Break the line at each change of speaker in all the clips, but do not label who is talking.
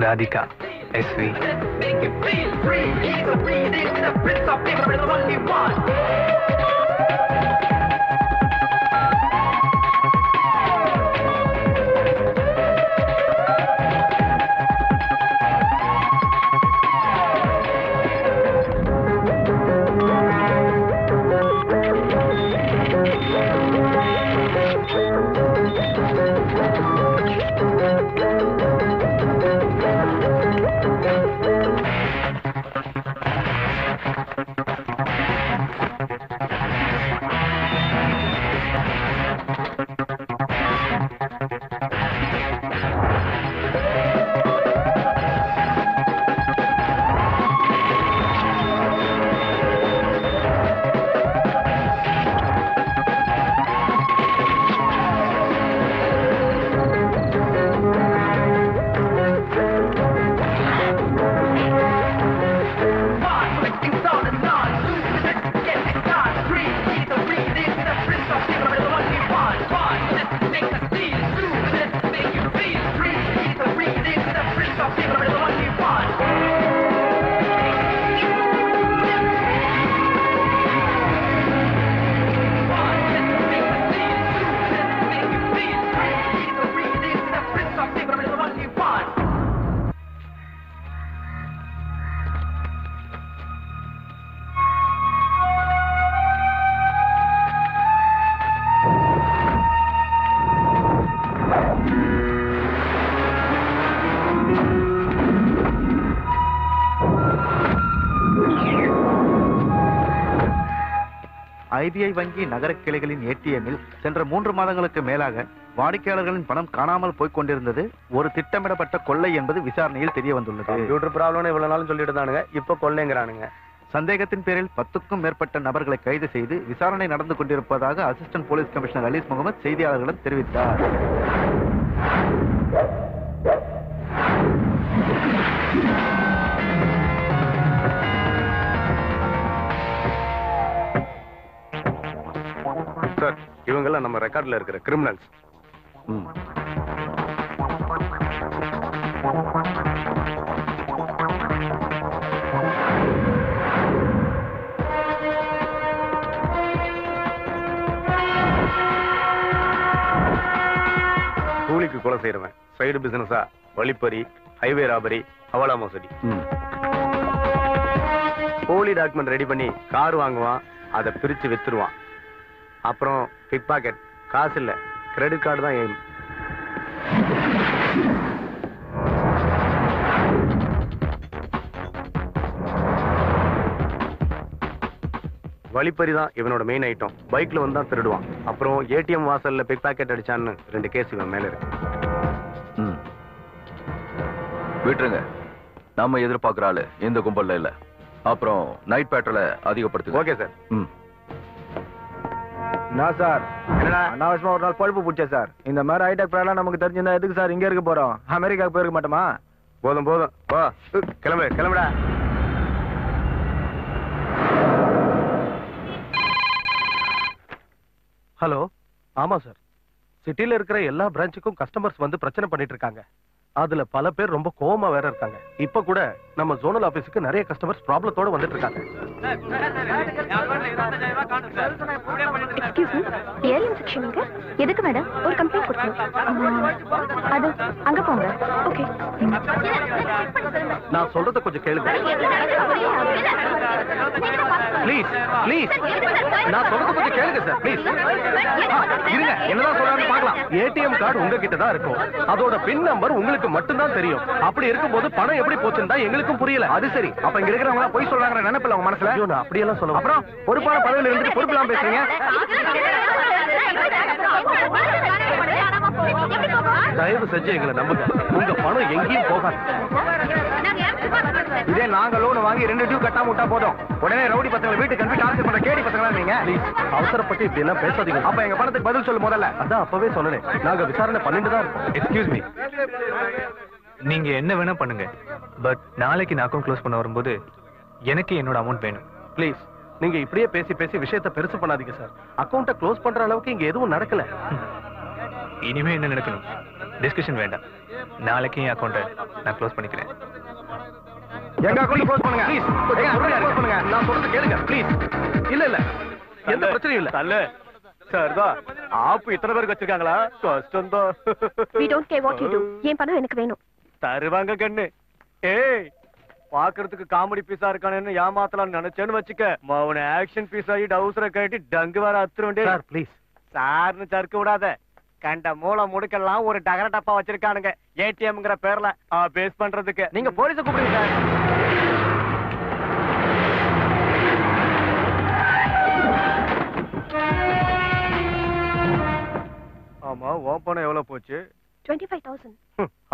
Radhika, SV.
Make you feel free. He's a breathing, the prince of paper is the only one.
IBI வங்கி நகர கிளைகளின் ஏடிஎம்மில் சென்ற 3 மாதங்களுக்கு மேலாக வாடிக்கையாளர்களின் பணம் காணாமல் போய்க் கொண்டிருந்தது ஒரு திட்டமிடப்பட்ட கொள்ளை என்பது விசாரணையில் தெரிய வந்துள்ளது.
கம்ப்யூட்டர் ப்ராப்ளம்னு இவ்வளவு நாளும் சொல்லிட்டு தானுங்க, இப்ப கொள்ளைங்கிறானுங்க.
சந்தேகத்தின் பேரில் 10க்கும் மேற்பட்ட நபர்களை கைது செய்து விசாரணை நடந்து கொண்டிருப்பதாக assistant police commissioner Ali's Mohammed செய்தியாளர்களிடம் தெரிவித்தார்.
சார், இவங்கெல்லாம் நம்ம ரெக்கார்ட்ல இருக்கிற கிரிமினல்ஸ். கூலிக்கு கொலை செய்யறவன், சைடு பிசினஸா வழிப்பறி, ஹைவே ராபரி, ஹவாலா மோசடி. போலி டாக்குமெண்ட் ரெடி பண்ணி கார் வாங்குவான், அதை பிரிச்சு வித்துருவான். அப்புறம் பிக் பாக்கெட், காசு இல்ல கிரெடிட் கார்டு தான் எய்ம். வழிப்பறி தான் இவனோட மெயின் ஐட்டம். பைக்ல வந்து தான் திருடுவான். அப்புறம் ஏடிஎம் வாசல்ல பிக் பாக்கெட் அடிச்சான்னு 2 கேஸ் இவன் மேல இருக்கு.
விட்டுருங்க, நாம எதிர்பார்க்கிற ஆளு எந்த கும்பல்ல இல்ல. அப்புறம் நைட் பேட்ரோல அதிகப்படுத்து.
Okay sir.
நான் சார் அனாவசியமா ஒரு நாள் பழுப்பு பிடிச்சேன் சார். இந்த மாதிரி ஹைடெக் ப்ராடக்ட் நமக்கு தெரிஞ்சிருந்தா எதுக்கு சார் இங்க இருக்க போறோம்? அமெரிக்காவுக்கு போயிருக்க மாட்டோமா?
போதும் போதும், கிளம்புடா.
ஹலோ, ஆமா சார். சிட்டில இருக்கிற எல்லா பிரான்ச்சுக்கும் கஸ்டமர்ஸ் வந்து பிரச்சனை பண்ணிட்டு இருக்காங்க. அதுல பல பேர் ரொம்ப கோவமா வேற இருக்காங்க. இப்ப கூட நம்ம ஜோனல் ஆபீஸ்க்கு நிறைய கஸ்டமர்ஸ் ப்ராப்ளத்தோட வந்துட்டு இருக்காங்க.
எக்ஸ்கியூஸ் மீ, ஏலியன் செக்ஷனுக்கு எதுக்கு மேடம்? ஒரு கம்ப்ளைண்ட் கொடுக்கணும். அது அங்க போங்க. ஓகே,
நான் சொல்றத கொஞ்சம் கேளுங்க ப்ளீஸ். ப்ளீஸ், நான் சொல்றத கொஞ்சம் கேளுங்க சார் ப்ளீஸ். இருங்க, என்னதான் சொல்றாருன்னு பார்க்கலாம். ஏடிஎம் கார்டு உங்ககிட்ட தான் இருக்கும். அதோட பின் நம்பர் உங்களுக்கு மட்டும்தான் தெரியும். அப்படி இருக்கும்போது பணம் எப்படி போச்சுன்னு தான் எங்களுக்கும் புரியல.
அது சரி, அப்ப இங்க இருக்கிறவங்க போய் சொல்றாங்க நினைப்பில்ல உங்க மனசுல?
நான் அப்படியெல்லாம் சொல்லுவேன்.
அப்புறம் பொறுப்பான பதவியில இருந்துட்டு பொறுப்பெல்லாம் பேசுறீங்க.
தயவு செஞ்சு எங்களை நம்புங்க. உங்க பணம் எங்கேயும் போகாது.
இதே நாங்க லோன் வாங்கி 2 டியூ கட்டாம விட்டா போதும், உடனே ரவுடி பசங்களை வீட்டுக்கு அனுப்பி டார்ச்சர் பண்ற கேடி பசங்களா நீங்க.
ப்ளீஸ், அவசரப்பட்டு இப்படி எல்லாம் பேசாதீங்க.
அப்ப எங்க பணத்துக்கு பதில் சொல்லு முதல்ல.
அதான் அப்பவே சொன்னேன், நாங்க விசாரணை பண்ணிட்டு தான் இருக்கோம்.
எக்ஸ்கியூஸ் மீ, நீங்க என்ன வேணா பண்ணுங்க, பட் நாளைக்கு நான் அக்கௌண்ட் க்ளோஸ் பண்ண வரும்போது எனக்கு என்னோட அமௌண்ட் வேணும்.
ப்ளீஸ், நீங்க இப்படியே பேசி பேசி விஷயத்தை பெருசு பண்ணாதீங்க சார். அக்கௌண்ட்டை க்ளோஸ் பண்ற அளவுக்கு இங்க எதுவும் நடக்கல.
இனிமே என்ன நடக்கணும்? டிஸ்கஷன் வேண்டாம். நாளைக்கு என் அக்கௌண்ட்டை நான் க்ளோஸ் பண்ணிக்கிறேன்.
எங்க அக்கௌண்ட் க்ளோஸ் பண்ணுங்க ப்ளீஸ். க்ளோஸ் பண்ணுங்க. நான் சொல்றது கேளுங்க ப்ளீஸ். இல்ல எந்த பிரச்சனையும் இல்ல. தல்ல சார்தா ஆப்பு இத்தனை பேருக்கு வச்சிருக்காங்களா? கஷ்டம் தான்.
We don't care what you do. என் பணம் எனக்கு வேணும்.
தருவாங்க கண்ணு. ஏய் பாக்குறதுக்கு காமெடி பீஸா இருக்கானேன்னு ஏமாத்தலாம் நினைச்சேன்னு வச்சுக்க, அவனை ஆக்ஷன் பீஸ் ஆகி டவுசரை கட்டி டங்கு வர அத்துருண்டே. Sir please. சார்னு சறுக்க விடாத. கண்ட மூளை முடுக்கெல்லாம் ஒரு டகர டப்பா வச்சிருக்கானுங்க ஏடிஎம்ங்கிற பேர்ல பேஸ் பண்றதுக்கு. நீங்க போலீஸ கூப்பிடுங்க சார். ஆமா உன் பணம் எவ்வளவு போச்சு?
25,000.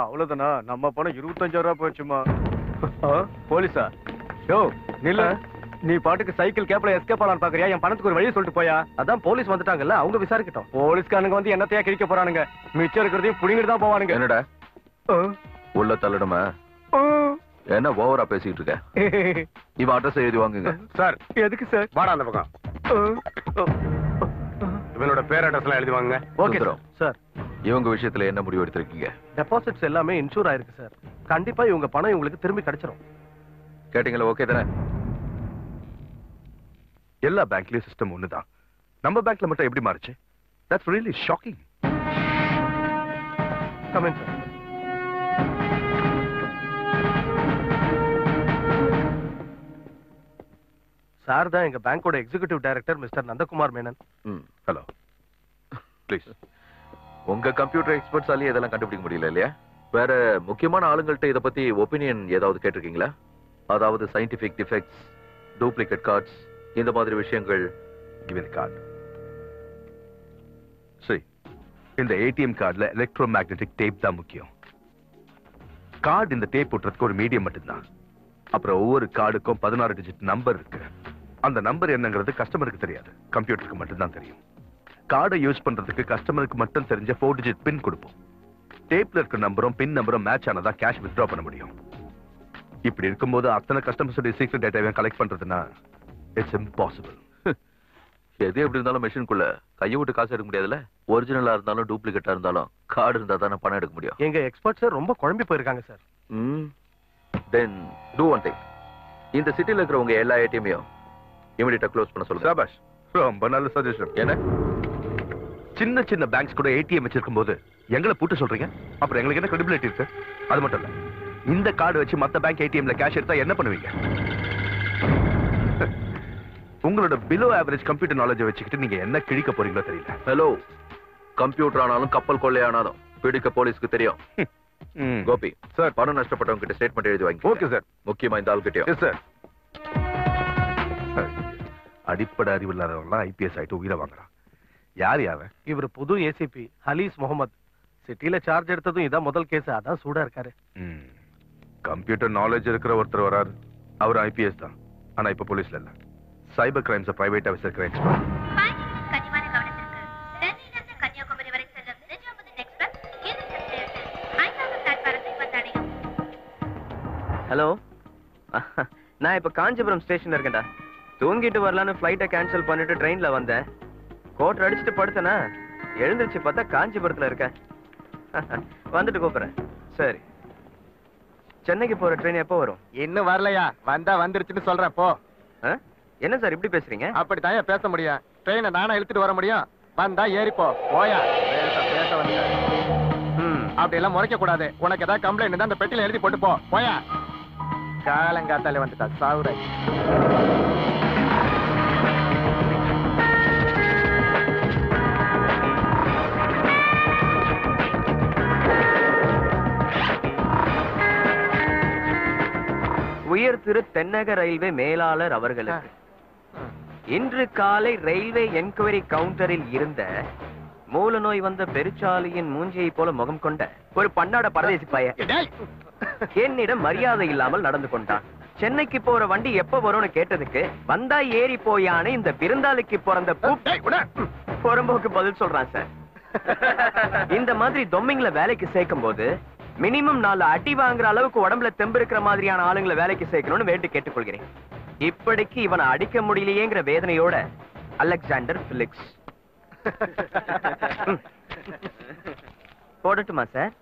அவ்வளவுதானா? நம்ம பணம் 25,000 போச்சுமா. போலீஸா? யோ நில்ல. நீ பாட்டுக்கு சைக்கிள் கேப்ல எஸ்கேப் ஆலான்னு பாக்குறியா? என் பணத்துக்கு ஒரு வழி சொல்லிட்டு போயா. அதான் போலீஸ் வந்துட்டாங்கல்ல, அவங்க விசாரிக்கட்டும். போலீஸ்காரங்க வந்து என்னத்தையா கிழிக்க போறானுங்க? மிச்சம் இருக்கிறதையும் புடிங்கிட்டு தான் போவானுங்க.
என்னடா உள்ள தள்ளணுமா? என்ன ஓவரா பேசிட்டு இருக்க? இவன் அட்ரஸ் எழுதி வாங்குங்க.
சார் எதுக்கு சார்?
வாடா அந்த பக்கம். இவனோட பேர் அட்ரஸ் எல்லாம் எழுதி வாங்க.
Okay sir.
இவங்க விஷயத்துல என்ன முடிவு எடுத்திருக்கீங்க?
டெபாசிட்ஸ் எல்லாமே இன்சூர் ஆயிருக்கு சார். கண்டிப்பா இவங்க பணம் இவங்களுக்கு திரும்பி கிடைச்சிரும்.
கேட்டீங்களா? ஓகே தானே?
எல்லா பேங்க்லயும் சிஸ்டம் ஒண்ணுதான். நம்ம பேங்க்ல மட்டும் எப்படி மாறுச்சு? That's really shocking.
Come in, sir. Sir தான் எங்க பேங்கோட executive director mister Nandakumar Menon.
Hello. Please.
உங்க கம்ப்யூட்டர் எக்ஸ்பர்ட்ஸாலேயே இதெல்லாம் கண்டுபிடிக்க முடியல இல்லையா? வேற முக்கியமான ஆளுங்கள்ட்ட இத பத்தி ஒபினியன் ஏதாவது கேட்டிருக்கீங்களா? அதாவது சயின்டிபிக் டிஃபெக்ட்ஸ், டூப்ளிகேட் கார்ட்ஸ், இந்த மாதிரி விஷயங்கள்.
Give me the card. சரி, இந்த ஏடிஎம் கார்டுல எலக்ட்ரோ மேக்னெட்டிக் டேப் தான் முக்கியம். கார்டு இந்த டேப் ஒட்டுறதுக்கு ஒரு மீடியம் மட்டும்தான். அப்புறம் ஒவ்வொரு கார்டுக்கும் 16 டிஜிட் நம்பர் இருக்கு. அந்த நம்பர் என்னங்கிறது கஸ்டமருக்கு தெரியாது, கம்ப்யூட்டருக்கு மட்டும்தான் தெரியும். கார்டை யூஸ் பண்றதுக்கு கஸ்டமருக்கு மட்டும் தெரிஞ்ச 4 டிஜிட் பின் கொடுப்போம். டேப்ல இருக்க நம்பரும் பின் நம்பரும் மேட்ச் ஆனதா கேஷ் வித்ட்ரா பண்ண முடியும். இப்படி இருக்கும்போது அத்தனை கஸ்டமர்ஸோட சீக்ரெட் டேட்டாவை கலெக்ட் பண்றதுன்னா இட்ஸ் இம்பாசிபிள்.
எது எப்படி இருந்தாலும் மெஷினுக்குள்ள கையை விட்டு காசு எடுக்க முடியாதுல்ல. ஒரிஜினலா இருந்தாலும் டூப்ளிகேட்டா இருந்தாலும் கார்டு இருந்தா தானே பணம் எடுக்க முடியும்.
எங்க எக்ஸ்பர்ட்ஸ் ரொம்ப குழம்பி போயிருக்காங்க சார்.
தென் டூ ஒன் திங். இந்த சிட்டில இருக்கிறவங்க எல்லா ஏடிஎம்மையும் இமிடியேட்டா க்ளோஸ் பண்ண சொல்லுங்க.
சபாஷ், ரொம்ப நல்ல சஜஷன்.
என்ன
சின்ன சின்ன பேங்க்ஸ் கூட ஏடிஎம் வச்சிருக்கும் போது எங்களை பூட்ட சொல்றீங்க? அப்புறம் எங்களுக்கு என்ன கிரெடிபிலிட்டி இருக்கு? அது மட்டும் இல்ல, இந்த கார்டு வச்சு மத்த பேங்க் ஏடிஎம்ல கேஷ் எடுத்தா என்ன பண்ணுவீங்க? உங்களோட பிலோ ஆவரேஜ் கம்ப்யூட்டர் நாலேஜ் வச்சுக்கிட்டு நீங்க என்ன கிழிக்க போறீங்களோ தெரியல.
ஹலோ, கம்ப்யூட்டர் ஆனாலும் கப்பல் கொள்ளையானாலும் பிடிக்க போலீஸ்க்கு தெரியும். கோபி சார், பணம் நஷ்டப்பட்டவங்க கிட்ட ஸ்டேட்மெண்ட் எழுதி வாங்கி.
Okay sir.
முக்கியமா இந்த ஆள் கிட்டயும்.
Yes sir. அடிப்படை அறிவு இல்லாதவங்களாம் ஐபிஎஸ் ஆயிட்டு உயிரை வாங்குறான். யார் யாவன்?
இவர் புது ஏசிபி ஹலீஸ் முகமது. சிட்டில சார்ஜ் எடுத்ததும் இதான் முதல் கேஸ். அதான் சூடா இருக்காரு.
கம்ப்யூட்டர் நாலேஜ் இருக்கிற ஒருத்தர் வராரு. அவர் ஐபிஎஸ் தான், ஆனா இப்ப போலீஸ்ல இல்ல. சைபர் கிரைம்ஸ் பிரைவேட்டா வச்சிருக்கிற எக்ஸ்பர்ட்.
கன்னியாகுமரி வரை செல்லும் நிஜாமுதீன் எக்ஸ்பிரஸ் இது சென்னையில் 5வது பிளாட்பாரத்தை வந்தடையும்.
ஹலோ, நான் இப்ப காஞ்சிபுரம் ஸ்டேஷன்ல இருக்கேன்டா. தூங்கிட்டு வரலான்னு ஃபிளைட்டை கேன்சல் பண்ணிட்டு ட்ரெயின்ல வந்தேன். கோட்டர் அடிச்சுட்டு படுத்தனா, எழுந்திருச்சு பார்த்தா காஞ்சிபுரத்துல இருக்கேன். வந்துட்டு கூப்பிடுறேன். சரி, சென்னைக்கு போற ட்ரெயின் எப்போ வரும்?
இன்னும் வரலையா? வந்தா வந்துருச்சுன்னு சொல்றேன் போ.
என்ன சார் இப்படி பேசுறீங்க?
அப்படித்தான் பேச முடியும். ட்ரெயினை நானா இழுத்துட்டு வர முடியும்? வந்தா ஏறிப்போ. போயா பேச வந்து அப்படி எல்லாம் முறைக்க கூடாது. உனக்கு ஏதாவது கம்ப்ளைண்ட் இருந்தா அந்த பெட்டியில எழுதி போட்டு போ. போயா. காலங்காத்தாலே வந்துட்டா சாவுரை.
உயர் திரு தென்னக ரயில்வே மேலாளர் அவர்களுக்கு இன்று காலை ரயில்வே என்கொயரி கவுண்டரில் இருந்த மூல நோய் வந்த பெருச்சாலியின் மூஞ்சியை போல முகம் கொண்ட ஒரு பன்னாட பரதேசி பையன் என்னிடம் மரியாதை இல்லாமல் நடந்து கொண்டான். சென்னைக்கு போற வண்டி எப்ப வரும்னு கேட்டதுக்கு வந்தா ஏறி போயான்னு இந்த பிறந்தாளுக்கு பிறந்த புறம்போக்கு பதில் சொல்றான் சார். இந்த மாதிரி தொம்மிங்களை வேலைக்கு சேர்க்கும் போது மினிமம் 4 அடி வாங்குற அளவுக்கு உடம்புல தெம்பு இருக்கிற மாதிரியான ஆளுங்களை வேலைக்கு சேர்க்கணும்னு வேண்டி கேட்டுக்கொள்கிறேன். இப்படிக்கு இவனை அடிக்க முடியலையேங்கிற வேதனையோட அலெக்சாண்டர் பிலிக்ஸ். போடட்டுமா சார்?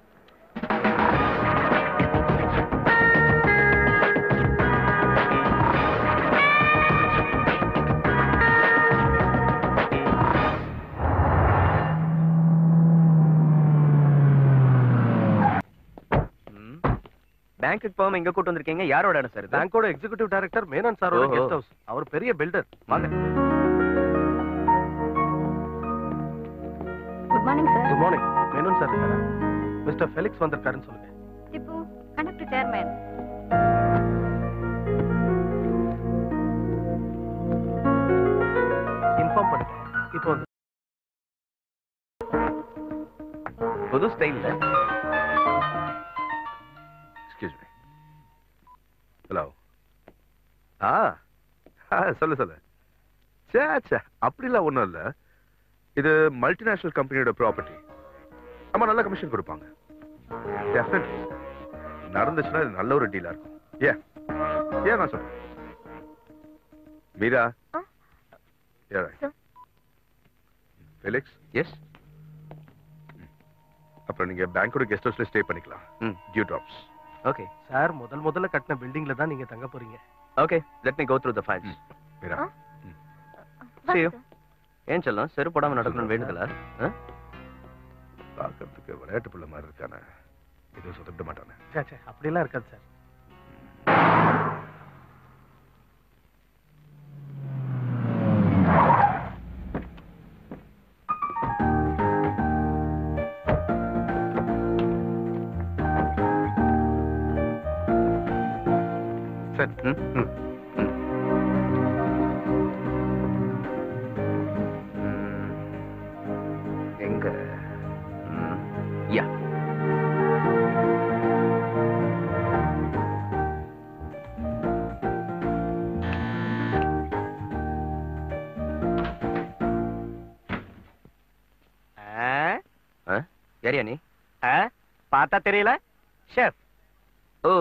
பேங்க்குக்கு போகாம இங்க கூட்டு வந்திருக்கீங்க. யாரோட இடம் சார்?
பேங்கோட எக்ஸிகியூட்டிவ் டைரக்டர் மேனன் சாரோட
ஓஹோ.
Guest house. அவர் பெரிய பில்டர். வாங்க.
Good morning sir.
Good morning. Menon sir இருக்காரா? மிஸ்டர் ஃபெலிக்ஸ் வந்திருக்காருன்னு சொல்லுங்க.
Tipu conductor chairman.
இன்ஃபார்ம் பண்ணுங்க. இப்போ வந்து
புது ஸ்டைல்ல.
Excuse me. ஹலோ. சொல்லு. சே அப்படிலாம் ஒண்ணும் இல்ல. இது மல்டிநேஷனல் கம்பெனியோட ப்ராப்பர்ட்டி. ஆமா, நல்ல கமிஷன் கொடுப்பாங்க. டெஃபினெட்லி நடந்துச்சுன்னா இது நல்ல ஒரு டீலா இருக்கும். ஏன் நான் சொல்றேன். மீரா. ஃபெலிக்ஸ்.
எஸ்.
அப்புறம் நீங்க பேங்கோட கெஸ்ட் ஹவுஸ்ல ஸ்டே பண்ணிக்கலாம். Due drops.
ஓகே
சார் முதல்ல கட்டின பில்டிங்ல தான் நீங்க தங்க போறீங்க.
Okay, let me go through the files.
Meera.
See you. ஏன் செல்லம் செரு போடாம நடக்கணும்னு வேண்டுதலா?
பார்க்கறதுக்கு விளையாட்டு பிள்ளை மாதிரி இருக்கானே. இது சொதப்பிட மாட்டானே.
சே அப்படிலாம் இருக்காது சார்.
சார்.
எங்க? யா. யாரியா நீ?
பார்த்தா தெரியல? ஷெஃப்.
ஓ,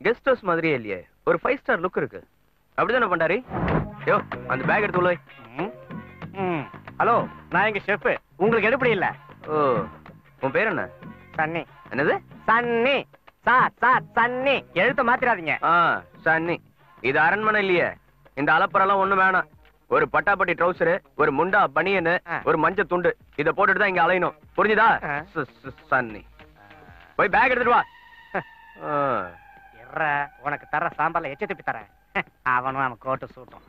கெஸ்ட் ஹவுஸ் மாதிரியே இல்லையே. ஒரு 5 ஸ்டார் லுக் இருக்கு. அப்படிதானே பண்டாரி? யோ, அந்த பேக் எடுத்து உள்ள வை.
ஹலோ, நான் எங்க ஷெஃப். உங்களுக்கு எடுப்படி இல்ல?
ஓ, உன் பேர் என்ன?
சன்னி.
என்னது?
சன்னி. சன்னி. எழுத்த மாத்திராதீங்க.
சன்னி. இது அரண்மனை இல்லையே. இந்த அலப்பறெல்லாம் ஒண்ணு வேணாம். ஒரு பட்டாப்பட்டி ட்ரௌசரு, ஒரு முண்டா பனியனு, ஒரு மஞ்ச துண்டு, இத போட்டுட்டு தான் இங்க அலையணும். புரிஞ்சுதா? சன்னி. போய் பேக் எடுத்துட்டு வா.
உனக்கு தர சாம்பார்ல எச்ச துப்பி தரேன். அவனும் அவன் கோட்டு சூட்டும்.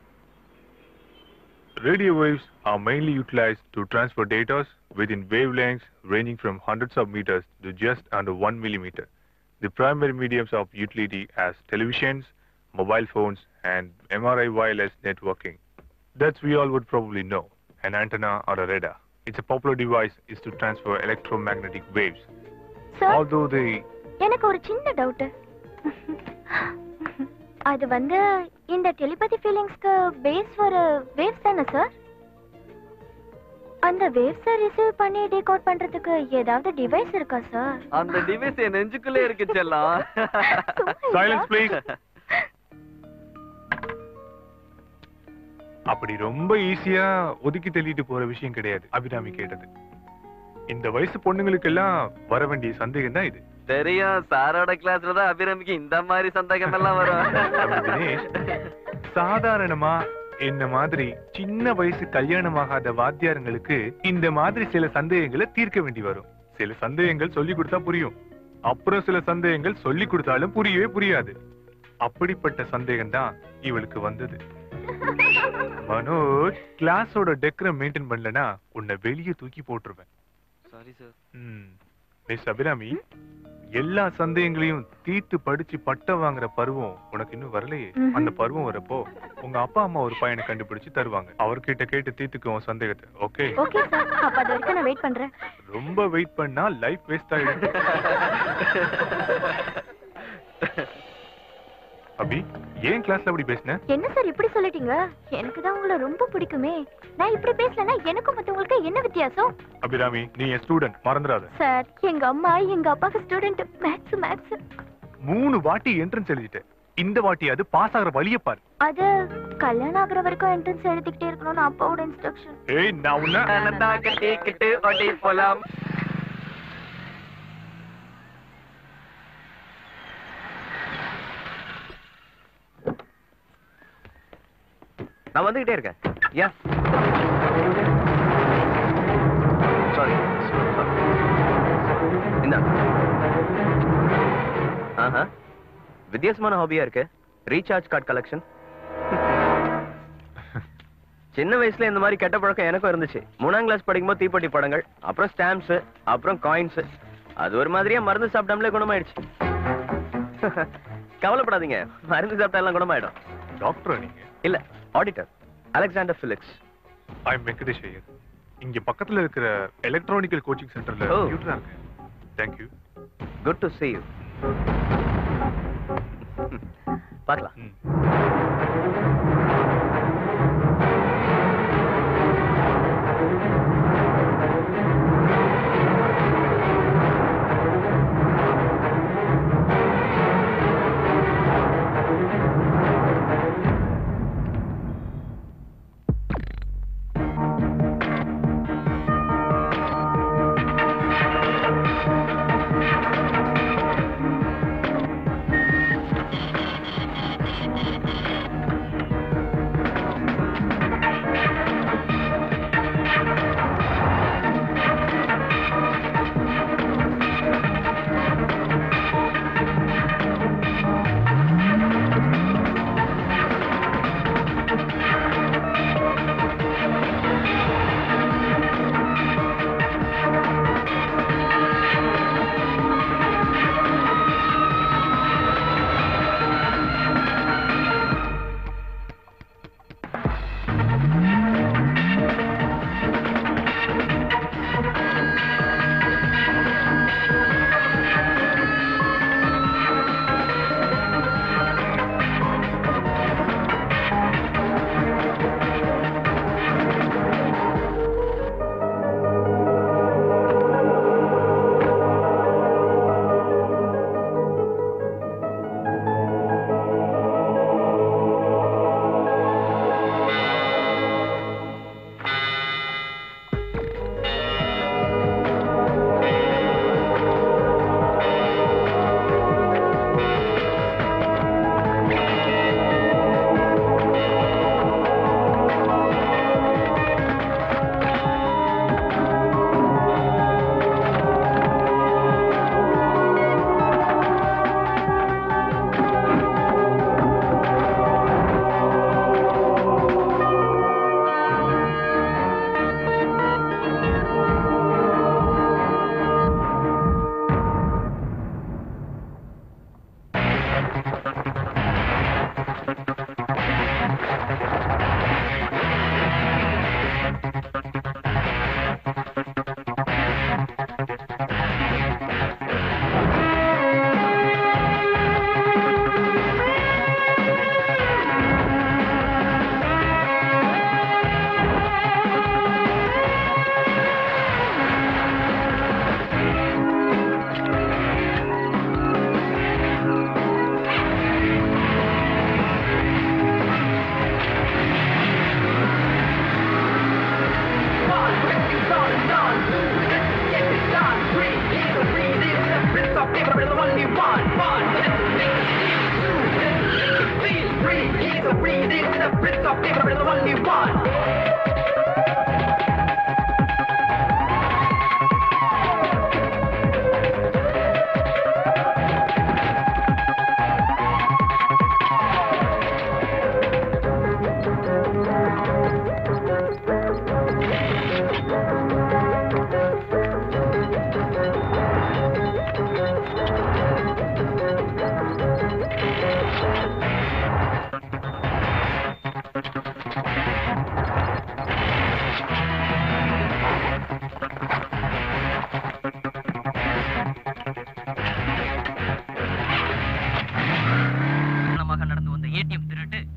Radio waves are mainly utilized to transfer data within wavelengths ranging from hundreds of meters to just under 1 millimeter. The primary mediums of utility as televisions, mobile phones, and MRI wireless networking. That we all would probably know. An antenna or a radar. It's a popular device is to transfer electromagnetic waves.
Sir?
Although they...
எனக்கு ஒரு சின்ன doubt. அது வந்து இந்த telepathy ஃபீலிங்ஸ்க்கு base ஒரு waves தானே sir? அந்த வேவ்ஸை receive பண்ணி டீகோட் பண்றதுக்கு ஏதாவது டிவைஸ் இருக்கா சார்?
அந்த டிவைஸ் என் நெஞ்சுக்குள்ளே இருக்கு செல்லம்.
Silence please. அப்படி ரொம்ப ஈஸியா ஒதுக்கி தள்ளிட்டு போற விஷயம் கிடையாது அபிராமி கேட்டது. இந்த வயசு பொண்ணுங்களுக்கு எல்லாம் வர வேண்டிய சந்தேகம் தான் இது.
தெரியும், சாரோட கிளாஸ்ல தான் அபிராமிக்கு இந்த மாதிரி சந்தேகம் எல்லாம் வரும்.
தினேஷ், சாதாரணமா என்ன மாதிரி சின்ன வயசு கல்யாணமாகாத வாத்தியாரங்களுக்கு இந்த மாதிரி சில சந்தேகங்களை தீர்க்க வேண்டி வரும். சில சந்தேகங்கள் சொல்லி கொடுத்தா புரியும், அப்புறம் சில சந்தேகங்கள் சொல்லி கொடுத்தாலும் புரியவே புரியாது. அப்படிப்பட்ட சந்தேகம் தான் இவளுக்கு வந்தது. மனோஜ், கிளாஸோட டெக்கரம் மெயின்டைன் பண்ணலனா உன்னை வெளியே தூக்கி போட்டுருவேன்.
Sorry sir.
மிஸ் அபிராமி, எல்லா சந்தேகங்களையும் தீர்த்து படிச்சு பட்டம் வாங்குற பருவம் உனக்கு இன்னும் வரலையே. அந்த பருவம் வரப்போ உங்க அப்பா அம்மா ஒரு பையனை கண்டுபிடிச்சு தருவாங்க. அவர்கிட்ட கேட்டு தீர்த்துக்குவோம் சந்தேகத்தை. ஓகே?
Okay sir. அப்ப அது வரைக்கும் நான் வெயிட் பண்றேன்.
ரொம்ப வெயிட் பண்ணா லைஃப் வேஸ்ட் ஆயிடும். அபி, ஏன் கிளாஸ்ல அப்படி பேசின?
என்ன சார் இப்படி சொல்லிட்டீங்க? எனக்கு தான் உங்களை ரொம்ப பிடிக்குமே. நான் இப்படி பேசலனா எனக்கும் மத்தவங்களுக்கு என்ன வித்தியாசம்?
அபிராமி, நீ என் ஸ்டூடண்ட், மறந்துடாத.
சார், எங்க அம்மா எங்க அப்பாக்கு ஸ்டூடண்ட். மேத்ஸ்
3 வாட்டி என்ட்ரன்ஸ் எழுதிட்டேன். இந்த வாட்டி அது பாஸ் ஆகுற வழியை பாரு.
அது கல்யாணம் ஆகுற வரைக்கும் என்ட்ரன்ஸ் எழுதிக்கிட்டே இருக்கணும்னு அப்பாவோட இன்ஸ்ட்ரக்ஷன்.
ஏய், நான் உன்ன
கட்டிக்கிட்டு ஓடி போலாம். நான் வந்துகிட்டே இருக்கேன். யா, சாரி. இந்தா வித்தியாசமான ஹாபியா இருக்கு. Recharge card collection. சின்ன வயசுல இந்த மாதிரி கெட்ட பழக்கம் எனக்கும் இருந்துச்சு. 3ஆம் கிளாஸ் படிக்கும்போது தீப்பெட்டி படங்கள், அப்புறம் ஸ்டாம்ப்ஸ், அப்புறம் காயின்ஸ். அது ஒரு மாதிரியா மருந்து சாப்பிடாமலே குணமாயிடுச்சு. கவலைப்படாதீங்க, மருந்து சாப்பிட்டா எல்லாம் குணமாயிடும்.
டாக்டர் நீங்க?
இல்ல, auditor Alexander Felix.
I am Venkatesh Iyer. இங்க பக்கத்துல இருக்கிற எலக்ட்ரானிக்கல் கோச்சிங் சென்டர்ல டியூட்டரா இருக்கேன். Thank you.
Good to see you. பார்க்கலாம்.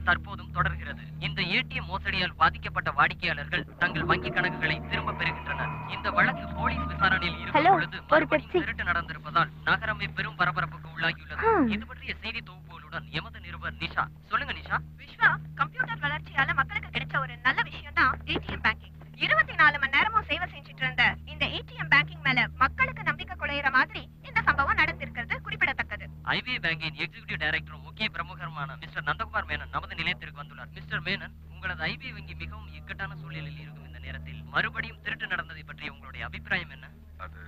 தற்போதும் தொடர்கிறது. இந்த ஏடிஎம் மோசடியால் பாதிக்கப்பட்ட வாடிக்கையாளர்கள் தங்கள் வங்கி கணக்குகளை திரும்ப பெறுகின்றனர். இந்த வழக்கு போலீஸ் விசாரணையில் இருக்கும் பொழுது மறுபடியும் திருட்டு நடந்திருப்பதால் நகரமே பெரும் பரபரப்புக்கு உள்ளாகியுள்ளது. இது பற்றிய செய்தி தொகுப்புகளுடன் எமது நிருபர் நிஷா. சொல்லுங்க நிஷா.
விஸ்வா, கம்ப்யூட்டர் வளர்ச்சியால மக்களுக்கு கிடைச்ச ஒரு நல்ல விஷயம் தான் ஏடிஎம் பேங்கிங். 24 மணி நேரமும் சேவை செஞ்சுட்டு இருந்த இந்த ஏடிஎம் பேங்கிங் மேல மக்களுக்கு நம்பிக்கை குறையிற மாதிரி இந்த சம்பவம் நடந்திருக்கிறது குறிப்பிடத்தக்கது.
ஐபிஐ பேங்கின் எக்ஸிகியூட்டிவ் டைரக்டரும் முக்கிய பிரமுகருமான மிஸ்டர் நந்தகுமார் மேனன் நமது நிலையத்திற்கு வந்துள்ளார். மிஸ்டர் மேனன், உங்களது ஐபிஐ வங்கி மிகவும் இக்கட்டான சூழ்நிலையில் இருக்கும் இந்த நேரத்தில் மறுபடியும் திருட்டு நடந்ததை பற்றி உங்களுடைய அபிப்பிராயம் என்ன?
அது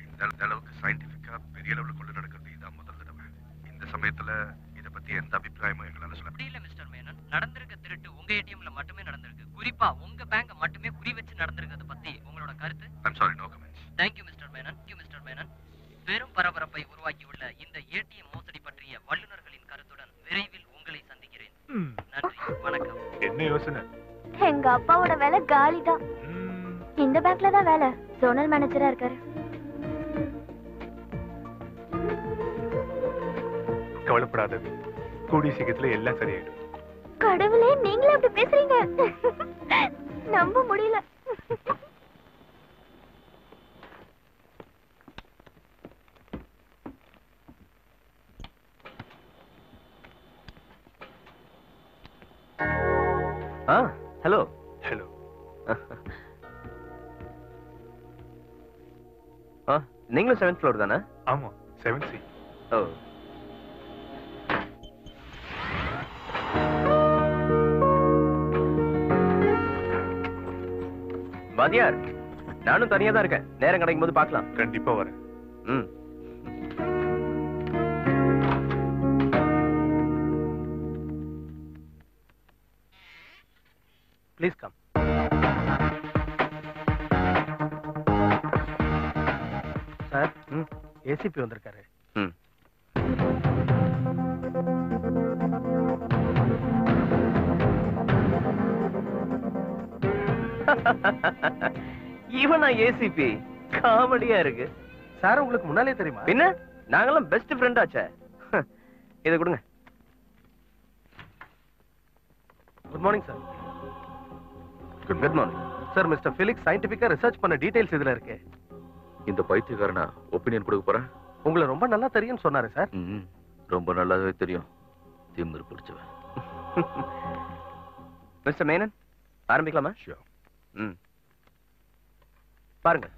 இந்த அளவுக்கு சயின்டிபிக்கா பெரிய அளவுல கொண்டு நடக்கிறது இதான் முதல் தடவை. இந்த சமயத்துல இத பத்தி எந்த அபிப்பிராயமும் எங்களால சொல்ல
அப்படி இல்ல மிஸ்டர் மேனன், நடந்திருக்க திருட்டு உங்க ஏடிஎம்ல மட்டுமே நடந்திருக்கு. குறிப்பா உங்க பேங்க மட்டுமே குறி வச்சு நடந்திருக்கிறத பத்தி உங்களோட கருத்து?
I'm sorry, no comments.
Thank you mister Menon. பெரும் பரபரப்பை உருவாக்கியுள்ள இந்த ஏடிஎம் மோசடி பற்றிய வல்லுநர்களின் கருத்துடன் விரைவில் உங்களை சந்திக்கிறேன். நன்றி, வணக்கம்.
என்ன யோசனை?
எங்க அப்பாவோட வேலை காலிதான். இந்த பேங்க்ல தான் வேலை, ஜோனல் மேனேஜரா இருக்காரு.
கவலைப்படாத, கூடிய சீக்கிரத்துல எல்லாம் சரியாயிடும்.
கடவுளே, நீங்களே அப்படி பேசுறீங்க? நம்ப முடியல.
ஹலோ.
ஹலோ.
நீங்களும் 7th floor தானே?
ஆமா, 7C.
ஓ. வாத்தியார், நானும் தனியா தான் இருக்கேன். நேரம் கிடைக்கும் போது பார்க்கலாம்.
கண்டிப்பா வரேன்.
ம்.
Please come. சார், ஏசிபி வந்திருக்காரு.
இவனா ஏசிபி? காமெடியா இருக்கு.
சார், உங்களுக்கு முன்னாலே தெரியுமா?
என்ன, நாங்கெல்லாம் பெஸ்ட் ஃப்ரெண்ட் ஆச்சே. இதை கொடுங்க.
Good morning sir.
Good morning
sir. Mister Felix சயின்டிபிக்கா ரிசர்ச் பண்ண டீடைல்ஸ் இதுல இருக்கு.
இந்த பைத்தியக்காரனா ஒப்பீனியன் கொடுக்க போறேன்?
உங்களை ரொம்ப நல்லா தெரியும்னு சொன்னாரு சார்.
ரொம்ப நல்லாவே தெரியும். திமிரு பிடிச்சவன்.
மிஸ்டர் மேனன், ஆரம்பிக்கலாமா? ம். பாருங்க,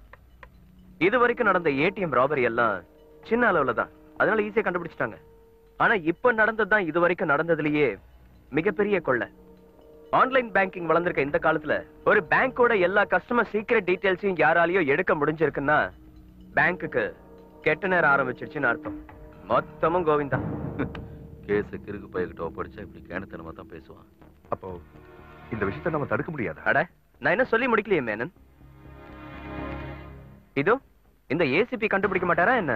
இது வரைக்கும் நடந்த ஏடிஎம் ராபரி எல்லாம் சின்ன அளவுல தான், அதனால ஈஸியா கண்டுபிடிச்சிட்டாங்க. ஆனா இப்ப நடந்ததுதான் இது வரைக்கும் நடந்ததுலயே மிகப்பெரிய கொள்ளை. ஆன்லைன் பேங்கிங் வளர்ந்திருக்க இந்த காலத்துல ஒரு பேங்கோட எல்லா கஸ்டமர் சீக்ரெட் டீடைல்ஸையும் யாராலையோ எடுக்க முடிஞ்சிருக்குன்னா பேங்க்குக்கு கெட்ட நேரம் ஆரம்பிச்சிருச்சுன்னு அர்த்தம். மொத்தமும் கோவிந்தா.
கேஸ கிறுக்கு பையகிட்ட ஒப்படைச்சா இப்படி கேணத்தனமா தான் பேசுவான்.
அப்போ இந்த விஷயத்தை நம்ம தடுக்க முடியாது.
அட, நான் என்ன சொல்லி முடிக்கலையே மேனன். இதோ இந்த ஏசிபி கண்டுபிடிக்க மாட்டாரா என்ன?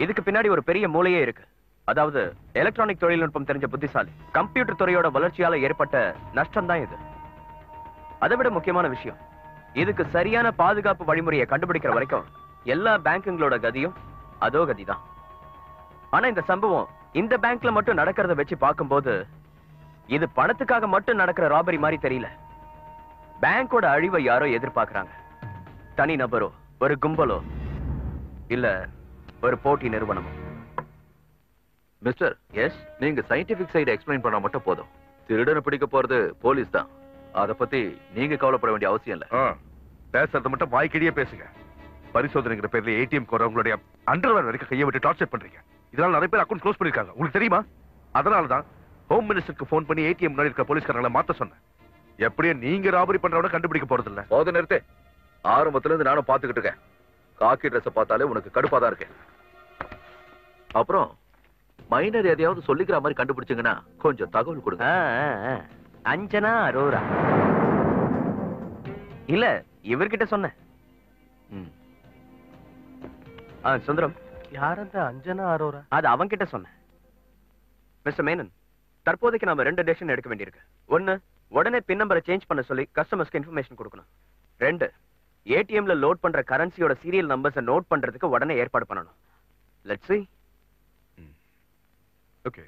இதுக்கு பின்னாடி ஒரு பெரிய மூளையே இருக்கு. அதாவது எலக்ட்ரானிக் தொழில்நுட்பம் தெரிஞ்ச புத்திசாலி. கம்ப்யூட்டர் துறையோட வளர்ச்சியால ஏற்பட்ட நஷ்டம் தான் இது. அதை விட முக்கியமான விஷயம், இதுக்கு சரியான பாதுகாப்பு வழிமுறையை கண்டுபிடிக்கிற வரைக்கும் எல்லா பேங்குங்களோட கதியும் அதோ கதிதான். ஆனா இந்த சம்பவம் இந்த பேங்க்ல மட்டும் நடக்கிறத வச்சு பார்க்கும்போது இது பணத்துக்காக மட்டும் நடக்கிற ராபரி மாதிரி தெரியல. பேங்கோட அழிவை யாரோ எதிர்பார்க்கறாங்க. தனி நபரோ, ஒரு கும்பலோ, இல்ல ஒரு போட்டி நிறுவனமோ.
மிஸ்டர், எஸ், நீங்க சயின்டிபிக் சைடு எக்ஸ்பிளைன் பண்ணா மட்டும் போதும். திருடனை பிடிக்க போறது போலீஸ் தான். அத பத்தி நீங்க கவலைப்பட வேண்டிய அவசியம் இல்ல.
பேசுறத மட்டும் வாய்க்கிடியே பேசுங்க. பரிசோதனைங்கிற பேர்ல ஏடிஎம் கோரவங்களுடைய அண்டர்வேர் வரைக்கும் கையை விட்டு டார்ச்சர் பண்றீங்க. இதனால நிறைய பேர் அக்கௌண்ட் க்ளோஸ் பண்ணிருக்காங்க. உங்களுக்கு தெரியுமா? அதனாலதான் ஹோம் மினிஸ்டருக்கு போன் பண்ணி ஏடிஎம் முன்னாடி இருக்க போலீஸ்காரங்களை மாத்த சொன்னேன். எப்படியும் நீங்க ராபரி பண்றவன கண்டுபிடிக்க போறது இல்ல.
போத நிறுத்து. ஆரம்பத்துல இருந்து நானும் பாத்துக்கிட்டு இருக்கேன். காக்கி ட்ரெஸ் பார்த்தாலே உனக்கு கடுப்பாதான் இருக்கேன். அப்புறம் மைனர் எதையாவது சொல்லிக்கிற மாதிரி கண்டுபிடிச்சீங்கன்னா கொஞ்சம் தகவல் கொடுங்க.
அஞ்சனா அரோரா இல்ல, இவர்கிட்ட சொன்னேன். சுந்தரம்,
யார் அந்த அஞ்சனா அரோரா?
அது அவன்கிட்ட சொன்னேன். மிஸ்டர் மேனன், தற்போதைக்கு நாம 2 டெசிஷன் எடுக்க வேண்டியிருக்கு. 1, உடனே பின் நம்பரை சேஞ்ச் பண்ண சொல்லி கஸ்டமர்ஸ்க்கு இன்ஃபர்மேஷன் கொடுக்கணும். 2, ஏடிஎம்ல லோட் பண்ற கரன்சியோட சீரியல் நம்பர்ஸை நோட் பண்றதுக்கு உடனே ஏற்பாடு பண்ணணும். Let's see.
ஓகே.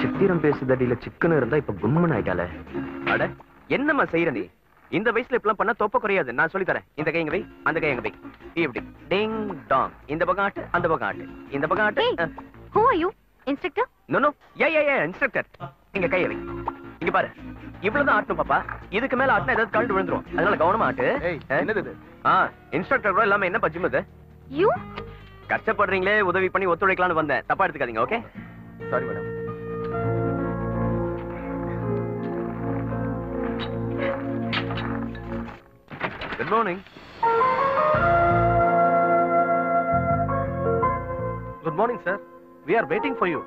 சித்திரம் பேசுதடியில சிக்கன் இருந்தா இப்ப கும்மன் ஆயிட்டால. அட, என்னம்மா செய்யற நீ? இந்த வயசுல இப்பெல்லாம் பண்ணா தொப்ப குறையாது. நான் சொல்லி தரேன். இந்த கை எங்க வை, அந்த கை எங்க வை. இப்படி டிங் டாங். இந்த பக்கம் ஆட்டு, அந்த பக்கம் ஆட்டு, இந்த பக்கம் ஆட்டு.
Who are you? Instructor?
No no, yeah yeah yeah, instructor. இங்க கையை வை. இங்க இங்க பாரு, இவ்வளவுதான் ஆட்டணும் பாப்பா. இதுக்கு மேல ஆட்டினா ஏதாவது கழண்டு விழுந்துரும். அதனால கவனமா ஆட்டு.
என்னது இது?
இன்ஸ்ட்ரக்டர் கூட இல்லாம என்ன பச்சுமது? கஷ்டப்படுறீங்களே, உதவி பண்ணி ஒத்துழைக்கலாம்னு வந்தேன். தப்பா எடுத்துக்காதீங்க. Okay,
sorry madam.
Good morning.
Good morning sir. We are waiting for you.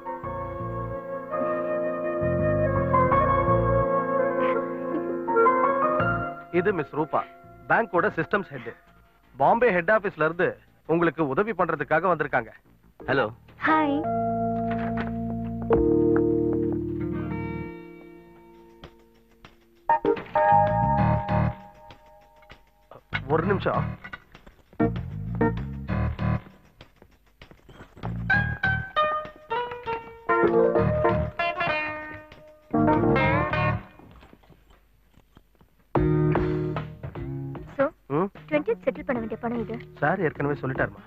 இது மிஸ் ரூபா, பேங்கோட சிஸ்டம்ஸ் ஹெட். பாம்பே ஹெட் ஆபீஸ்ல இருந்து உங்களுக்கு உதவி பண்றதுக்காக வந்திருக்காங்க.
ஹலோ.
ஹாய்.
ஒரு நிமிஷம்.
சோ 20th செட்டில் பண்ண வேண்டிய பணம் இது.
சார் ஏற்கனவே சொல்லிட்டாருமா.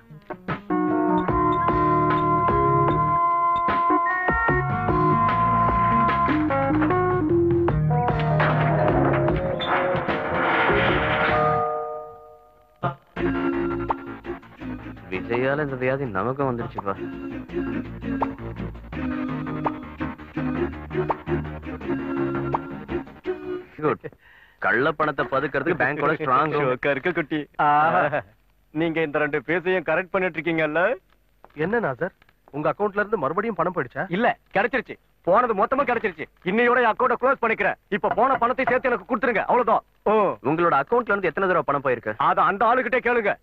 விஜயால இந்த வியாதி நமக்கும் வந்துருச்சுப்பா. குட். கள்ள பணத்தை பதுக்கிறதுக்கு பேங்கோட ஸ்ட்ராங்
இருக்கு குட்டி. நீங்க இந்த 2 பேசையும் கரெக்ட் பண்ணிட்டு இருக்கீங்கல்ல?
என்னன்னா சார், உங்க அக்கவுண்ட்ல இருந்து மறுபடியும் பணம் போயிடுச்சா?
இல்ல, கிடைச்சிருச்சு. போனது மொத்தமா கிடைச்சிருச்சு. இன்னையோட அக்கவுண்ட க்ளோஸ் பண்ணிக்கிறேன். இப்ப போன பணத்தை சேர்த்து எனக்கு கொடுத்துருங்க, அவ்வளவுதான்.
உங்களோட அக்கவுண்ட்ல இருந்து எத்தனை தடவை பணம் போயிருக்கு?
அது அந்த ஆளுகிட்டே கேளுங்க.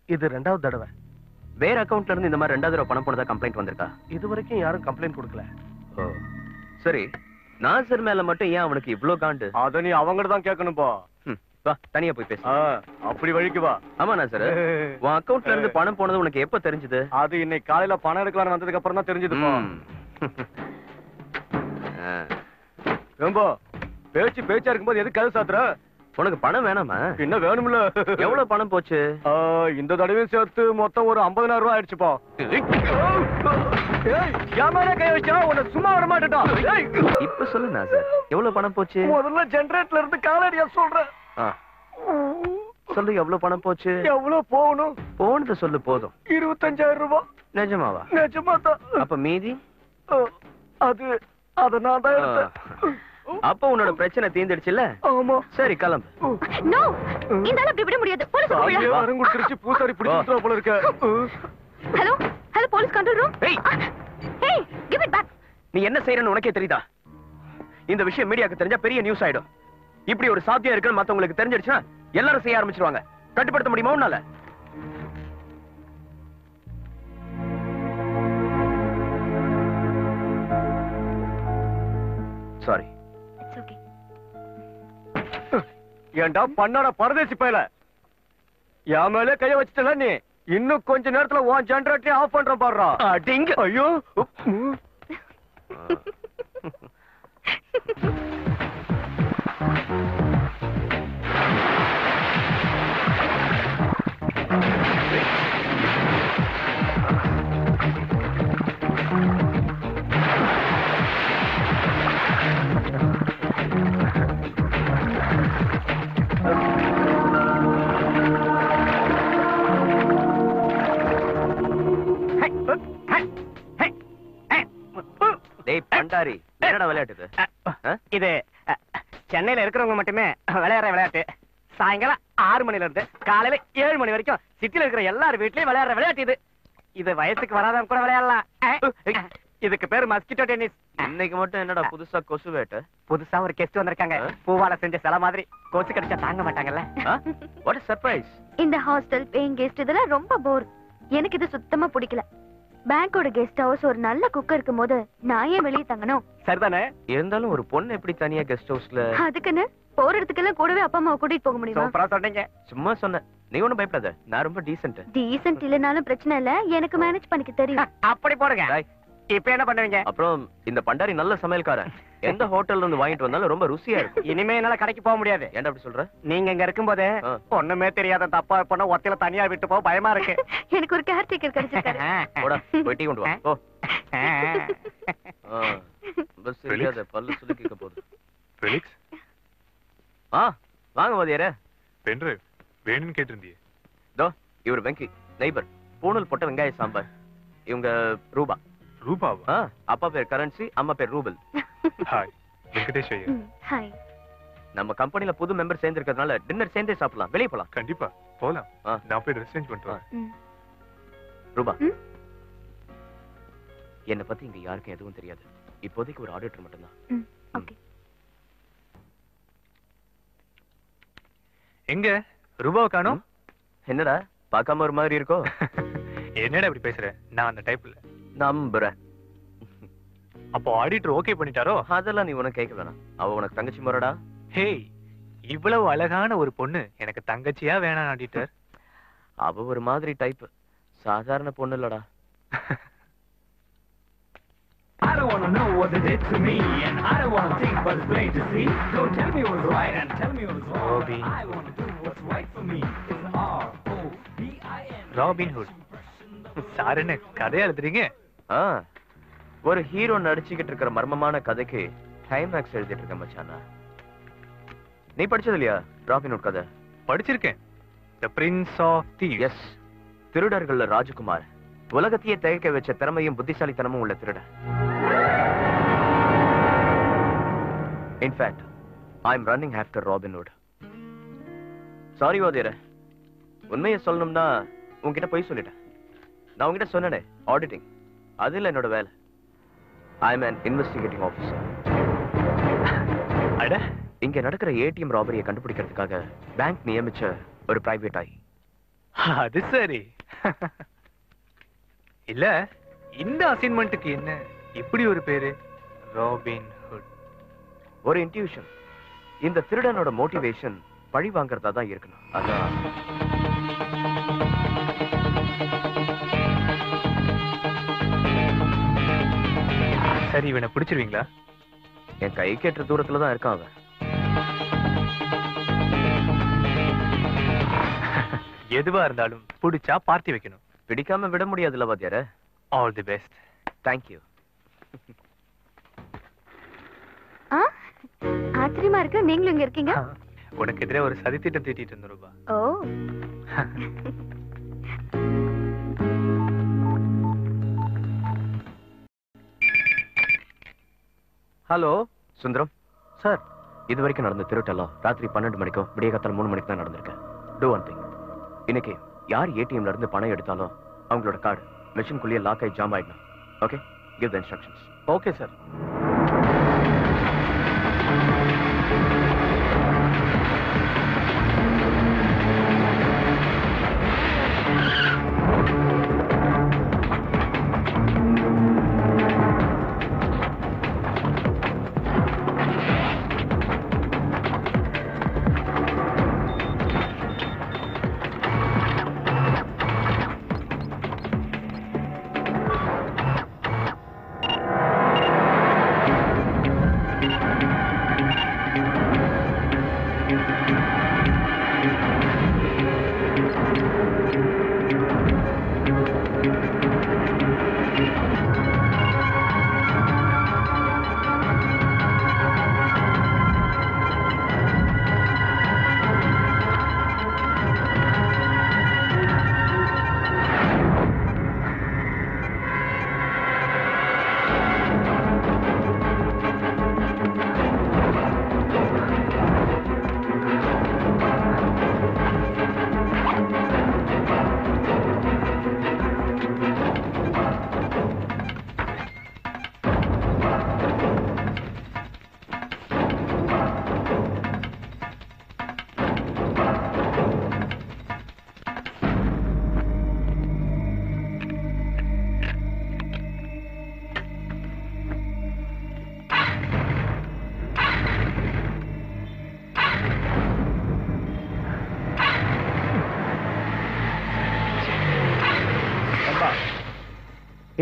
இது 2வது தடவை.
வேற அக்கவுண்ட்ல இருந்து இந்த மாதிரி 2வது தடவை பணம் போனதா கம்ப்ளைண்ட் வந்திருக்கா?
இது வரைக்கும் யாரும் கம்ப்ளைண்ட் கொடுக்கல.
சரி, நாசர் மேல மட்டும் ஏன் அவனுக்கு இவ்ளோ காண்டு?
அத நீ அவங்கட தான் கேட்கணும்பா.
வா, தனியா போய் பேசு.
அப்படி வழிக்கு வா.
ஆமா நாசர், உன் அக்கவுண்ட்ல இருந்து பணம் போனது உனக்கு எப்ப தெரிஞ்சது?
அது இன்னைக்கு காலையில பணம் எடுக்கலாம்னு வந்ததுக்கு அப்புறம் தான் தெரிஞ்சதுப்பா. ஏம்பா, பேச்சா இருக்கும்போது எதுக்கு கதை சாத்துற?
உனக்கு பணம் வேணாமா?
என்ன வேணும்ல?
எவ்வளவு பணம் போச்சு?
இந்த தடவையும் சேர்த்து மொத்தம் ஒரு 50,000 ரூபாய் ஆயிடுச்சுப்பா. கை வச்சா உன்னை சும்மா வர மாட்டேட்டா.
இப்ப சொல்லு நாசர், எவ்வளவு பணம் போச்சு?
முதல்ல ஜெனரேட்டர்ல இருந்து காலடியா சொல்றேன்.
சொல்லு, எவ்வளவு பணம் போச்சு?
எவ்வளவு போகணும்?
போனது சொல்லு போதும்.
25,000 ரூபாய்.
நிஜமாவா?
நிஜமாதான்.
அப்ப மீதி?
அத நான் தான் எடுத்தேன்.
அப்ப உன்னோட பிரச்சனை தீர்ந்துடுச்சுல?
ஆமா.
சரி, கிளம்பு.
நோ, இந்த அப்படி விட முடியாது. போலீஸ் போலாம்.
வரம் கொடுத்துருச்சு, பூசாரி பிடிச்சிட்டு போல இருக்க.
Hello, hello, police control room. Hey, give it back.
நீ என்ன செய்யறன்னு உனக்கே தெரியுதா? இந்த விஷயம் மீடியாக்கு தெரிஞ்சா பெரிய நியூஸ் ஆயிடும். இப்படி ஒரு சாத்தியம் இருக்குன்னு மத்தவங்களுக்கு தெரிஞ்சிடுச்சுன்னா எல்லாரும் செய்ய ஆரம்பிச்சிருவாங்க. கட்டுப்படுத்த முடியுமா உன்னால? சாரி.
It's okay.
ஏண்டா பண்ணாட பரதேசி பயல, என் மேலே கைய வச்சிட்டல நீ. இன்னும் கொஞ்ச நேரத்துல உன் ஜெனரேட்டரை ஆஃப் பண்றேன் பாருடா.
அடிங்க.
ஐயோ.
டேய் பண்டாரி, என்னடா விளையாட்டு
இது? சென்னையில இருக்கிறவங்க மட்டுமே விளையாடுற விளையாட்டு. சாயங்காலம் 6 மணில இருந்து காலையில 7 மணி வரைக்கும் சிட்டில இருக்கிற எல்லாரும் வீட்லயும் விளையாடுற விளையாட்டு இது. இது வயசுக்கு வராதவங்க கூட விளையாடலாம். இதுக்கு பேரு மஸ்கிட்டோ டென்னிஸ்.
இன்னைக்கு மட்டும் என்னடா புதுசா கொசு வேட்டை?
புதுசா ஒரு கெஸ்ட் வந்திருக்காங்க. பூவால செஞ்ச சில மாதிரி கொசு கடிச்சா தாங்க மாட்டாங்கல்ல.
What is surprise?
இந்த ஹாஸ்டல் பேயிங் கெஸ்ட் இதெல்லாம் ரொம்ப போர். எனக்கு இது சுத்தமா பிடிக்கல. பேங்கோட கெஸ்ட் ஹவுஸ் ஒரு நல்ல குக் இருக்கும்போது நான் ஏன் வெளியே தங்கணும்?
சரிதானே?
இருந்தாலும் ஒரு பொண்ணு எப்படி தனியா கெஸ்ட் ஹவுஸ்ல?
அதுக்குன்னு போற இடத்துக்கெல்லாம் கூடவே அப்பா அம்மா கூட்டிட்டு போக முடியுமா?
சூப்பரா சொன்னீங்க.
சும்மா சொன்னேன். நீ ஒண்ணும் பயப்படாத, நான் ரொம்ப டீசென்ட்.
டீசென்ட் இல்லனாலும் பிரச்சனை இல்ல, எனக்கு மேனேஜ் பண்ணிக்க தெரியும்.
அப்படி போடுங்க. இப்ப என்ன பண்ணுவீங்க?
அப்புறம் இந்த பண்டாரி நல்ல சமையல்காரன். எந்த ஹோட்டல்ல இருந்து வாங்கிட்டு வந்தாலும் ரொம்ப ருசியா இருக்கும்.
இனிமே என்னால கடைக்கு போக முடியாது.
ஏன்டா அப்படி சொல்ற?
நீங்க இங்க இருக்கும்போது ஒண்ணுமே தெரியாத தப்பா பண்ண ஒத்தையில தனியா விட்டு போக பயமா இருக்கு.
எனக்கு ஒரு கேர் டேக்கர் கிடைச்சிருக்காரு.
போடா, போய் டீ கொண்டு வா. போ. பஸ் தெரியாத பல்ல சுலுக்கிக்க போகுது.
ஃபெலிக்ஸ்
வாங்க வாதியாரே.
பென்ட்ரைவ் வேணும்னு கேட்டிருந்தியே.
தோ இவர் வெங்கி நெய்பர். பூணூல் போட்ட வெங்காய சாம்பார். இவங்க ரூபா.
ரூபாவா?
அப்பா பேர் கரன்சி, அம்மா பேர் ரூபல்.
ஹாய் வெங்கடேஷ் ஐயா.
ஹாய்.
நம்ம கம்பெனில புது மெம்பர் சேர்ந்திருக்கிறதுனால டின்னர் சேர்ந்தே சாப்பிடலாம். வெளியே போலாம்.
கண்டிப்பா போலாம். நான் போய் ட்ரெஸ் சேஞ்ச் பண்ணிட்டு வரேன்.
ரூபா, என்னை பத்தி இங்க யாருக்கும் எதுவும் தெரியாது. இப்போதைக்கு ஒரு ஆடிட்டர் மட்டும்தான்.
ஓகே.
எங்க ரூபாவை காணோம்?
என்னடா பார்க்காம ஒரு மாதிரி இருக்கோ?
என்னடா இப்படி பேசுற? நான் அந்த டைப் இல்ல.
நம்புறேன்.
அப்போ ஆடிட்டர் ஓகே பண்ணிட்டாரோ?
அதெல்லாம் நீ உனக்கு கேட்க வேணாம். அவ உனக்கு தங்கச்சி முறடா.
ஹேய், இவ்வளவு அழகான ஒரு பொண்ணு எனக்கு தங்கச்சியா வேணாம் ஆடிட்டர்.
அவ ஒரு மாதிரி டைப். சாதாரண பொண்ணு இல்லடா.
I don't wanna know what they did to me, and I don't wanna think what's plain to see. Don't tell me what's right and tell me what's wrong.
Robin.
I wanna do what's right for me. It's R-O-B-I-N.
Robin Hood. Sir என்ன கதை எழுதுறீங்க?
ஒரு hero நடிச்சுக்கிட்டு இருக்கிற மர்மமான கதைக்கு climax எழுதிட்டு இருக்க மச்சானா. நீ படிச்சது இல்லையா ராபின்ஹுட் கதை?
படிச்சிருக்கேன். The prince of thieves.
Yes, திருடர்கள்ல ராஜகுமார். உலகத்தையே தயக்க வச்ச திறமையும் புத்திசாலித்தனமும் உள்ள திருடன். In fact I am running after Robin Hood. Sorry வாதியர, உண்மையை சொல்லணும்னா உன்கிட்ட போய் சொல்லிட்டேன். நான் உங்ககிட்ட சொன்னேனே ஆடிட்டிங், அது இல்ல என்னோட வேலை. I am an investigating officer.
அட,
இங்க நடக்கிற ஏடிஎம் ராபரியை கண்டுபிடிக்கிறதுக்காக பேங்க் நியமிச்ச ஒரு பிரைவேட் ஐ.
அது சரி. இல்ல, இந்த அசைன்மெண்ட்டுக்கு என்ன இப்படி ஒரு பேரு? ராபின்ஹுட்.
ஒரு இன்ட்யூஷன். இந்த திருடனோட மோட்டிவேஷன் பழி வாங்குறதா தான் இருக்கணும். அதான்
சரி. இவனை பிடிச்சிருவீங்களா?
என் கை கேட்ட தூரத்துல தான் இருக்கான் அவன்.
எதுவா இருந்தாலும் பிடிச்சா பார்ட்டி வைக்கணும்.
பிடிக்காம விட முடியாதுல்ல வாத்தியார.
All the best.
தேங்க்யூ.
ஆச்சரியமா இருக்கு, நீங்களும் இங்க இருக்கீங்க.
உனக்கு எதிரே ஒரு சதித்திட்டம் தீட்டிட்டு இருந்த ரூபா.
ஓ.
Hello Sundaram sir. இது வரைக்கும் நடந்த திருட்டெல்லாம் ராத்திரி 12 மணிக்கும் விடிய காத்தால 3 மணிக்கு தான் நடந்திருக்கு. Do one thing. இன்னைக்கு யார் ஏடிஎம்ல இருந்து பணம் எடுத்தாலும் அவங்களோட கார்டு மெஷின்குள்ளேயே லாக் ஆகி ஜாம் ஆயிடணும். Okay, give the instructions.
Okay sir.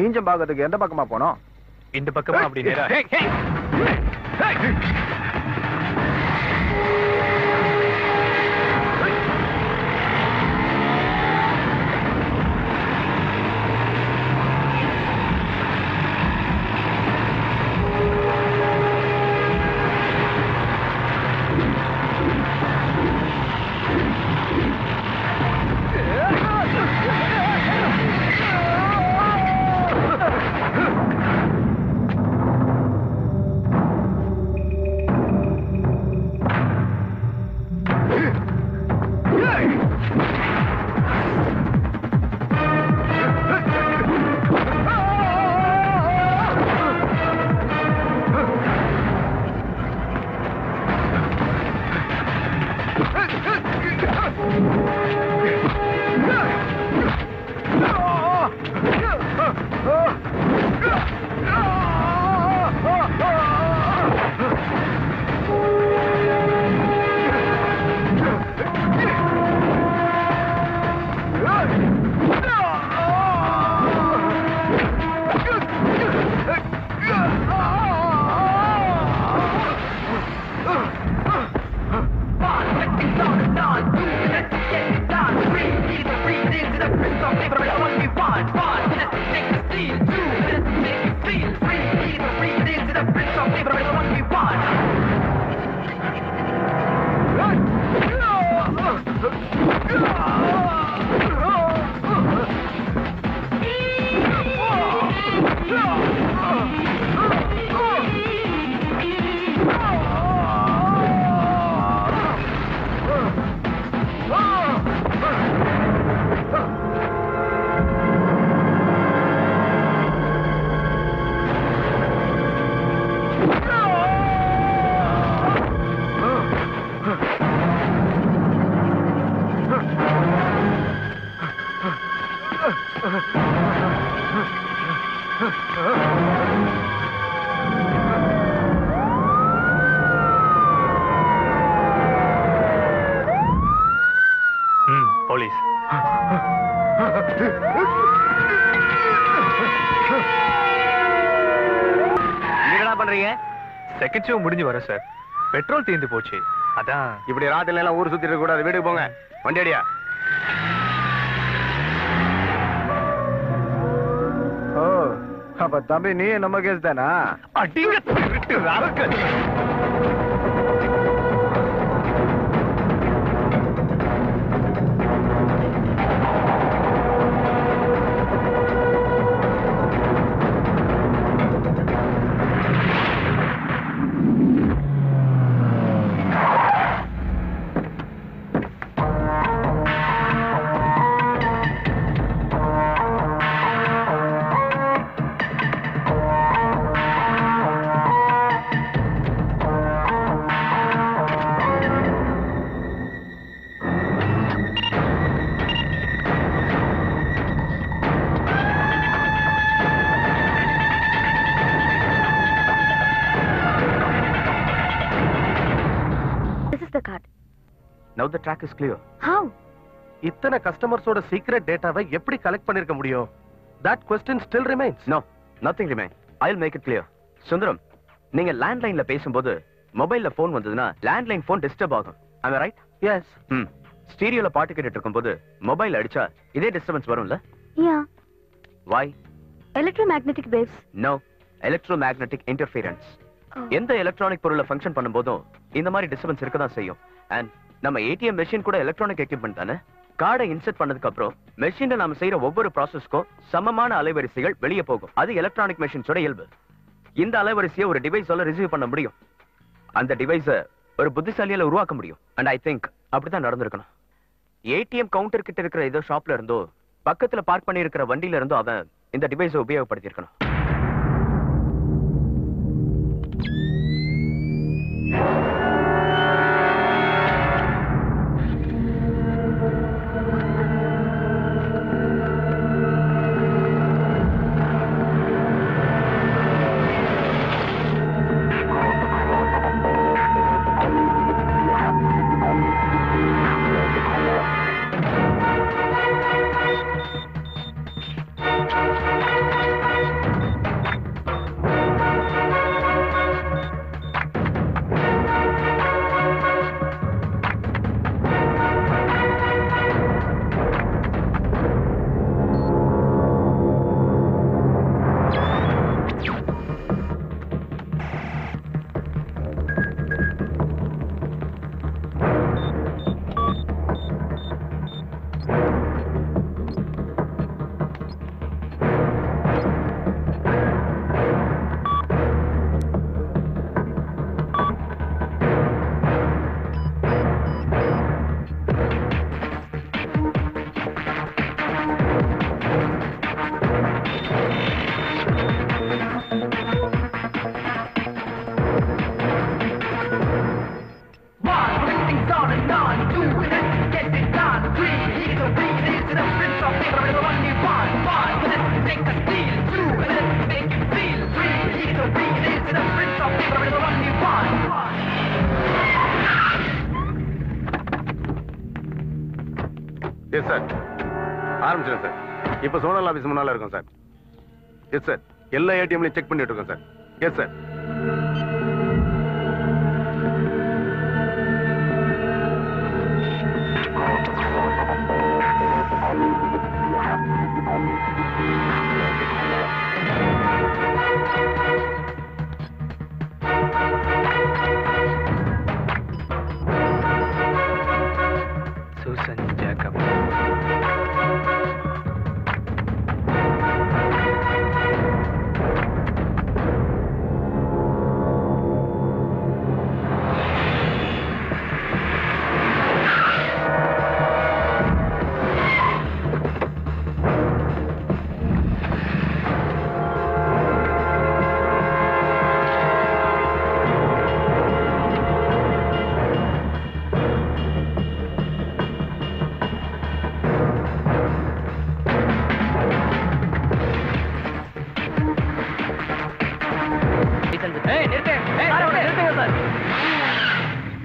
ஈஞ்சம் பாக்கிறதுக்கு எந்த பக்கமா போனோம்?
இந்த பக்கமா அப்படி நேரா. செகண்ட் ஷோ முடிஞ்சு வரேன் சார். பெட்ரோல் தீர்ந்து போச்சு. அதான்.
இப்படி ராத்திரில எல்லாம் ஊர் சுத்திட்டு இருக்க கூடாது. வீட்டுக்கு போங்க. வண்டி அடியா.
ஓ, அப்ப தம்பி நீ நம்ம கேஸ் தானா?
அடிங்க திருட்டு rascal.
Now the track is clear.
How?
இத்தனை கஸ்டமர்ஸோட சீக்ரெட் டேட்டாவை எப்படி கலெக்ட் பண்ணிருக்க முடியும்? That question still remains.
No, nothing remains. I'll make it clear. Sundaram, நீங்க லேண்ட்லைன்ல பேசும்போது மொபைல்ல போன் வந்ததுன்னா லேண்ட்லைன் போன் டிஸ்டர்ப் ஆகும். Am I right?
Yes.
ஸ்டீரியோல பாட்டு கேட்டுட்டு இருக்கும்போது மொபைல் அடிச்சா இதே டிஸ்டர்பன்ஸ் வரும்ல?
Yeah.
Why?
Electromagnetic waves.
No, electromagnetic interference. எந்த எலக்ட்ரானிக் பொருளை ஃபங்க்ஷன் பண்ணும்போதும் இந்த மாதிரி டிஸ்டர்பன்ஸ் இருக்க தான் செய்யும். அண்ட் நம்ம ஏடிஎம் மெஷின் கூட எலக்ட்ரானிக் எக்யூப்மெண்ட் தானே. கார்டை இன்செர்ட் பண்ணதுக்கு அப்புறம் மெஷின்ல நாம செய்யற ஒவ்வொரு ப்ராசஸ்க்கும் சமமான அலைவரிசைகள் வெளியே போகும். அது எலக்ட்ரானிக் மெஷின்ஸோட இயல்பு. இந்த அலைவரிசையை ஒரு டிவைஸால ரிசீவ் பண்ண முடியும். அந்த டிவைஸை ஒரு புத்திசாலியால உருவாக்க முடியும். அண்ட் ஐ திங்க் அப்படிதான் நடந்திருக்கணும். ஏடிஎம் கவுண்டர் கிட்ட இருக்கிற ஏதோ ஷாப்ல இருந்தோ பக்கத்துல பார்க் பண்ணி இருக்கிற வண்டியில இருந்தோ அவன் இந்த டிவைஸை உபயோகப்படுத்தி இருக்கணும்.
Yes sir. ஆரம்பிச்சிடும் சார். இப்போ சோனல் ஆபீஸ் முன்னால இருக்கும் சார். Yes sir. எல்லா ஏடிஎம்லையும் செக் பண்ணிட்டு இருக்கோம் sir. Yes sir.
Susan Jacob.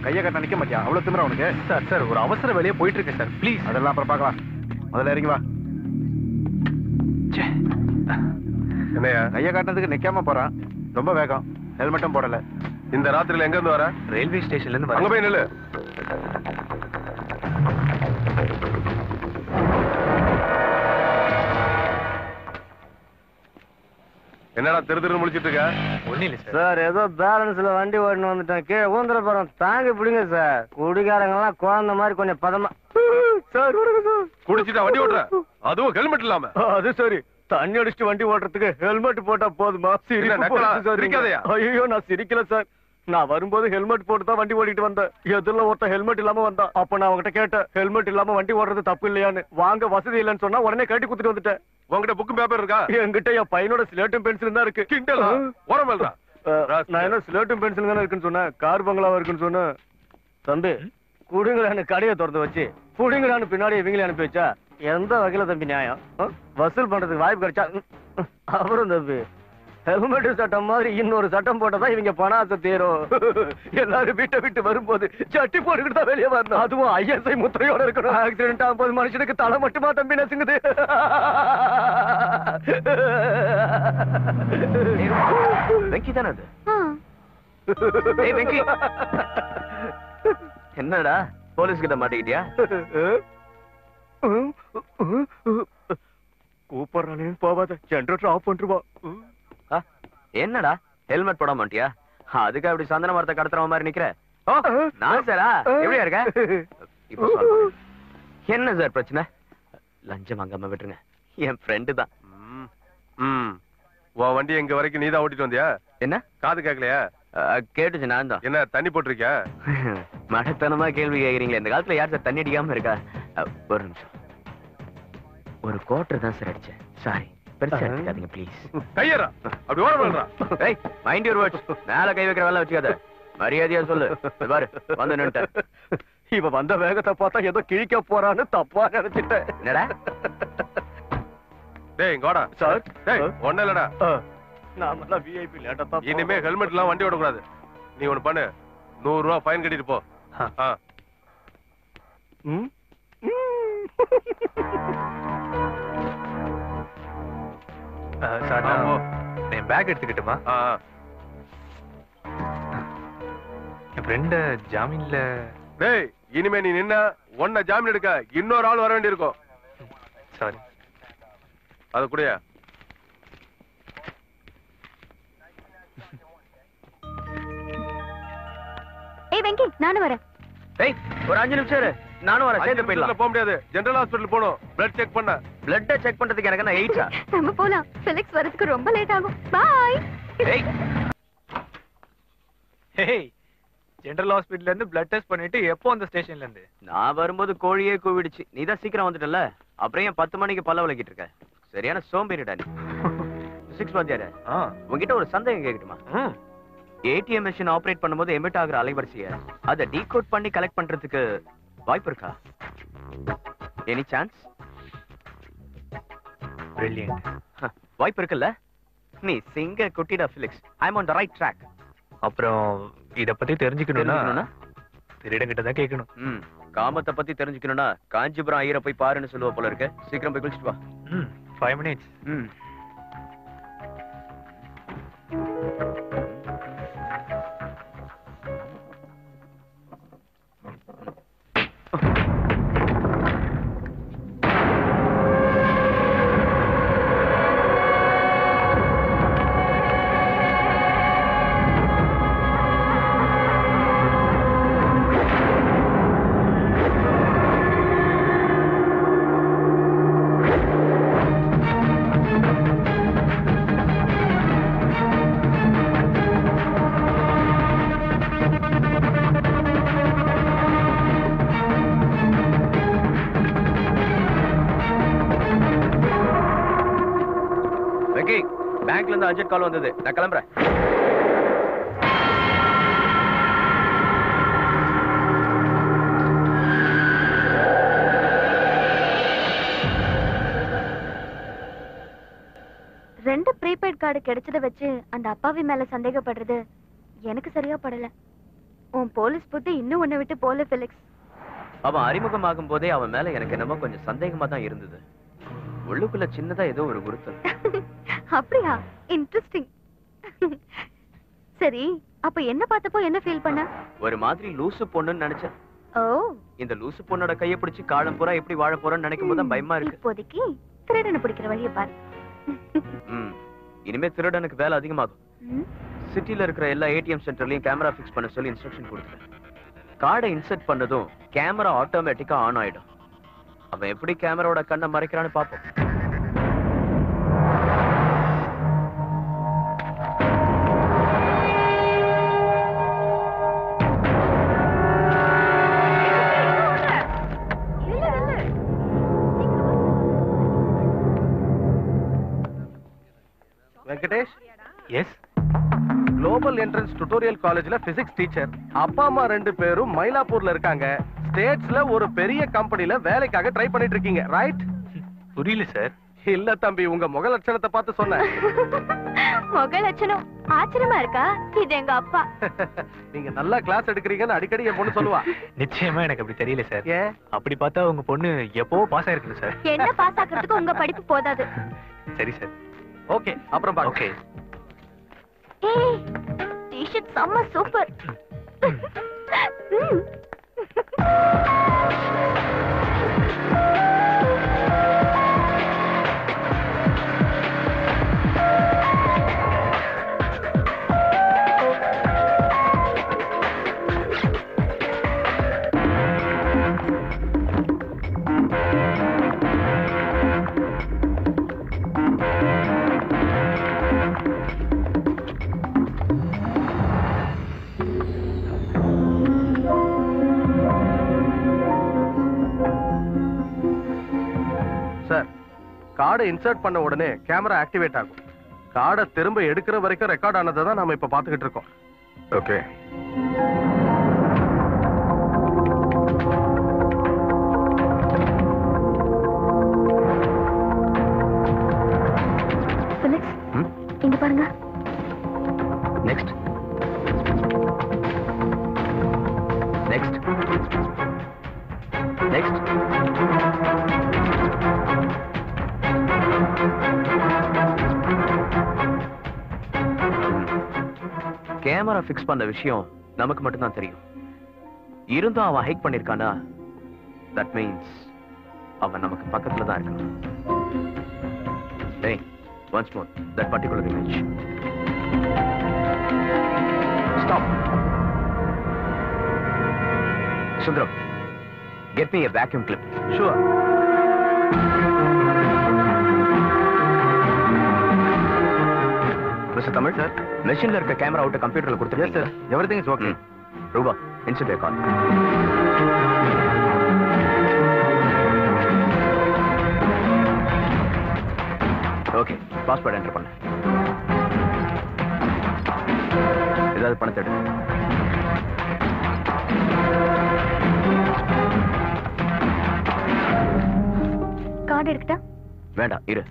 கையை கட்ட நிக்க மாட்டியா? அவ்வளவு திமிரா உனக்கு?
சார் சார் ஒரு அவசர வேலையை போயிட்டு இருக்கேன் சார். ப்ளீஸ்.
அதெல்லாம் அப்புறம் பார்க்கலாம். முதல்ல இறங்கி வா.
என்னையா
கையை காட்டினதுக்கு நிக்காம போறான். ரொம்ப வேகம். ஹெல்மெட்டும் போடல.
இந்த ராத்திரில எங்க இருந்து வர?
ரயில்வே ஸ்டேஷன்ல இருந்து
அங்க போய் நில்லு. என்னடா திரு முடிச்சிட்டு இருக்க?
ஒண்ணு இல்ல
சார் ஏதோ பேலன்ஸ்ல வண்டி ஓடினு வந்துட்டேன். கீழே ஊந்துட போறோம். தாங்க பிடிங்க சார். குடிக்காரங்க எல்லாம் குழந்தை மாதிரி கொஞ்சம் பதமா. சார்
குடிச்சிட்டா வண்டி ஓட்டுற? அதுவும் ஹெல்மெட் இல்லாம?
அது சரி. தண்ணி அடிச்சுட்டு வண்டி ஓட்டுறதுக்கு ஹெல்மெட் போட்டா போதுமா?
சிரிக்காதயா?
ஐயோ நான் சிரிக்கல சார். நான் வரும்போது ஹெல்மெட் போட்டு தான் வண்டி ஓட்டிட்டு வந்தேன். எதிரில ஒருத்தன் ஹெல்மெட் இல்லாம வந்தான். அப்ப நான் அவங்ககிட்ட கேட்டேன், ஹெல்மெட் இல்லாம வண்டி ஓடுறது தப்பு இல்லையான்னு. வாங்க வசதி இல்லைன்னு சொன்னா உடனே கட்டி குத்துட்டு வந்துட்டேன்.
உங்ககிட்ட புக்கும் பேப்பர் இருக்கா?
என்கிட்ட என் பையனோட ஸ்லேட்டும் பென்சிலும் தான் இருக்கு.
கிண்டலா? ஓரமல்றா.
நான் என்ன ஸ்லேட்டும் பென்சிலும் தானே இருக்குன்னு சொன்னேன். கார் பங்களாவா இருக்குன்னு சொன்னேன். தம்பி குடுங்களான்னு கடையை திறந்து வச்சு குடுங்களான்னு பின்னாடி இவங்களே அனுப்பி வச்சா எந்த வகையில தம்பி நியாயம்? வசூல் பண்றதுக்கு வாய்ப்பு கிடைச்சா அப்புறம் தம்பி ஹெல்மெட் சட்டம் மாதிரி இன்னொரு சட்டம் போட்டதான் இவங்க பணாசை தீரும். எல்லாரும் வீட்டை விட்டு வரும்போது சட்டி போட்டுக்கிட்டு தான் வெளியே வரணும். அதுவும் ISI முத்திரையோட இருக்கணும். ஆக்சிடென்ட் ஆகும்போது மனுஷனுக்கு தலை மட்டுமா தம்பி நசுங்குது?
வெங்கி தானே அது? வெங்கி என்னடா போலீஸ் கிட்ட மாட்டிக்கிட்டியா?
கூப்பிடுறானே போவாத. ஜெனரேட்டர் ஆஃப் பண்ணிருவா.
என்னடா ஹெல்மெட் போட மாட்டியா? அதுக்கு அப்படி சந்தன மரத்தை கடத்துற மாதிரி நிக்கிற? நான் சாரா எப்படியா இருக்க? இப்ப சொல்றேன். என்ன சார் பிரச்சனை? லஞ்சம் வாங்காம விட்டுருங்க. என் ஃப்ரெண்டு தான்.
உன் வண்டி எங்க வரைக்கும் நீதான் ஓட்டிட்டு வந்தியா?
என்ன
காது கேட்கலையா?
கேட்டுச்சு. நான் தான்.
என்ன தண்ணி போட்டிருக்கியா?
மடத்தனமா கேள்வி கேக்குறீங்களே. இந்த காலத்துல யார் சார் தண்ணி அடிக்காம இருக்கா? ஒரு நிமிஷம். ஒரு குவார்டர் தான் சார் அடிச்சேன். சாரி. பெருசா எடுத்துக்காதீங்க ப்ளீஸ்.
கையறா. அப்படி ஓரமல்றா.
ஏய் மைண்ட் யுவர் வேர்ட்ஸ். மேல கை வைக்கிற வேலை வச்சுக்காத. மரியாதையா சொல்லு. பாரு வந்து நின்னுட்டேன்.
இவ வந்த வேகத்தை பார்த்தா ஏதோ கிழிக்க போறான்னு தப்பா நினைச்சிட்டேன்.
என்னடா?
டேய் இங்கோடா.
சார்
டேய் ஒண்ணு இல்லடா.
நாமெல்லாம் விஐபி லேட்டா தான்.
இனிமே ஹெல்மெட் எல்லாம் வண்டி ஓடக்கூடாது. நீ ஒண்ணு பண்ணு. 100 ரூபாய் ஃபைன் கட்டிட்டு போ.
சார் நான் பேக் எடுத்துக்கிட்டுமா? என் ஃப்ரெண்ட ஜாமீன்ல.
டேய் இனிமே நீ நின்னா ஒன்ன ஜாமீன் எடுக்க இன்னொரு ஆள் வர வேண்டியிருக்கும்.
சாரி.
அது கூடயா?
ஏய் வெங்கி நானும் வரேன்.
ஏய் ஒரு 5 நிமிஷம் இரு. நானும் வரேன். சேர்ந்து போயிடலாம்.
போக முடியாது. ஜெனரல் ஹாஸ்பிடல் போணும். பிளட் செக் பண்ண.
பிளட் செக் பண்றதுக்கு எனக்கு என்ன எய்ட்ஸா?
நம்ம போலாம். ஃபெலிக்ஸ் வரதுக்கு ரொம்ப லேட் ஆகும். பை.
ஏய்
ஹே ஜெனரல் ஹாஸ்பிடல்ல இருந்து பிளட் டெஸ்ட் பண்ணிட்டு எப்போ அந்த ஸ்டேஷன்ல இருந்து?
நான் வரும்போது கோழியே கூவிடுச்சு. நீ தான் சீக்கிரம் வந்துட்டல. அப்புறம் ஏன் 10 மணிக்கு பல்ல விளக்கிட்டு இருக்க? சரியான சோம்பேறிடா நீ. 6 வாத்தியாரே. உன்கிட்ட ஒரு சந்தேகம் கேட்கட்டுமா? ஏடிஎம் மெஷின் ஆபரேட் பண்ணும்போது எமிட் ஆகுற அலைவரிசையை அதை டீகோட் பண்ணி கலெக்ட் பண்றதுக்கு வாய்ப்பு இருக்கா? Any chance?
பிரில்லியன்ட்.
வாய்ப்பு இருக்குல்ல? நீ சிங்க குட்டிடா Felix. I am on the right track.
அப்புறம் இத பத்தி தெரிஞ்சுக்கணும்னா திருடங்கிட்ட தான் கேட்கணும்.
காமத்தை பத்தி தெரிஞ்சுக்கணும்னா காஞ்சிபுரம் ஐயரை போய் பாருன்னு சொல்லுவ போல இருக்கு. சீக்கிரம் போய் குளிச்சிட்டு வா.
5 minutes.
பேங்க்ல இருந்து அர்ஜென்ட் கால் வந்தது. நான் கிளம்புறேன்.
ரெண்டு ப்ரீபெய்ட் கார்டு கிடைச்சத வச்சு அந்த அப்பாவி மேல சந்தேகப்படுறது எனக்கு சரியா படல. உன் போலீஸ் புத்தி இன்னும் உன்னை விட்டு போல ஃபெலிக்ஸ்.
அவன் அறிமுகமாகும் போதே அவன் மேல எனக்கு என்னமோ கொஞ்சம் சந்தேகமா தான் இருந்தது. உள்ளுக்குள்ள சின்னதா ஏதோ ஒரு குருத்தல்.
அப்படியா? இன்ட்ரெஸ்டிங். சரி அப்ப என்ன பார்த்தப்போ என்ன ஃபீல் பண்ண?
ஒரு மாதிரி லூசு பொண்ணுன்னு நினைச்சேன்.
ஓ,
இந்த லூசு பொண்ணோட கையை பிடிச்சு காலம் பூரா எப்படி வாழ போறேன்னு நினைக்கும் போது பயமா இருக்கு.
இப்போதைக்கு திருடனை பிடிக்கிற வழியை பாரு.
இனிமே திருடனுக்கு வேலை அதிகமாகும். சிட்டில இருக்கிற எல்லா ஏடிஎம் சென்டர்லயும் கேமரா ஃபிக்ஸ் பண்ண சொல்லி இன்ஸ்ட்ரக்ஷன் கொடுத்துட்டேன். கார்டை இன்சர்ட் பண்ணதும் கேமரா ஆட்டோமேட்டிக்கா ஆன் ஆயிடும். அவன் எப்படி கேமராவோட கண்ணை மறைக்கிறான்னு பாப்போம்.
Venkatesh.
Yes.
Global entrance tutorial காலேஜ்ல பிசிக்ஸ் டீச்சர். அப்பா அம்மா 2 பேரும் மயிலாப்பூர்ல இருக்காங்க. ஸ்டேட்ஸ்ல ஒரு பெரிய கம்பெனில வேலைக்காக ட்ரை பண்ணிட்டு இருக்கீங்க, ரைட்?
புரியல சார்.
இல்ல தம்பி, உங்க முக லட்சணத்தை பார்த்து சொன்னேன்.
முக லட்சணம் ஆச்சரியமா இருக்கா? இது எங்க அப்பா.
நீங்க நல்லா கிளாஸ் எடுக்கிறீங்கன்னு அடிக்கடி என் பொண்ணு சொல்லுவா.
நிச்சயமா எனக்கு அப்படி தெரியல சார்.
ஏன்?
அப்படி பார்த்தா உங்க பொண்ணு எப்போ பாஸ் ஆயிருக்குது சார்.
என்ன பாஸ் ஆகிறதுக்கு உங்க படிப்பு போதாது.
சரி சார்.
ஓகே, அப்புறம் பாக்க.
ஓகே.
ஏய், டி-ஷர்ட் செம்ம சூப்பர்.
சார், கார்டை இன்சர்ட் பண்ண உடனே கேமரா ஆக்டிவேட் ஆகும். கார்டை திரும்ப எடுக்கிற வரைக்கும் ரெக்கார்ட் ஆனதை தான் நாம இப்ப பாத்துக்கிட்டு இருக்கோம்.
ஓகே.
இங்க பாருங்க.
Next. Next. Next. Camera fix பண்ண விஷயம் நமக்கு மட்டும் தான் தெரியும். இருந்தும் அவன் ஹைக் பண்ணிருக்கானா, தட் மீன்ஸ் அவன் நமக்கு பக்கத்துல தான் இருக்கான். Hey, once more, that particular image. Stop. Sundaram, get me a vacuum clip.
Sure.
Mr. Tamil, sir, மெஷின்ல இருக்க கேமரா அவுட் கம்ப்யூட்டர்ல கொடுத்துருக்கீங்க.
Yes, sir. Everything is okay.
ரூபா, insert your call. Okay, password enter பண்ணு. ஏதாவது பணத்தை எடு.
கார்டு எடுக்கட்டா?
வேண்டாம், இரு.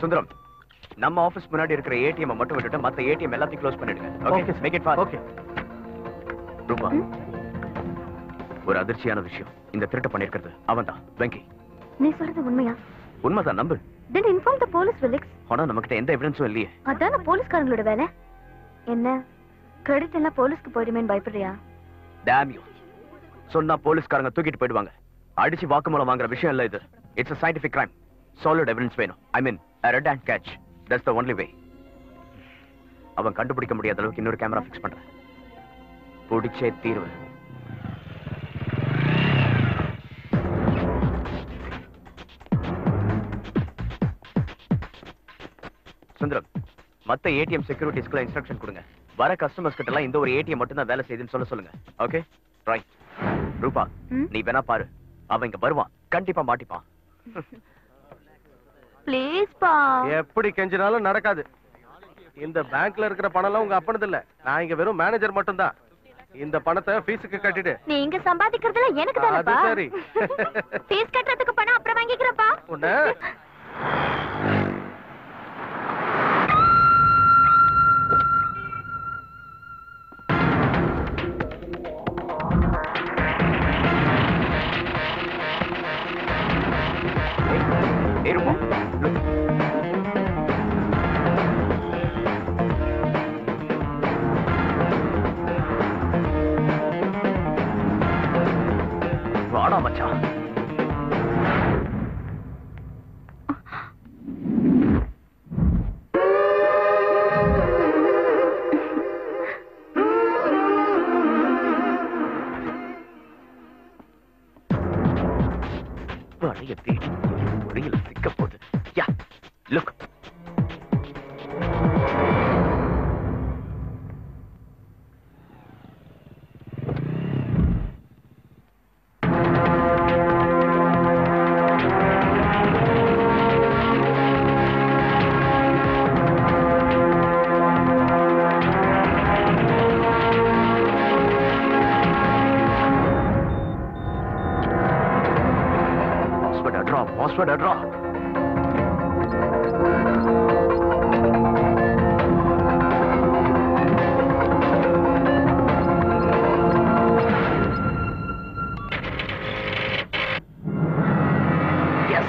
சுந்தரம், நம்ம ஆபீஸ் முன்னாடி இருக்கிற ஏடிஎம் மட்டும் விட்டுட்டு மத்த ஏடிஎம் எல்லாத்தையும் க்ளோஸ் பண்ணிடுங்க. Okay, make it fast. Okay. Rupa, ஒரு அதிர்ச்சியான விஷயம். இந்த திருட்டு பண்ணிருக்கிறது அவன்தான், வெங்கி.
நீ சொல்றது உண்மையா?
உண்மைதான், நம்பு.
Then inform the police, Felix.
ஆனா நமக்கிட்ட எந்த எவிடன்ஸும் இல்லையே.
அதான போலீஸ்காரங்களோட வேலை. என்ன கிரெடிட் எல்லாம் போலீஸ்க்கு போயிடுமேன்னு பயப்படுறியா?
Damn you. சொன்னா போலீஸ்காரங்க தூக்கிட்டு போயிடுவாங்க. அடிச்சு வாக்குமூலம் வாங்குற விஷயம் இல்ல இது. It's a scientific crime. Solid evidence வேணும். I mean, a red hand catch. That's the only way. அவன் கண்டுபிடிக்க முடியாத அளவுக்கு இன்னொரு கேமரா ஃபிக்ஸ் பண்றேன். பிடிச்சே தீர்வு. சுந்தரம், மத்த ஏடிஎம் செக்யூரிட்டிஸ்க்குலாம் இன்ஸ்ட்ரக்ஷன் கொடுங்க. வர கஸ்டமர்ஸ் கிட்ட எல்லாம் இந்த ஒரு ஏடிஎம் மட்டும் தான் வேலை செய்யுதுன்னு சொல்லுங்க. Okay, right. ரூபா, நீ வேணா பாரு. அவன் இங்க வருவான், கண்டிப்பா மாட்டிப்பான்.
ப்ளீஸ் பா.
எப்படி கெஞ்சினாலும் நடக்காது. இந்த பேங்க்ல இருக்கிற பணம் எல்லாம் உங்க அப்பனது இல்ல. நான் இங்க வெறும் மேனேஜர் மட்டும் தான். இந்த பணத்தை ஃபீஸுக்கு கட்டிடு.
நீங்க சம்பாதிக்கிறதுல எனக்கு தானப்பா.
அது சரி.
ஃபீஸ் கட்டறதுக்கு பணம் அப்புறம் வாங்கிக்கிறப்பா.
உன்ன வாடா மச்சான். வழிய தேடி வழியில சிக்க போகுது. Yeah look. Password draw. Yes.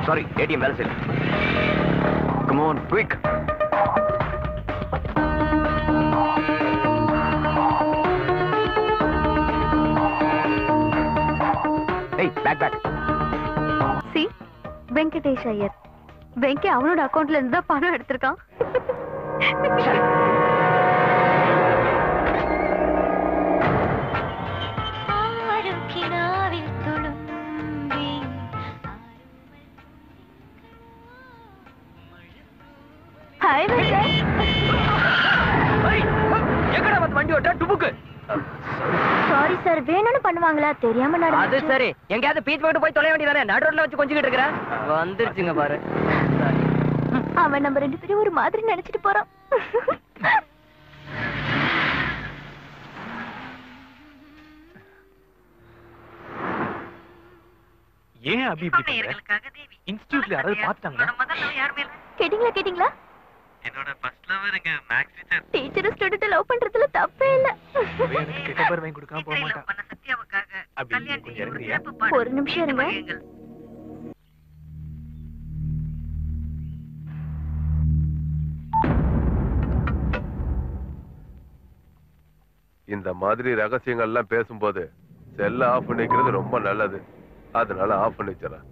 Sorry, ATM வேலை செய்யல. Come on, quick. Hey, back.
See, Venkatesh Iyer. Venky அவனோட அக்கவுண்ட்ல இருந்து தான் பணம் எடுத்திருக்கான். சாரி சார், வேணும்னு பண்ணுவாங்களா? தெரியாம
அது சரி, எங்கயாவது பீச் போட்டு போய் தொலை வேண்டியதானே? நடுரோட்ல வச்சு கொஞ்சிக்கிட்டு இருக்கிற வந்துருச்சுங்க பாரு.
அவன் நம்ம 2 பேரும் ஒரு மாதிரி நினைச்சிட்டு போறான்.
ஏன் அபி இப்படி பண்ற? இன்ஸ்டிடியூட்ல யாராவது பார்த்தாங்களா?
கேட்டிங்களா?
என்னோட ஃபர்ஸ்ட் லவர்ங்க maths teacher.
Teacher student love பண்றதுல தப்பே இல்ல.
எனக்கு கெட்ட பேர் வாங்கி கொடுக்காம போக மாட்டான். அபி கொஞ்சம் இறங்குறியா?
ஒரு நிமிஷம் இருங்க.
இந்த மாதிரி ரகசியங்கள் எல்லாம் பேசும்போது செல்ல ஆஃப் பண்ணி வைக்கிறது ரொம்ப நல்லது. அதனால ஆஃப் பண்ணி வச்சிடறேன்.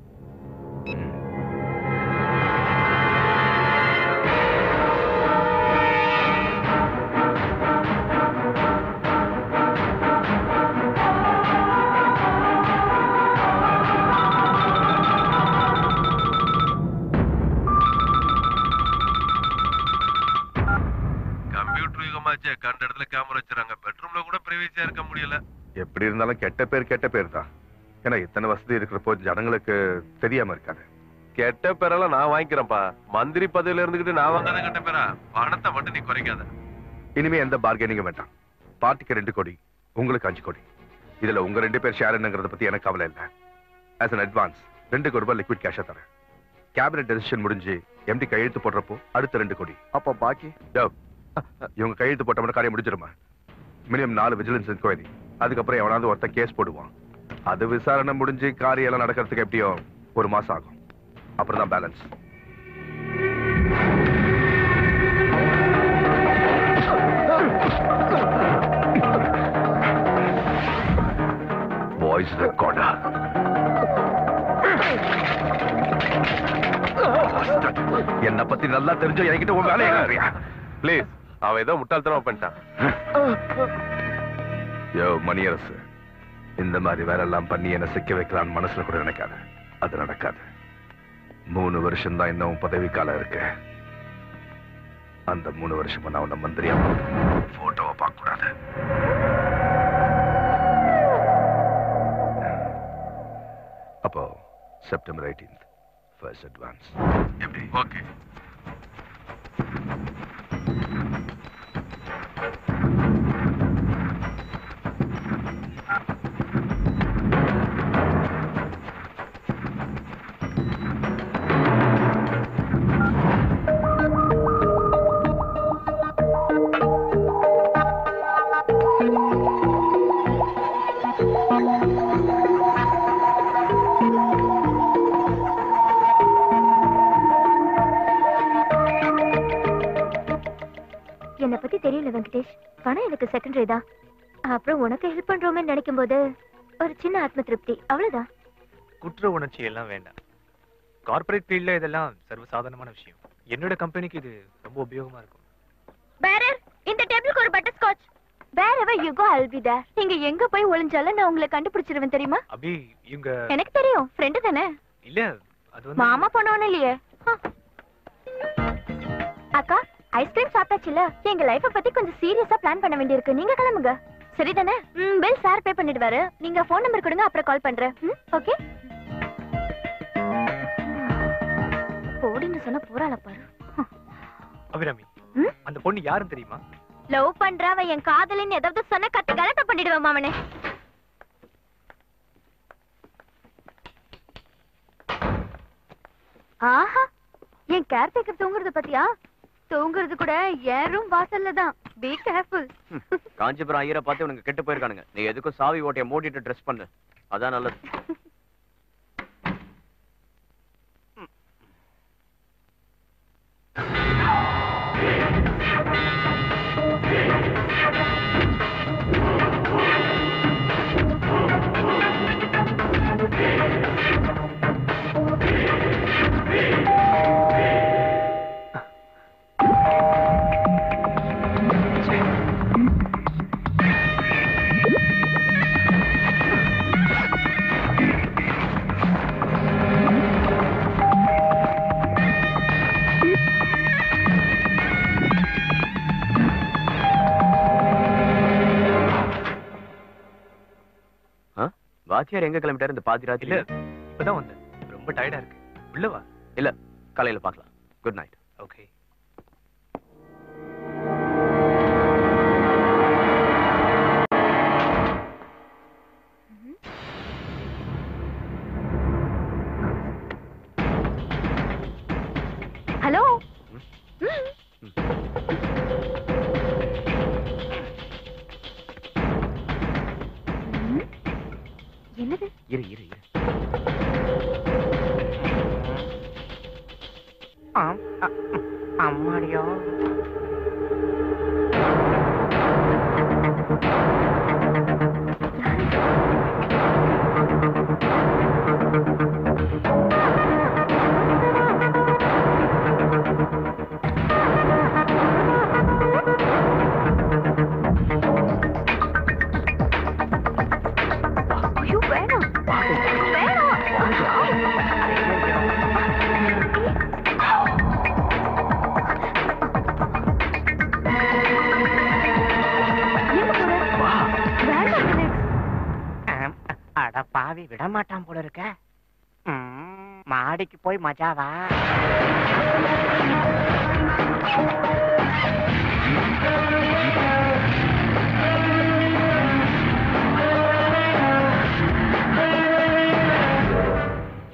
கண்ட இடத்துல கேமரா வச்சுறாங்க. பெட்ரூம்ல கூட பிரைவசியா இருக்க முடியல.
எப்படி இருந்தாலும் கெட்ட பேர் தான். ஏன்னா இத்தனை வசதி இருக்கிறப்போ ஜனங்களுக்கு தெரியாம இருக்காது.
கெட்ட பேரெல்லாம் நான் வாங்கிக்கிறேன்ப்பா. மந்திரி பதவியில இருந்துகிட்டு நான் வாங்காத கெட்ட பேரா? பணத்தை மட்டும் நீ குறைக்காத.
இனிமே எந்த பார்கெனிங்கும் வேண்டாம். பார்ட்டிக்கு 2 கோடி, உங்களுக்கு 5 கோடி. இதுல உங்க 2 பேர் ஷேர் என்னங்கிறத பத்தி எனக்கு கவலை இல்லை. ஆஸ் அன் அட்வான்ஸ் 2 கோடி ரூபாய் லிக்விட் கேஷா தரேன். கேபினட் டெசிஷன் முடிஞ்சு எம்டி கையெழுத்து போடுறப்போ அடுத்த 2 கோடி.
அப்போ பாக்கி
இவங்க கையெழுத்து போட்ட காரியம் முடிஞ்சிருமா? Minimum 4 vigilance enquiry. அதுக்கப்புறம் எவனாவது ஒருத்த கேஸ் போடுவான். அது விசாரணை முடிஞ்சு காரியம் எல்லாம் நடக்கிறதுக்கு எப்படியோ 1 மாசம் ஆகும். அப்புறம் தான் பேலன்ஸ். Voice recorder. என்ன பத்தி நல்லா தெரிஞ்ச என்கிட்ட உன் வேலையா?
பிளீஸ், அவன் ஏதோ முட்டாள்தனமா பண்ணிட்டான்.
யோ மணியரசு, இந்த மாதிரி வேலை எல்லாம் பண்ணி என்ன சிக்க வைக்கலான்னு மனசுல கூட நினைக்காது. அது நடக்காது. 3 வருஷம் தான் இன்னும் பதவி காலம் இருக்கு. அந்த 3 வருஷமா நான் உன்னை மந்திரியா போட்டோவை பார்க்க கூடாது. அப்போ செப்டம்பர் 18th ஃபர்ஸ்ட் அட்வான்ஸ். எப்படி?
ஓகே.
வெங்கடேஷ். பணம் எனக்கு செகண்டரி தான். அப்புறம் உனக்கு ஹெல்ப் பண்றோமே நினைக்கும் போது ஒரு சின்ன ஆத்ம திருப்தி, அவ்வளவுதான்.
குற்ற உணர்ச்சி எல்லாம் வேண்டாம். கார்ப்பரேட் ஃபீல்ட்ல இதெல்லாம் சர்வசாதாரணமான விஷயம். என்னோட கம்பெனிக்கு இது ரொம்ப உபயோகமா இருக்கும்.
பேரர், இந்த டேபிளுக்கு ஒரு butterscotch. wherever you go I'll be there. நீங்க எங்க போய் ஒளிஞ்சாலும் நான் உங்களை கண்டுபிடிச்சிருவேன் தெரியுமா?
அபி இவங்க
எனக்கு தெரியும், ஃப்ரெண்ட் தானே.
இல்ல அது வந்து
மாமா பொண்ணு இல்லையே. அக்கா, ஐஸ்கிரீம் சாப்பிட்டாச்சுல. எங்க லைஃப பத்தி கொஞ்சம் சீரியஸா பிளான் பண்ண வேண்டியிருக்கு. நீங்க கிளம்புங்க. சரிதானே? பில் சார் பே பண்ணிடுவாரு. நீங்க ஃபோன் நம்பர் கொடுங்க, அப்புறம் கால் பண்றேன். ஓகே? போடின்னு சொன்னா போறாள பாரு.
அபிராமி, அந்த பொண்ணு யாருன்னு தெரியுமா?
லவ் பண்றவ என் காதலின்னு ஏதாவது சொன்ன கத்தி கலட்ட பண்ணிடுவேன் மாமனே. ஆஹா, என் கேர்டேக்கர் தூங்குறது பத்தியா? தூங்குறது கூட என் ரூம் வாசல்ல தான். Be careful.
காஞ்சிபுரம் ஐயரை பார்த்து உனக்கு கெட்டு போயிருக்கானுங்க. நீ எதுக்கும் சாவி ஓட்டைய மூடிட்டு ட்ரெஸ் பண்ணு, அதான் நல்லது. வாத்தியார் எங்க கிளம்பிட்டாரு இந்த பாதி ராத்திரி?
இல்ல, இப்பதான் வந்தேன். ரொம்ப டயர்டா இருக்கு. உள்ள வா.
இல்ல, காலையில பார்க்கலாம். Good night.
ஓகே.
ஹலோ. என்னது?
இரு இரு இரு.
அம்மாடியோ.
ஐயோ வேணாம் வேணாம்.
அட பாவி, விட மாட்டான் போல இருக்க. மாடிக்கு போய் மஜாவா?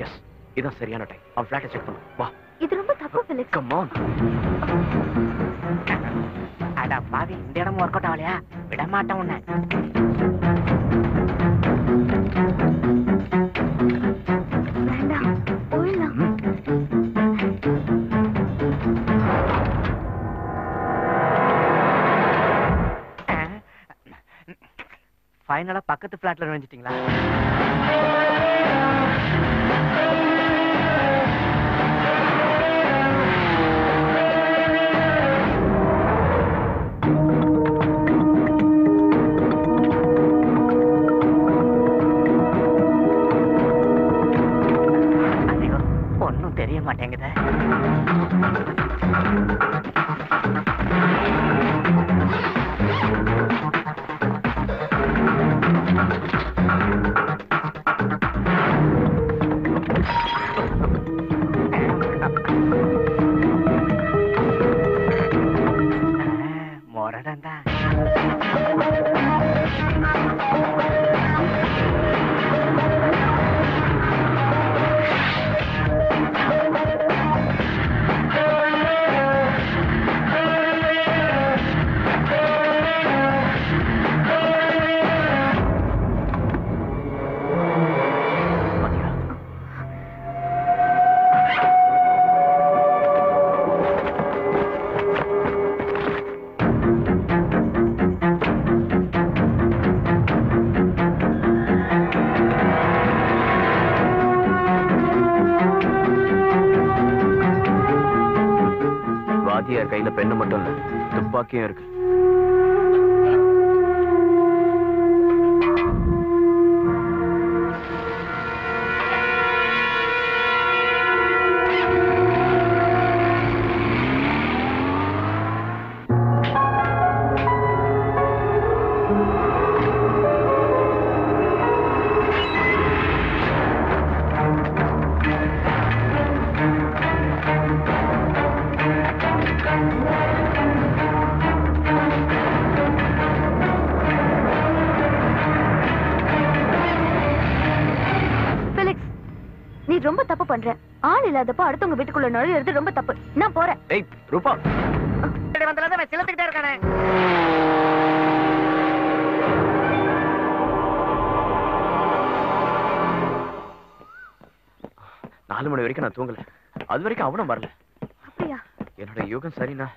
எஸ், இதான் சரியான டைம். அவன் ஃபிளாட்டை செக் பண்ணு. வா.
இது ரொம்ப தப்பு ஃபெலிக்ஸ்.
Come on.
அட பாவி, இந்த இடமும் ஒர்க் அவுட் ஆகலையா? விட மாட்டேன் உன்னை.
வேண்டாம், போயிடலாம்.
ஃபைனலா பக்கத்து பிளாட்ல நுழைஞ்சிட்டீங்களா? ஒன்னும் தெரிய மாட்டேங்குது. மொரடந்தான்.
மட்டும் இல்ல, துப்பாக்கியும் இருக்கு.
ரொம்ப தப்பு பண்ற. ஆள் இல்லாதப்ப அடுத்தவங்க வீட்டுக்குள்ள நுழையிறது ரொம்ப தப்பு. நான் போறேன்.
ஏய் ரூபா,
வந்தலதான் அவன் சிலத்துக்கிட்டே இருக்கானே.
4 மணி வரைக்கும் நான் தூங்கல. அது வரைக்கும் அவனும் வரல.
அப்படியா?
என்னோட யோகம் சரிண்ணா.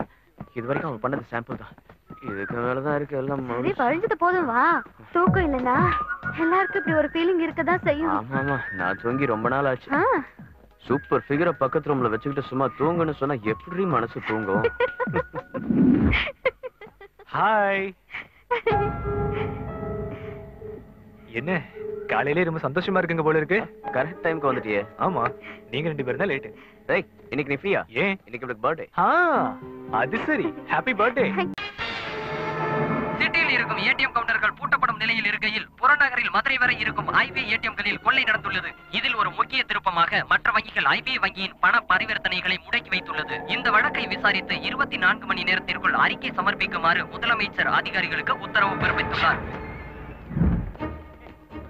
இது வரைக்கும் அவன் பண்ணது சாம்பிள் தான். இதுக்கு மேலதான் இருக்கு எல்லாம்.
சரி பழிஞ்சது போதும் வா. தூக்கம் இல்லைன்னா எல்லாருக்கும் இப்படி ஒரு ஃபீலிங் இருக்கதான் செய்யும்.
ஆமா ஆமா, நான் தூங்கி ரொம்ப நாள் ஆச்சு. சூப்பர் ஃபிகரை பக்கத்து ரூம்ல வச்சுக்கிட்டு சும்மா தூங்குன்னு சொன்னா எப்படி மனசு தூங்கும்?
ஹாய். என்ன காலையிலே ரொம்ப சந்தோஷமா இருக்குங்க போல இருக்கு.
கரெக்ட் டைம்க்கு வந்துட்டியே.
ஆமா, நீங்க 2 பேரும் தான் லேட்.
டேய், இன்னைக்கு நீ ஃப்ரீயா?
ஏன்?
இன்னைக்கு உங்களுக்கு பர்த்டே.
அது சரி, ஹாப்பி பர்த்டே.
சிட்டியில் இருக்கும் ஏடிஎம் கவுண்டர்கள் பூட்டப்படும் நிலையில் இருக்கையில் புறநகரில் மதுரை வரை இருக்கும் ஐபிஐ ஏடிஎம்களில் கொள்ளை நடந்துள்ளது. இதில் ஒரு முக்கிய திருப்பமாக மற்ற வங்கிகள் ஐபிஐ வங்கியின் பண பரிவர்த்தனைகளை முடக்கி வைத்துள்ளது. இந்த வழக்கை விசாரித்து 24 மணி நேரத்திற்குள் அறிக்கை சமர்ப்பிக்குமாறு முதலமைச்சர் அதிகாரிகளுக்கு உத்தரவு பிறப்பித்துள்ளார்.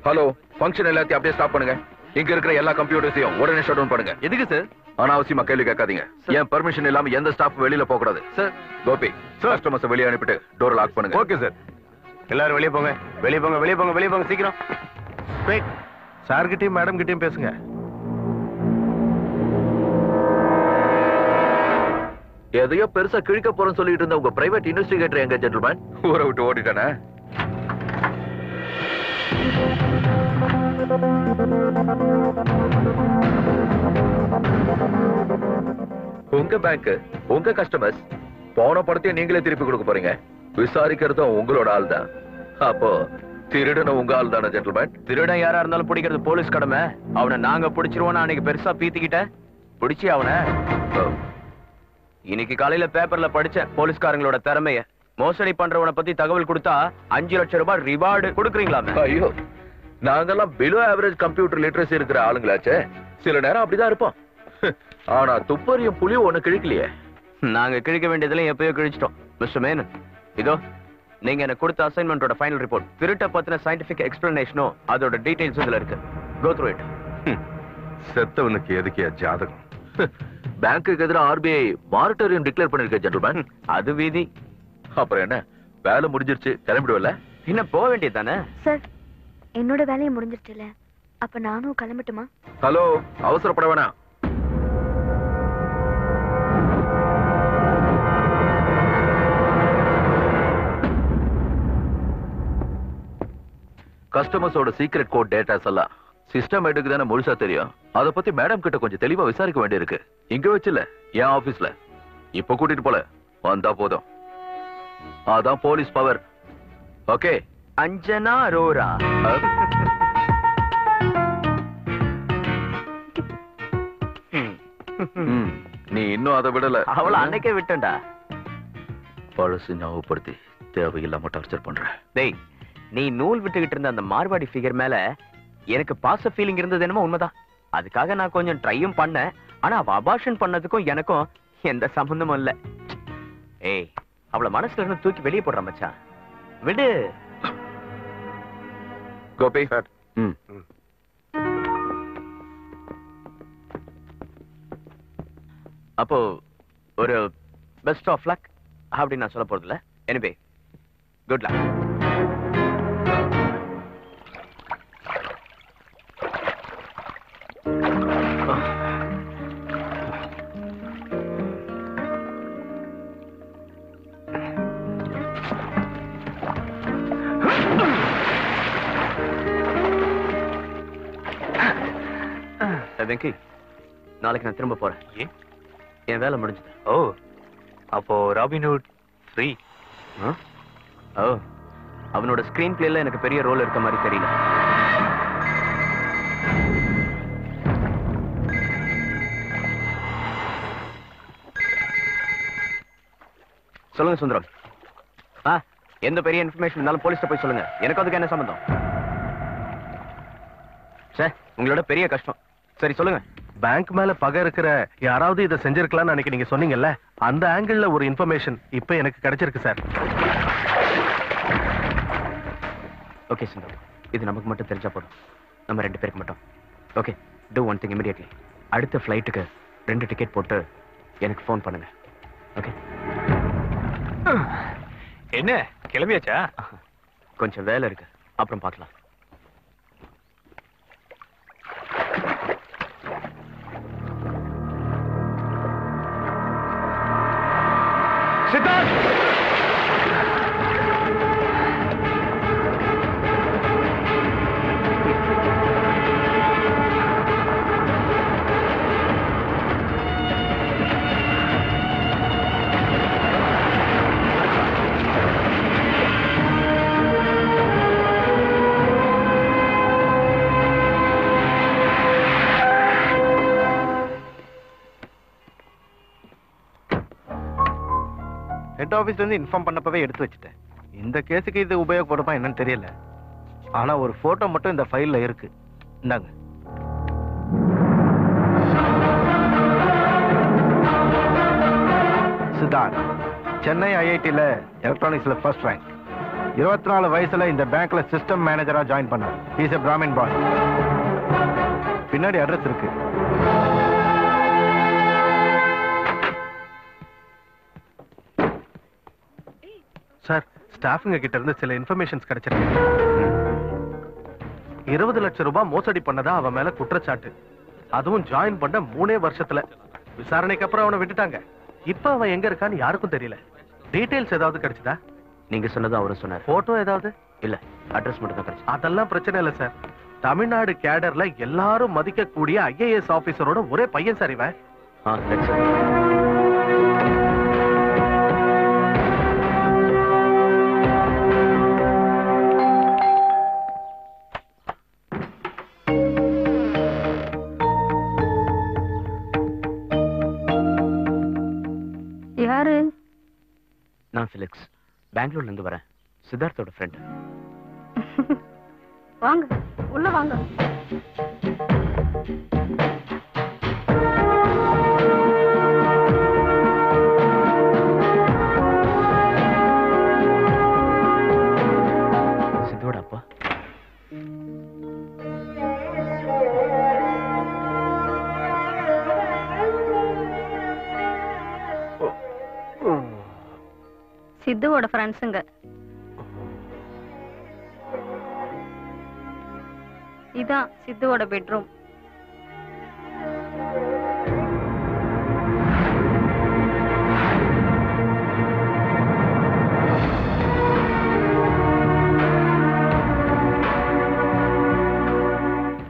ஹலோ, ஃபங்க்ஷன் எல்லாத்தையும் அப்படியே ஸ்டாப் பண்ணுங்க. இங்க இருக்கிற எல்லா கம்ப்யூட்டர்ஸையும் உடனே ஷட் டவுன் பண்ணுங்க.
எதுக்கு சார்?
அனாவசியமா கேள்வி கேட்காதீங்க. ஏன் பெர்மிஷன் இல்லாம எந்த ஸ்டாஃப் வெளியில போக கூடாது.
சார்
கோபி, கஸ்டமர்ஸ் வெளியே அனுப்பிட்டு டோர் லாக் பண்ணுங்க.
Okay sir. எல்லாரும் வெளியே போங்க, வெளியே போங்க, வெளியே போங்க, வெளியே போங்க சீக்கிரம். வெயிட், சார் கிட்டயும் மேடம் கிட்டயும் பேசுங்க.
எதையோ பெருசா கிழிக்க போறேன்னு சொல்லிட்டு இருந்த உங்க பிரைவேட் இன்வெஸ்டிகேட்டர் எங்க ஜென்டில்மேன்? ஊரை விட்டு ஓடிட்டானே. உங்க பேங்க், உங்க கஸ்டமர்ஸ், போன படத்தையும் நீங்களே திருப்பி கொடுக்க போறீங்க. விசாரிக்கிறதும் உங்களோட ஆள் தான். அப்போ திருடன உங்க ஆள் தானே ஜென்டில்மேன்?
திருடன் யாரா இருந்தாலும் பிடிக்கிறது போலீஸ் கடமை. அவனை நாங்க பிடிச்சிருவோம். அன்னைக்கு பெருசா பீத்திக்கிட்ட பிடிச்சி அவனை இன்னைக்கு காலையில பேப்பர்ல படிச்ச போலீஸ்காரங்களோட திறமைய. மோசடி பண்றவனை பத்தி தகவல் கொடுத்தா 5 லட்சம் ரூபாய் ரிவார்டு கொடுக்குறீங்களா?
ஐயோ, நாங்கெல்லாம் பிலோ ஆவரேஜ் கம்ப்யூட்டர் லிட்ரஸி இருக்கிற ஆளுங்களாச்சே. சில நேரம் அப்படிதான் இருப்போம். ஆனா துப்பறியும் புலியும் ஒண்ணு கிழிக்கலையே.
நாங்க கிழிக்க வேண்டியதுல எப்பயோ கிழிச்சிட்டோம். மிஸ்டர் மேனன், இதோ நீங்க எனக்கு கொடுத்த அசைன்மெண்டோட ஃபைனல் ரிப்போர்ட். திருட்ட பத்தின சயின்டிபிக் எக்ஸ்பிளனேஷனோ அதோட டீடைல்ஸ் இதுல இருக்கு. Go through it.
செத்தவனுக்கு எதுக்கு ஜாதகம்?
பேங்க்குக்கு எதிராக ஆர்பிஐ மானிட்டரியம் டிக்ளேர் பண்ணிருக்க ஜென்டில்மேன்.
அது வீதி.
அப்புறம் என்ன, வேலை முடிஞ்சிருச்சு, கிளம்பிடுவல?
இன்னும் போக வேண்டியது தானே?
சார், என்னோட வேலையை முடிஞ்சிருச்சுல, அப்ப நானும் கிளம்பட்டுமா?
ஹலோ, அவசரப்பட வேணாம். கஸ்டமர்ஸோட சீக்ரெட் கோட் டேட்டாஸ் எல்லாம் சிஸ்டமேட்டுக்கு தானே முழுசா தெரியும். அத பத்தி மேடம் கிட்ட கொஞ்சம் தெளிவா விசாரிக்க வேண்டியிருக்கு. இங்க வச்சுல, என் ஆபீஸ்ல. இப்ப கூட்டிட்டு போல, வந்தா போதும். அதான் police power. Okay?
Anjana Arora.
நீ இன்னும் அதை விடல.
அவளை அன்னைக்கே விட்டேன்டா.
பழசு ஞாபகப்படுத்தி தேவையில்லாம டார்ச்சர் பண்ற.
டேய், நீ நூல் விட்டுக்கிட்டு இருந்த அந்த மார்வாடி ஃபிகர் மேல எனக்கு பாச ஃபீலிங் இருந்தது என்னமோ உண்மைதான். அதுக்காக நான் கொஞ்சம் ட்ரையும் பண்ணேன். ஆனா அவ அபார்ஷன் பண்ணதுக்கும் எனக்கும் எந்த சம்பந்தமும் இல்ல. ஏய், அவளை மனசுல இருந்து தூக்கி வெளியே போடுற மச்சான், விடு.
கோபி,
அப்போ ஒரு பெஸ்ட் ஆஃப் லக் அப்படின்னு நான் சொல்ல போறது இல்ல. Anyway, good luck. வெங்கி, நாளைக்கு நான் திரும்ப போறேன். என் வேலை முடிஞ்சது.
ஓ, அப்போ ராபின்ஹுட் ஃப்ரீ.
ஓ, அவனோட ஸ்கிரீன் பிளேல எனக்கு பெரிய ரோல் இருக்க மாதிரி தெரியல. சொல்லுங்க சுந்தரம். எந்த பெரிய இன்ஃபர்மேஷன் இருந்தாலும் போலீஸ்ல போய் சொல்லுங்க. எனக்கு அதுக்கு என்ன சம்பந்தம்? சார், உங்களோட பெரிய கஷ்டம். சரி சொல்லுங்க.
பேங்க் மேல பகை இருக்கிற யாராவது இதை செஞ்சிருக்கலாம்னு அன்னைக்கு நீங்க சொன்னீங்கல்ல, அந்த ஆங்கிள் ஒரு இன்ஃபர்மேஷன் இப்ப எனக்கு கிடைச்சிருக்கு சார்.
ஓகே சுந்தரம், இது நமக்கு மட்டும் தெரிஞ்சா போதும். நம்ம 2 பேருக்கு மட்டும். Okay, do one thing immediately. அடுத்த ஃப்ளைட்டுக்கு 2 டிக்கெட் போட்டு எனக்கு ஃபோன் பண்ணுங்க. ஓகே?
என்ன கிளம்பியாச்சா?
கொஞ்சம் வேலை இருக்கு, அப்புறம் பார்க்கலாம்.
சித்தார்த்,
ஹெட் ஆபீஸ்ல இருந்து இன்ஃபார்ம் பண்ணப்பவே எடுத்து வச்சுட்டேன். இந்த கேஸுக்கு இது உபயோகப்படுமா என்னன்னு தெரியல. ஆனா ஒரு போட்டோ மட்டும் இந்த ஃபைல்ல இருக்கு. இந்தாங்க. சித்தார்த், சென்னை ஐஐடில எலக்ட்ரானிக்ஸ்ல ஃபர்ஸ்ட் ரேங்க். 24 வயசுல இந்த பேங்க்ல சிஸ்டம் மேனேஜரா ஜாயின் பண்ணார். Is a Brahmin boy. பின்னாடி அட்ரஸ் இருக்கு.
சார், ஸ்டாஃபுங்க கிட்ட இருந்து சில இன்ஃபர்மேஷன்ஸ் கிடைச்சிருக்கு. 20 லட்சம் ரூபாய் மோசடி பண்ணதா அவன் மேல குற்றச்சாட்டு. அதுவும் ஜாயின் பண்ண 3 வருஷத்துல. விசாரணைக்கு அப்புறம் அவனை விட்டுட்டாங்க. இப்ப அவன் எங்க இருக்கான்னு யாருக்கும் தெரியல. டீடைல்ஸ் ஏதாவது கிடைச்சதா?
நீங்க சொன்னது அவரு சொன்னார்.
போட்டோ ஏதாவது?
இல்ல, அட்ரஸ் மட்டும் தான் கிடைச்சு.
அதெல்லாம் பிரச்சனை இல்ல சார். தமிழ்நாடு கேடர்ல எல்லாரும் மதிக்கக்கூடிய IAS ஆபீசரோட ஒரே பையன் சார் இவன்.
யாரு?
நான் ஃபிலிக்ஸ், பெங்களூர்ல இருந்து வரேன். சித்தார்த்தோட ஃப்ரெண்ட்.
வாங்க, உள்ள வாங்க.
சித்தோட அப்பா.
சித்துவோட ஃப்ரெண்ட்ஸுங்க. இதான் சித்துவோட பெட்ரூம்.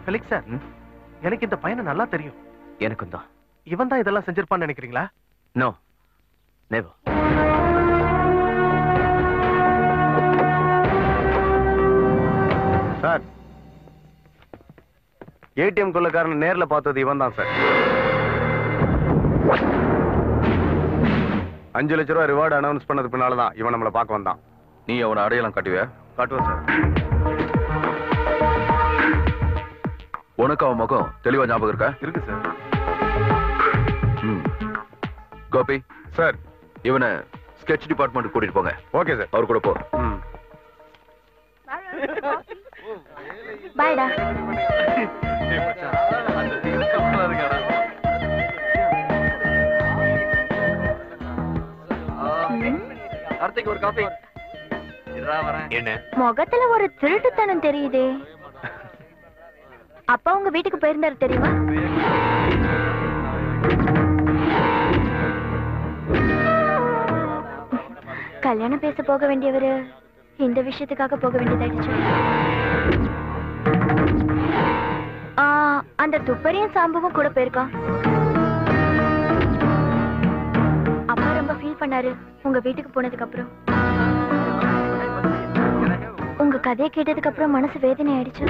ஃபெலிக்ஸ் சார், எனக்கு இந்த பையனை நல்லா தெரியும்.
எனக்கும் தான்.
இவன் தான் இதெல்லாம் செஞ்சிருப்பான்னு நினைக்கிறீங்களா?
No, never.
சார், ஏடிஎம் கொள்ளக்காரன் நேர்ல பார்த்தது இவன் தான் சார். 5 லட்சம் ரூபாய் ரிவார்டு அனௌன்ஸ் பண்ணது பின்னாலதான் இவன் நம்மளை பார்க்க வந்தான்.
நீ அவனை அடையாளம் காட்டுவியா?
காட்டுவோம் சார்.
உனக்கு அவன் முகம் தெளிவா ஞாபகம் இருக்கா?
இருக்கு சார்.
கோபி
சார்,
இவனை ஸ்கெட்ச் டிபார்ட்மெண்ட் கூட்டிட்டு போங்க.
Okay sir.
அவர் கூட போ.
பாய்டா.
கார்த்திக், ஒரு காபி.
என்ன
முகத்துல ஒரு திருட்டுத்தனம் தெரியுதே. அப்பா உங்க வீட்டுக்கு போயிருந்தாரு தெரியுமா? கல்யாணம் பேச போக வேண்டியவரு இந்த விஷயத்துக்காக போக வேண்டியதாயிடுச்சு. அந்த துப்பறியும் சாம்புவும் கூட போயிருக்கான். அப்பா ரொம்ப ஃபீல் பண்ணாரு உங்க வீட்டுக்கு போனதுக்கு அப்புறம்? உங்க கதையை கேட்டதுக்கு அப்புறம் மனசு வேதனை ஆயிடுச்சு.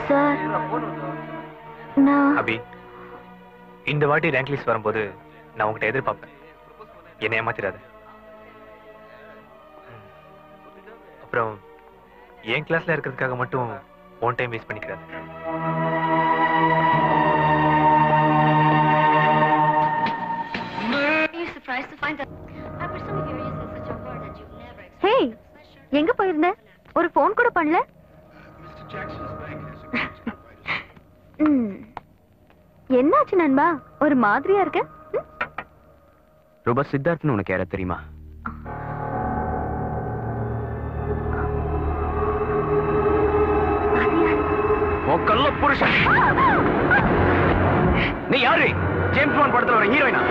சார்,
அபி, இந்த வாட்டி ரேங்க் லிஸ்ட் வரும்போது நான் உங்ககிட்ட எதிர்பார்ப்பேன். என்னை ஏமாத்திராத. அப்புறம் என் கிளாஸ்ல இருக்கிறதுக்காக மட்டும் ஒன் டைம் வேஸ்ட் பண்ணிக்கிறாரு.
ஹே, எங்க போயிருந்த? ஒரு போன் கூட பண்ணல. என்னாச்சு நண்பா, ஒரு மாதிரியா இருக்க?
ரூபா சித்தார்த்னு உனக்கு யார தெரியுமா? கள்ள புருஷன். நீ யாரு? ஜேம்ஸ் பாண்ட் படத்துல வர ஹீரோயினா?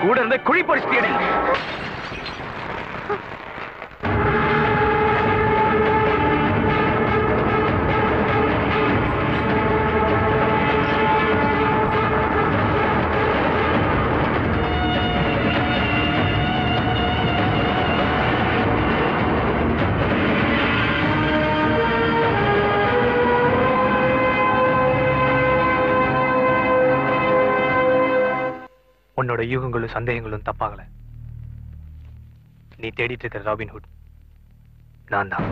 கூட இருந்த குழி பறிச்சிட்டியடி.
உன்னோட யூகங்களும் சந்தேகங்களும் தப்பாகல. நீ தேடிட்டு இருக்கிற ராபின்ஹுட் நான் தான்.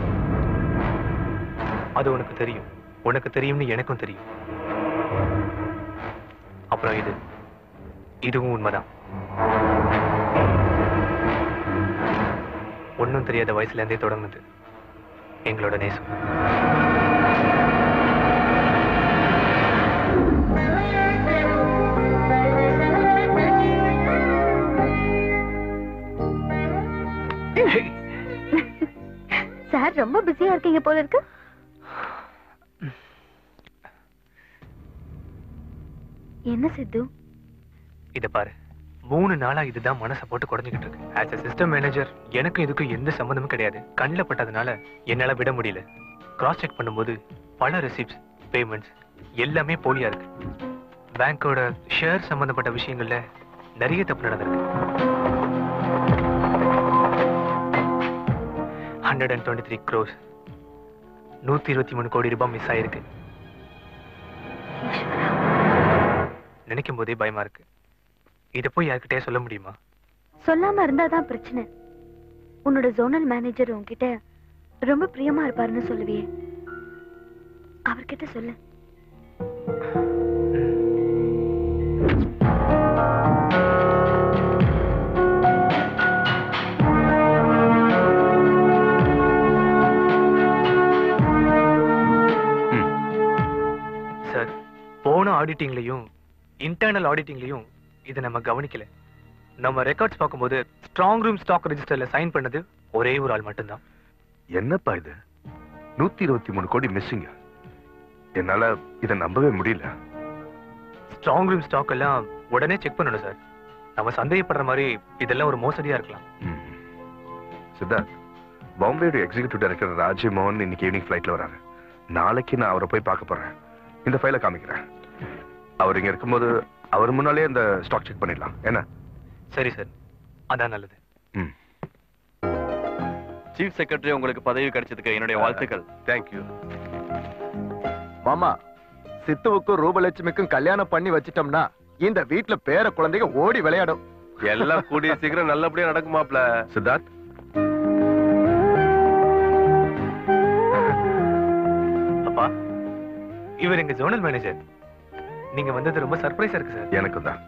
அது உனக்கு தெரியும். உனக்கு தெரியும்னு எனக்கும் தெரியும். அப்புறம் இதுவும் உண்மைதான். ஒன்னும் தெரியாத வயசுல இருந்தே தொடங்குது எங்களோட நேசம்.
சார், ரொம்ப பிஸியா இருக்கீங்க போல இருக்கு. என்ன சித்து?
இத பாரு, 3 நாளா இதுதான் மனசை போட்டு குறைஞ்சிக்கிட்டு இருக்கு. ஆஸ் a சிஸ்டம் மேனேஜர் எனக்கும் இதுக்கும் எந்த சம்பந்தமும் கிடையாது. கண்ணில் பட்டதுனால என்னால விட முடியல. கிராஸ் செக் பண்ணும்போது பல ரெசிப்ட்ஸ், பேமெண்ட்ஸ் எல்லாமே போலியா இருக்கு. பேங்கோட ஷேர் சம்பந்தப்பட்ட விஷயங்கள்ல நிறைய தப்பு நடந்திருக்கு. 123 crores, 123 கோடி ரூபாய் மிஸ் ஆயிருக்கு. நினைக்கும் போதே பயமா இருக்கு. இத போய் யார்கிட்டயே சொல்ல முடியுமா?
சொல்லாம இருந்தாதான் பிரச்சனை. உன்னோட ஜோனல் மேனேஜர் உன்கிட்ட ரொம்ப பிரியமா இருப்பாருன்னு சொல்லுவியே, அவர்கிட்ட சொல்லு.
சார், போன ஆடிட்டிங்லயும் இன்டர்னல் ஆடிட்டிங்லயும் இதை நம்ம கவனிக்கல. நம்ம ரெக்கார்ட்ஸ் பார்க்கும்போது ஸ்ட்ராங் ரூம் ஸ்டாக் ரெஜிஸ்டர்ல சைன் பண்ணது ஒரே ஒரு ஆள் மட்டும்தான்.
என்னப்பா இது? 123 கோடி மிஸ்ஸிங். என்னால இதை நம்பவே முடியல.
ஸ்ட்ராங் ரூம் ஸ்டாக் எல்லாம் உடனே செக் பண்ணணும் சார். நம்ம சந்தேகப்படுற மாதிரி இதெல்லாம் ஒரு மோசடியா இருக்கலாம்.
சித்தார்த், பாம்பேயோட எக்ஸிகியூட்டிவ் டைரக்டர் ராஜீவ் மோகன் இன்னைக்கு ஈவினிங் ஃபிளைட்ல வராரு. நாளைக்கு நான் அவரை போய் பார்க்க போறேன். இந்த ஃபைலை காமிக்கிறேன். அவர் இங்க இருக்கும்போது அவர் முன்னாலே இந்த ஸ்டாக் செக் பண்ணிடலாம். என்ன?
சரி சார், அதான் நல்லது.
சீஃப் செக்ரட்டரி உங்களுக்கு பதவி கிடைச்சதுக்கு என்னுடைய வாழ்த்துக்கள்.
தேங்க்யூ
மாமா. சித்துவுக்கும் ரூபலட்சுமிக்கும் கல்யாணம் பண்ணி வச்சிட்டோம்னா இந்த வீட்டுல பேர குழந்தைங்க ஓடி விளையாடும்.
எல்லாம் கூடிய சீக்கிரம் நல்லபடியா நடக்குமாப்ல.
சித்தார்த்,
அப்பா, இவர் எங்க ஜோனல் மேனேஜர். நீங்க வந்தது ரொம்ப சர்ப்ரைஸா இருக்கு சார்.
எனக்கு தான்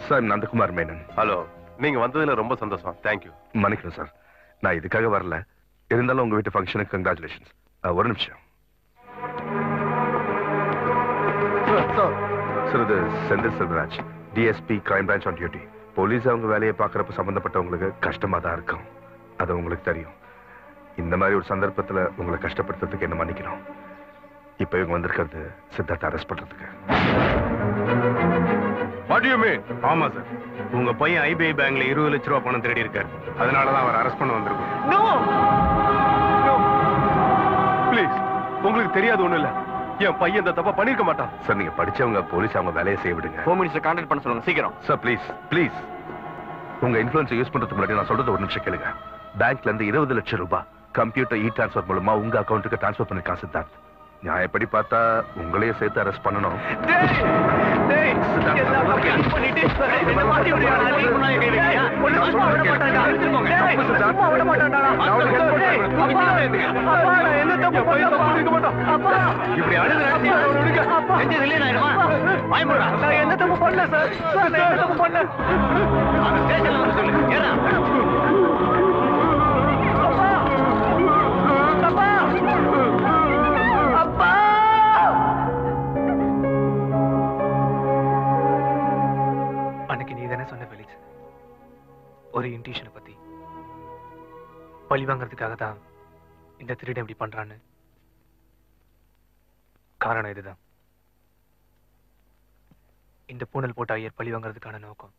சார். நந்தகுமார் மேனன்.
ஹலோ, நீங்க வந்ததுல ரொம்ப சந்தோஷம். தேங்க்யூ.
மன்னிக்கணும் சார், நான் இதுக்காக வரல. இருந்தாலும் உங்க வீட்டு ஃபங்க்ஷனுக்கு கங்க்ராச்சுலேஷன்ஸ். ஒரு நிமிஷம். பேசுறது Senthil Selvaraj, DSP crime branch on duty. Police அவங்க வேலையை பார்க்கறப்ப சம்பந்தப்பட்டவங்களுக்கு கஷ்டமா தான் இருக்கும், அது உங்களுக்கு தெரியும். இந்த மாதிரி ஒரு சந்தர்ப்பத்துல உங்களை கஷ்டப்படுத்துறதுக்கு என்ன மன்னிக்கணும். இப்ப இவங்க வந்திருக்கிறது சித்தார்த்த அரெஸ்ட் பண்றதுக்கு.
ஆமா சார், உங்க பையன் ஐபிஐ பேங்க்ல 20 லட்சம் ரூபாய் பணம் திருடி இருக்காரு. அதனாலதான் அவர் அரெஸ்ட் பண்ண வந்திருக்கோம்.
ப்ளீஸ், உங்களுக்கு தெரியாது ஒண்ணு இல்ல, என் பையன் இந்த தப்பா பண்ணிருக்க மாட்டான்.
சார் நீங்க படிச்சவங்க, போலீஸ் அவங்க வேலையை செய்ய விடுங்க.
ஹோம் மினிஸ்டர் கான்டாக்ட் பண்ண சொல்லுங்க சீக்கிரம்.
சார் ப்ளீஸ் ப்ளீஸ், உங்க இன்ஃபுளுன்ஸ் யூஸ் பண்றதுக்கு முன்னாடி நான் சொல்றது ஒரு நிமிஷம் கேளுங்க. பேங்க்ல இருந்து 20 லட்சம் ரூபாய் கம்ப்யூட்டர் இ டிரான்ஸ்ஃபர் மூலமா உங்க அக்கௌண்ட்டுக்கு டிரான்ஸ்ஃபர் பண்ணிருக்கான் சித்தார்த். நியாயப்படி பார்த்தா உங்களையே சேர்த்து அரெஸ்ட் பண்ணணும்.
என்ன தப்பு பண்ணல சார், என்ன தப்பு பண்ணல.
அன்னைக்கு நீ தானே சொன்ன ஃபெலிக்ஸ், ஒரு இன்ட்யூஷனை பத்தி. பழி வாங்கறதுக்காக தான் இந்த திருடன் இப்படி பண்றான்னு. காரணம் இதுதான். இந்த பூனல் போட்ட ஐயர் பழி வாங்கறதுக்கான நோக்கம்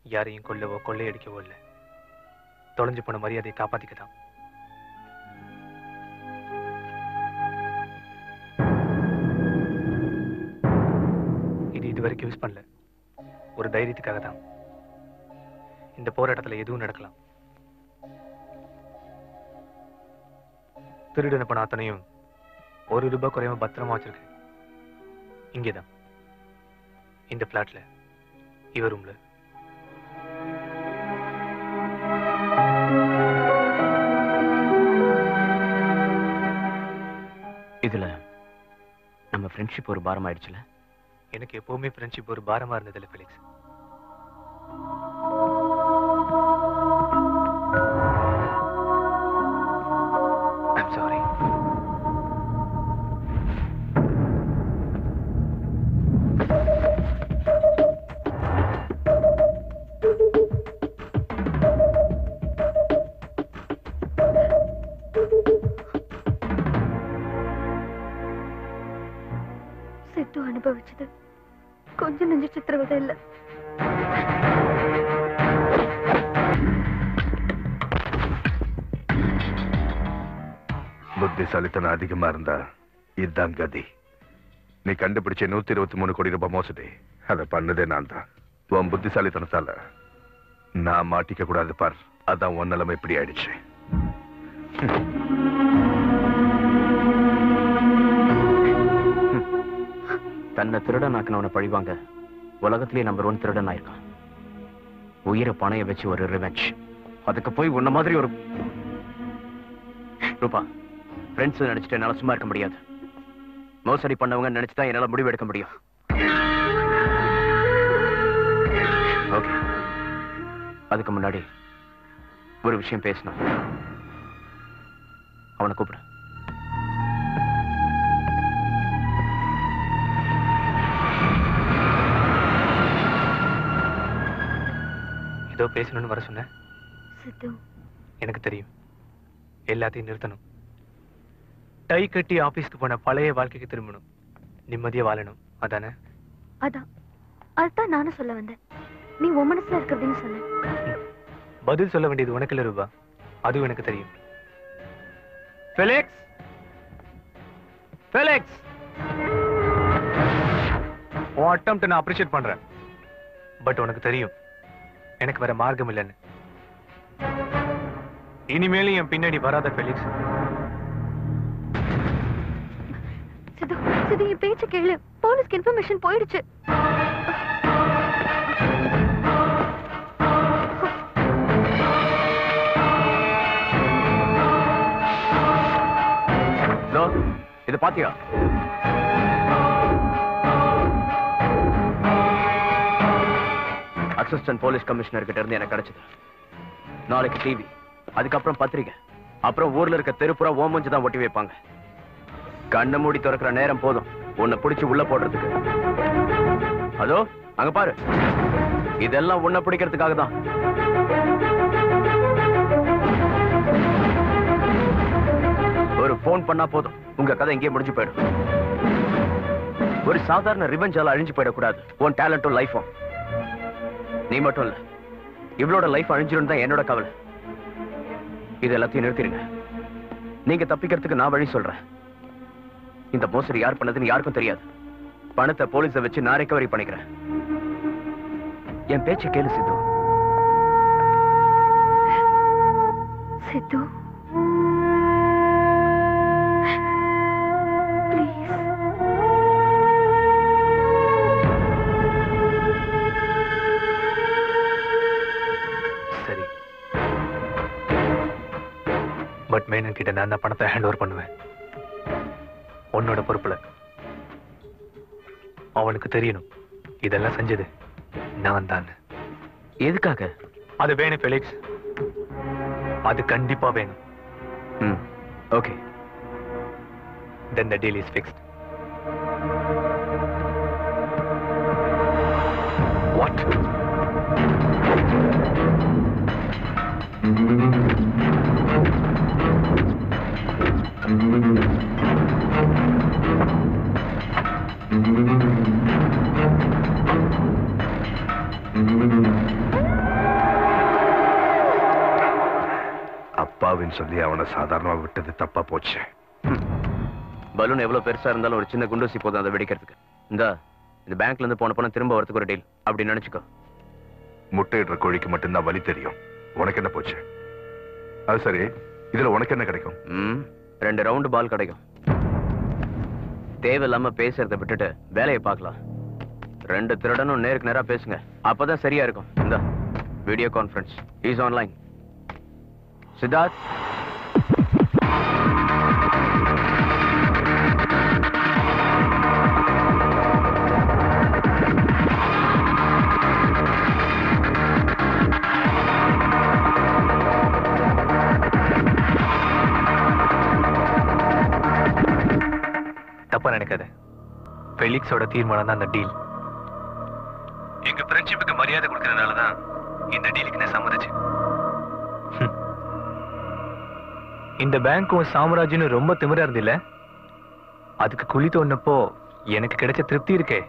யாரையும் கொல்லவோ கொள்ளையடிக்கவோ இல்லை, தொலைஞ்சு போன மரியாதையை காப்பாத்திக்கதான். இது இதுவரைக்கும் யூஸ் பண்ணல, ஒரு தைரியத்துக்காக தான். இந்த போராட்டத்துல எதுவும் நடக்கலாம். திருடன பணம் அத்தனையும் 1 ரூபாய் குறையாம பத்திரமா வச்சிருக்கேன். இங்கேதான், இந்த பிளாட்ல, இவ ரூம்ல.
இதுல நம்ம ஃப்ரெண்ட்ஷிப் ஒரு பாரம் ஆயிடுச்சுல.
எனக்கு எப்பவுமே ஃப்ரெண்ட்ஷிப் ஒரு பாரமா இருந்ததில்ல ஃபெலிக்ஸ். I'm sorry.
சித்து அனுபவிச்சது கொஞ்சம் நெஞ்ச சித்திரவதை இல்ல.
புத்திசாலித்தனம் அதிகமா இருந்தா இதுதான் கதி. நீ கண்டுபிடிச்ச 123 கோடி ரூபாய் மோசடி, அதை பண்ணதே நான் தான். உன் புத்திசாலித்தனத்தால நான் மாட்டிக்க கூடாது பார், அதான் உன் நிலைமை இப்படி ஆயிடுச்சு.
தன்னை திருடனாக்குனவனை பழிவாங்க உலகத்திலேயே நம்பர் 1 திருடன் ஆயிருக்கான். உயிரை பணைய வச்சு ஒரு ரிவெஞ்ச். அதுக்கு போய் உன்ன மாதிரி ஒரு ரூபா ஃப்ரெண்ட்ஸ் நினைச்சிட்டு என்னால சும்மா இருக்க முடியாது. மோசடி பண்ணவங்க நினைச்சுதான் என்னால முடிவு எடுக்க முடியும். ஓகே, அதுக்கு முன்னாடி ஒரு விஷயம் பேசணும். அவனை கூப்பிடு.
ஏதோ பேசணும்னு வர சொன்ன.
சித்து,
எனக்கு தெரியும், எல்லாத்தையும் நிறுத்தணும். டை கட்டி ஆபீஸ்க்கு போன பழைய வாழ்க்கைக்கு திரும்பணும், நிம்மதியா வாழணும், அதானே?
அதான் நானும் சொல்ல வந்தேன். நீ உன் மனசுல இருக்கிறதையும் சொல்லு.
பதில் சொல்ல வேண்டியது உனக்கு இல்ல ரூபா, அதுவும் எனக்கு தெரியும். ஃபெலிக்ஸ், ஃபெலிக்ஸ், உன் அட்டெம்ப்ட் நான் அப்ரிஷியேட் பண்றேன். பட் உனக்கு தெரியும் எனக்கு வேற மார்க்கம் இல்லைன்னு. இனிமேலும் என் பின்னாடி வராத ஃபெலிக்ஸ்.
சிது, சிது, என் பேச்ச கேளு. போலீஸ்க்கு இன்ஃபர்மேஷன் போயிடுச்சு.
இது பாத்தியா? அசிஸ்டன்ட் போலீஸ் கமிஷனர் கிட்ட இருந்து எனக்கு கிடைச்சது. நாளைக்கு டிவி, அதுக்கப்புறம் பத்திரிகை, அப்புறம் ஊர்ல இருக்க தெருப்புறா ஓமஞ்சு தான் ஒட்டி வைப்பாங்க. கண்ணை மூடி திறக்கிற நேரம் போதும் உன்னை பிடிச்சு உள்ள போடுறதுக்கு. அதோ அங்க பாரு, இதெல்லாம் உன்னை பிடிக்கிறதுக்காக தான். ஒரு போன் பண்ணா போதும், உங்க கதை எங்கேயே முடிஞ்சு போயிடும். ஒரு சாதாரண ரிவெஞ்சால அழிஞ்சு போயிடக்கூடாது உன் டேலண்டும் லைஃபும். நீ மட்டும் இல்ல, இவளோட லைஃப் அழிஞ்சிரும் தான் என்னோட கவலை. இது எல்லாத்தையும் நிறுத்திடுங்க. நீங்க தப்பிக்கிறதுக்கு நான் வழி சொல்றேன். இந்த மோசடி யார் பண்ணதுன்னு யாருக்கும் தெரியாது. பணத்தை போலீஸை வச்சு நான் ரெக்கவரி பண்ணிக்கிறேன். என் பேச்ச கேளு சித்து.
சித்து,
சரி, பட் மேனன் கிட்ட நான் தான் பணத்தை ஹேண்ட் ஓவர் பண்ணுவேன். உன்னோட பொறுப்புல. அவனுக்கு தெரியணும் இதெல்லாம் செஞ்சது நான் தான்.
எதுக்காக?
அது வேணும் ஃபெலிக்ஸ், அது கண்டிப்பா வேணும்.
Okay,
then the deal is fixed.
What? அப்பாவின்னு சொல்லி அவனை சாதாரணமா விட்டது தப்பா போச்சு.
பலூன் எவ்வளவு பெருசா இருந்தாலும் ஒரு சின்ன குண்டூசி போதும் அதை வெடிக்கிறதுக்கு. இந்த பேங்க்ல இருந்து போன பணம் திரும்ப வரதுக்கு ஒரு டீல் அப்படி நினைச்சுக்கோ.
முட்டையிடுற கோழிக்கு மட்டும்தான் வலி தெரியும். உனக்கு என்ன போச்சு? அது சரி, இதுல உனக்கு என்ன கிடைக்கும்?
2 ரவுண்டு பால் கிடைக்கும். தேவையில்லாம பேசுறதை விட்டுட்டு வேலையை பார்க்கலாம். 2 திருடனும் நேருக்கு நேரா பேசுங்க, அப்பதான் சரியா இருக்கும். இந்த video conference is online. Siddharth,
தப்பா நினைக்காத. ஃபெலிக்ஸோட தீர்மானம் தான் அந்த டீல். எங்க ஃப்ரெண்ட்ஷிப்புக்கு மரியாதை கொடுக்கறதுனால தான் இந்த டீலுக்கு நான் சம்மதிச்சேன். இந்த பேங்க்கும் சாம்ராஜ்யம் ரொம்ப திமிரா இருந்தில்ல, அதுக்கு குழி தோண்டப்போ எனக்கு கிடைச்ச திருப்தி இருக்கே,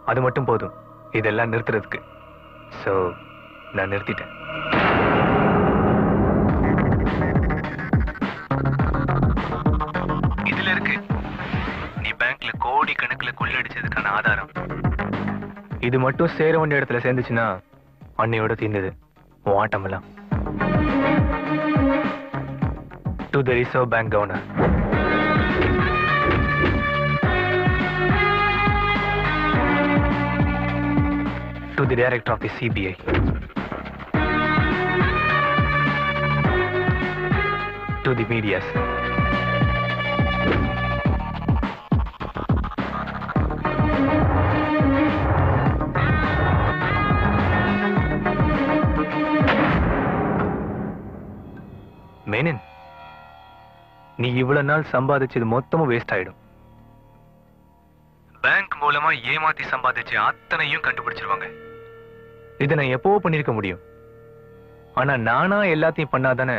அது மட்டும் போதும் இதெல்லாம் நிறுத்துறதுக்கு. சோ நான் நிறுத்திட்டேன். இதுல இருக்கு நீ பேங்க்ல கோடி கணக்குல கொள்ளடிச்சதுக்கான ஆதாரம். இது மட்டும் சேர வேண்டிய இடத்துல சேர்ந்துச்சுன்னா அன்னையோட தீர்ந்தது உன் ஆட்டமெல்லாம். To the Reserve Bank Governor. To the Director of the CBI. To the medias. Menon, நீ இவ்வளவு நாள் சம்பாதிச்சது மொத்தமும் வேஸ்ட் ஆயிடும். பேங்க் மூலமா ஏமாத்தி சம்பாதிச்ச அத்தனையும் கண்டுபிடிச்சிருவாங்க. இதை நான் எப்பவோ பண்ணிருக்க முடியும். ஆனா நானா எல்லாத்தையும் பண்ணாதானே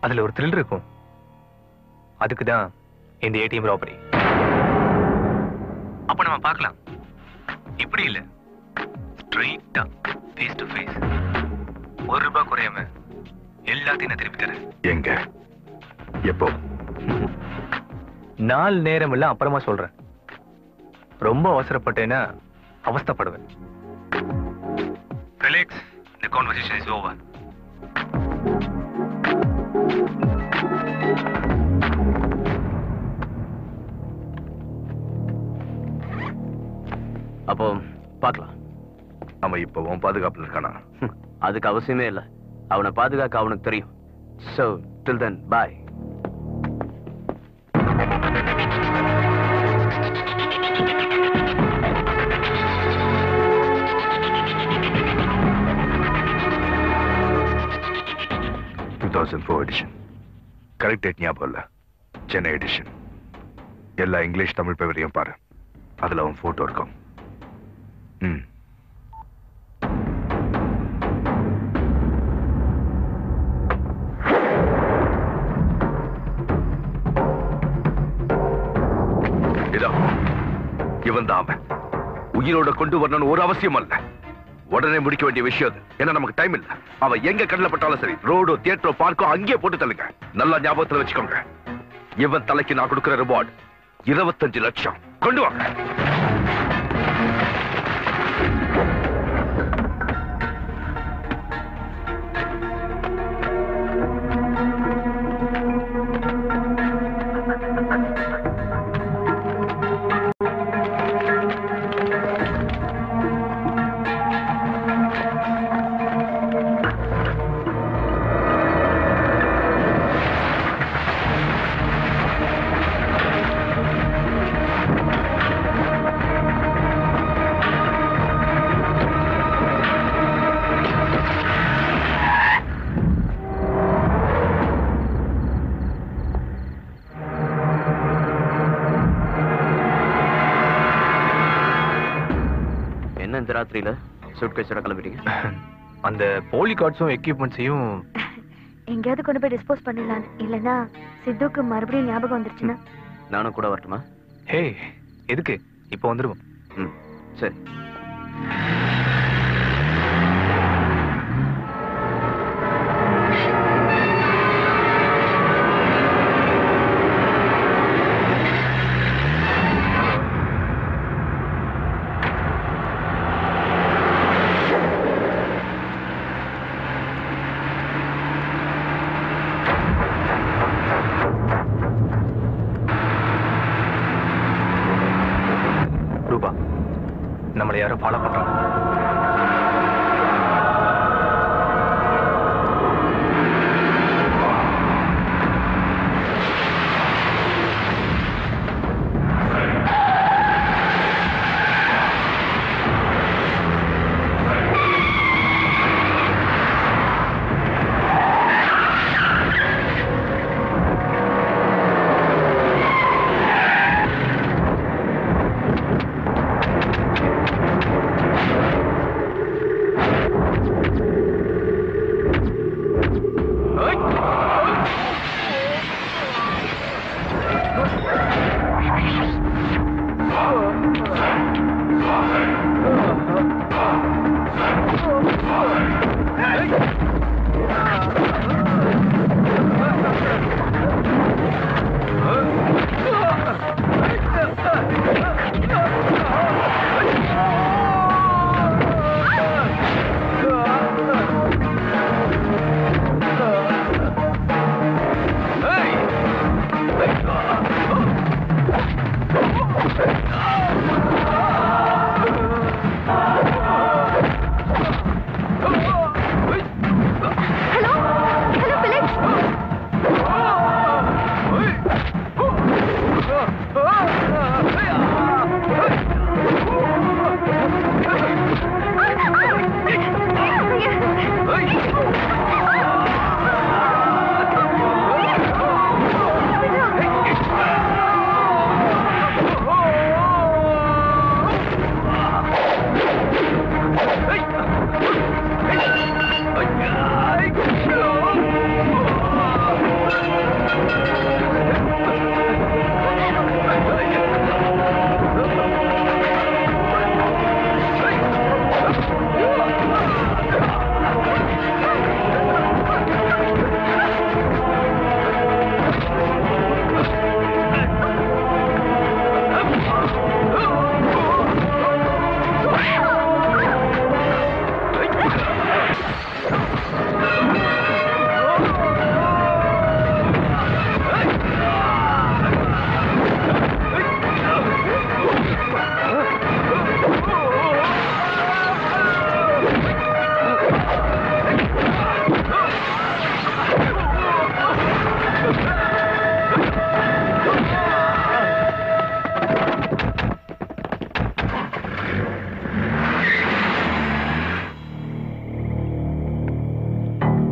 அதுல ஒரு த்ரில் இருக்கும். அதுக்குதான் இந்த ஏடிஎம் ராபரி. அப்ப நம்ம பார்க்கலாம். இப்படி இல்ல, ஸ்ட்ரெயிட்டா ஃபேஸ் டு ஃபேஸ் ₹1 குறையாம எல்லாத்தையும் நான் திருப்பி தரேன்.
எங்க, எப்போ?
நாள் நேரம் இல்ல, அப்புறமா சொல்றேன். ரொம்ப அவசரப்பட்டேன்னா அவஸ்தைப்படுவேன். Felix, the conversation is over.
அப்போ பார்க்கலாம்.
அவன் இப்போ உன் பாதுகாப்புல இருக்கானா?
அதுக்கு அவசியமே இல்லை. அவனை பாதுகாக்க அவனுக்கு தெரியும். So till then, bye.
Edition. Correct date ஞாபகம் இல்ல. சென்னை எடிஷன். எல்லா இங்கிலீஷ் தமிழ் பேப்பரையும் பாரு, அதுல அவன் போட்டோ இருக்கும். இவன் தான் அவன். உயிரோட கொண்டு வரணும்னு ஒரு அவசியம் அல்ல. உடனே முடிக்க வேண்டிய விஷயம் அது. ஏன்னா நமக்கு டைம் இல்ல. அவன் எங்க கண்ணில் பட்டாலும் சரி, ரோடோ தியேட்டரோ பார்க்கோ அங்கேயே போட்டு தள்ளுங்க. நல்லா ஞாபகத்துல வச்சுக்கோங்க. இவன் தலைக்கு நான் கொடுக்கிற ரிவார்டு 25 லட்சம். கொண்டு வாங்க.
ராத்திரியில சூட்கேஸோட கிளம்பிட்டீங்க?
அந்த போலி கார்ட்ஸும் எக்யூப்மெண்ட்ஸையும்
எங்கேயாவது கொண்டு போய் டிஸ்போஸ் பண்ணிடலாம். இல்லைன்னா சித்துக்கு மறுபடியும் ஞாபகம் வந்துருச்சுன்னா
நானும் கூட வரட்டுமா?
ஹே, எதுக்கு? இப்போ வந்துருவோம்.
சரி.
நம்மளை யாரும் ஃபாலோ பண்றாங்க.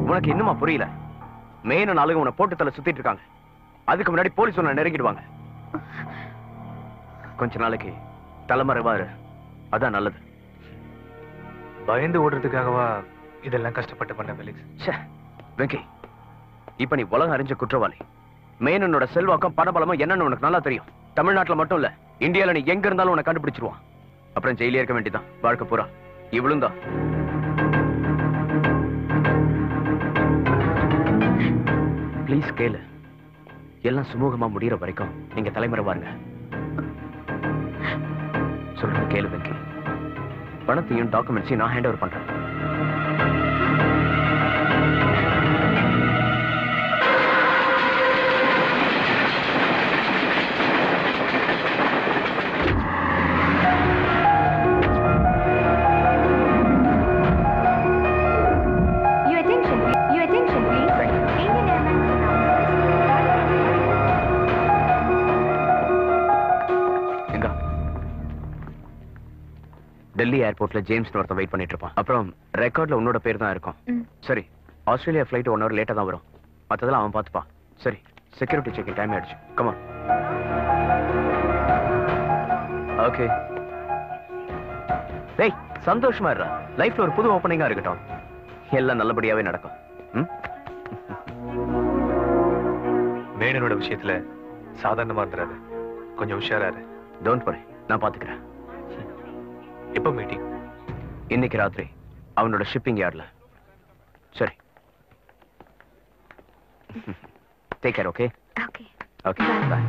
உனக்கு இன்னுமா புரியல? மேலும் நாளுங்க உன்னை போட்டு தலை சுத்திட்டு இருக்காங்க. அதுக்கு முன்னாடி போலீஸ் உன்னை நெருங்கிடுவாங்க. கொஞ்ச நாளைக்கு தலைமறைவாரு, அதான் நல்லது.
பயந்து ஓடுறதுக்காகவா இதெல்லாம் கஷ்டப்பட்டு பண்ண ஃபெலிக்ஸ்?
வெங்கி, இப்ப நீ உலகம் அறிஞ்ச குற்றவாளி. மேனனோட செல்வாக்கம் பணபலமும் என்னன்னு உனக்கு நல்லா தெரியும். தமிழ்நாட்டுல மட்டும் இல்ல, இந்தியால நீ எங்க இருந்தாலும் உன்னை கண்டுபிடிச்சிருவான். அப்புறம் ஜெயிலே இருக்க வேண்டியதான் வாழ்க்கை பூரா. இவளும் தான். ப்ளீஸ் கேளு. எல்லாம் சுமூகமா முடியற வரைக்கும் நீங்க தலைமறைவாருங்க. சொல்றது கேளு வெங்கி. பணத்தையும் டாக்குமெண்ட்ஸையும் நான் ஹேண்ட் ஓவர் பண்றேன். டெல்லி ஏர்போர்ட்ல ஜேம்ஸ் ஒருத்தன் வெயிட் பண்ணிட்டு இருப்பான். அப்புறம் ரெக்கார்ட்ல உன்னோட பேர் தான் இருக்கும். சரி, ஆஸ்திரேலியா ஃபிளைட் 1 hour லேட்டா தான் வரும். மத்ததெல்லாம் அவன் பார்த்துப்பான். சரி, செக்யூரிட்டி செக்கிங் டைம் ஆயிடுச்சு. Come on. ஓகே. டேய், சந்தோஷமா இருடா. லைஃப்ல ஒரு புது ஓப்பனிங்கா இருக்கட்டும். எல்லாம் நல்லபடியாவே நடக்கும்.
மேனனோட விஷயத்துல சாதாரணமா இருந்துறாரு. கொஞ்சம் உஷாரா இரு.
டோன்ட் வரி, நான் பாத்துக்கிறேன்.
எப்போ மீட்டிங்?
இன்னைக்கு ராத்திரி அவனோட ஷிப்பிங் யார்ட்ல. சரி, take care. Okay okay, bye.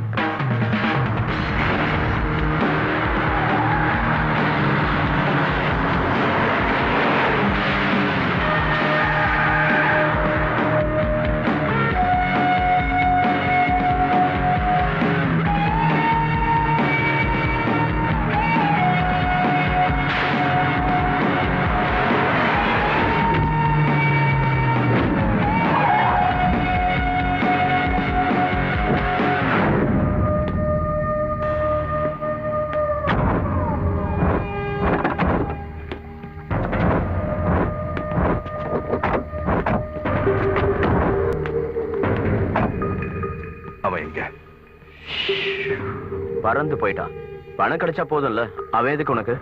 பறந்து போயிட்டான். பணம் கிடைச்சா போதும்ல, அவன் எதுக்கு உனக்கு?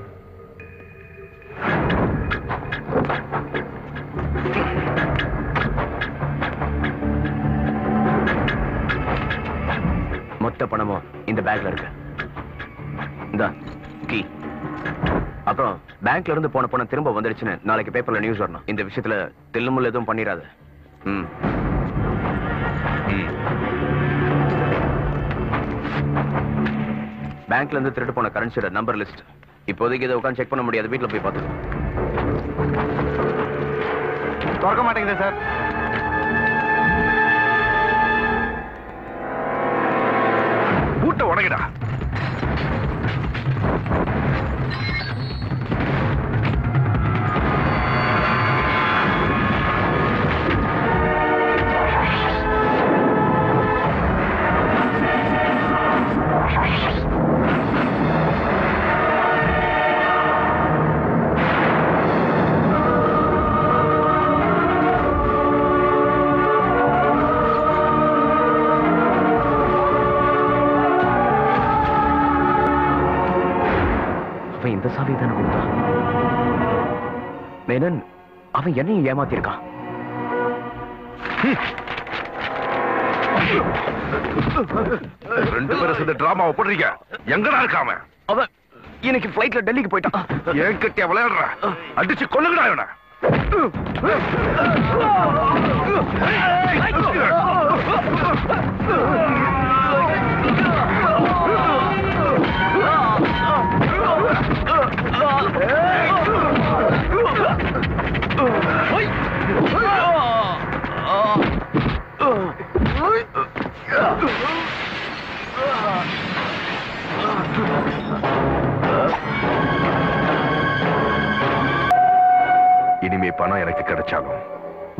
மொத்த பணமும் இந்த பேக்ல இருக்கு. இந்த கீ. அப்புறம் பேங்க்ல இருந்து போன பணம் திரும்ப வந்துடுச்சுன்னு நாளைக்கு பேப்பர்ல நியூஸ் வரணும். இந்த விஷயத்துல தில்லுமுள்ள எதுவும் பண்ணிடாத. பேங்க்ல இருந்து திருட்டு போன கரன்சியோட நம்பர் லிஸ்ட். இப்போதைக்கு இதை உட்காந்து செக் பண்ண முடியாது. வீட்டுல போய் பார்த்துக்கோ.
திறக்க மாட்டேங்குது சார்.
பூட்டை உடைக்கடா.
இந்த சாவி தானே கொடுத்தான். மேனன் அவன் என்னையும் ஏமாத்திருக்கான்.
ரெண்டு பேரும் சேர்ந்து டிராமாவை போடுறீங்க. எங்கடா இருக்காம?
அவன் இன்னைக்கு ஃபிளைட்ல டெல்லிக்கு போயிட்டான்.
ஏன் கட்டியா விளையாடுற? அடிச்சு கொல்லுங்கடா இவனை. இனிமே பணம் எனக்கு கிடைச்சாலும்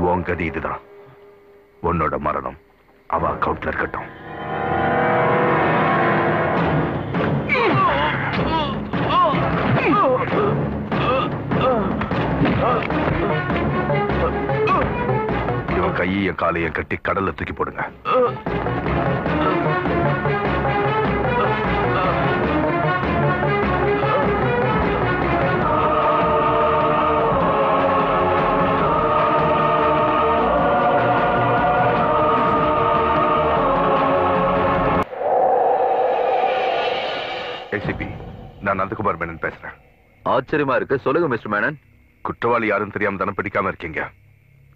உன் கதி இதுதான். உன்னோட மரணம் அவ அக்கவுண்ட்ல இருக்கட்டும். இவன் கைய காலைய கட்டி கடல்ல தூக்கி போடுங்க. ஏசிபி, நான் நந்தகுமார் மேனன் பேசுறேன்.
ஆச்சரியமா இருக்கு. சொல்லுங்க மிஸ்டர் மேனன்.
குற்றவாளி யாரும் தெரியாம தானே பிடிக்காம இருக்கீங்க.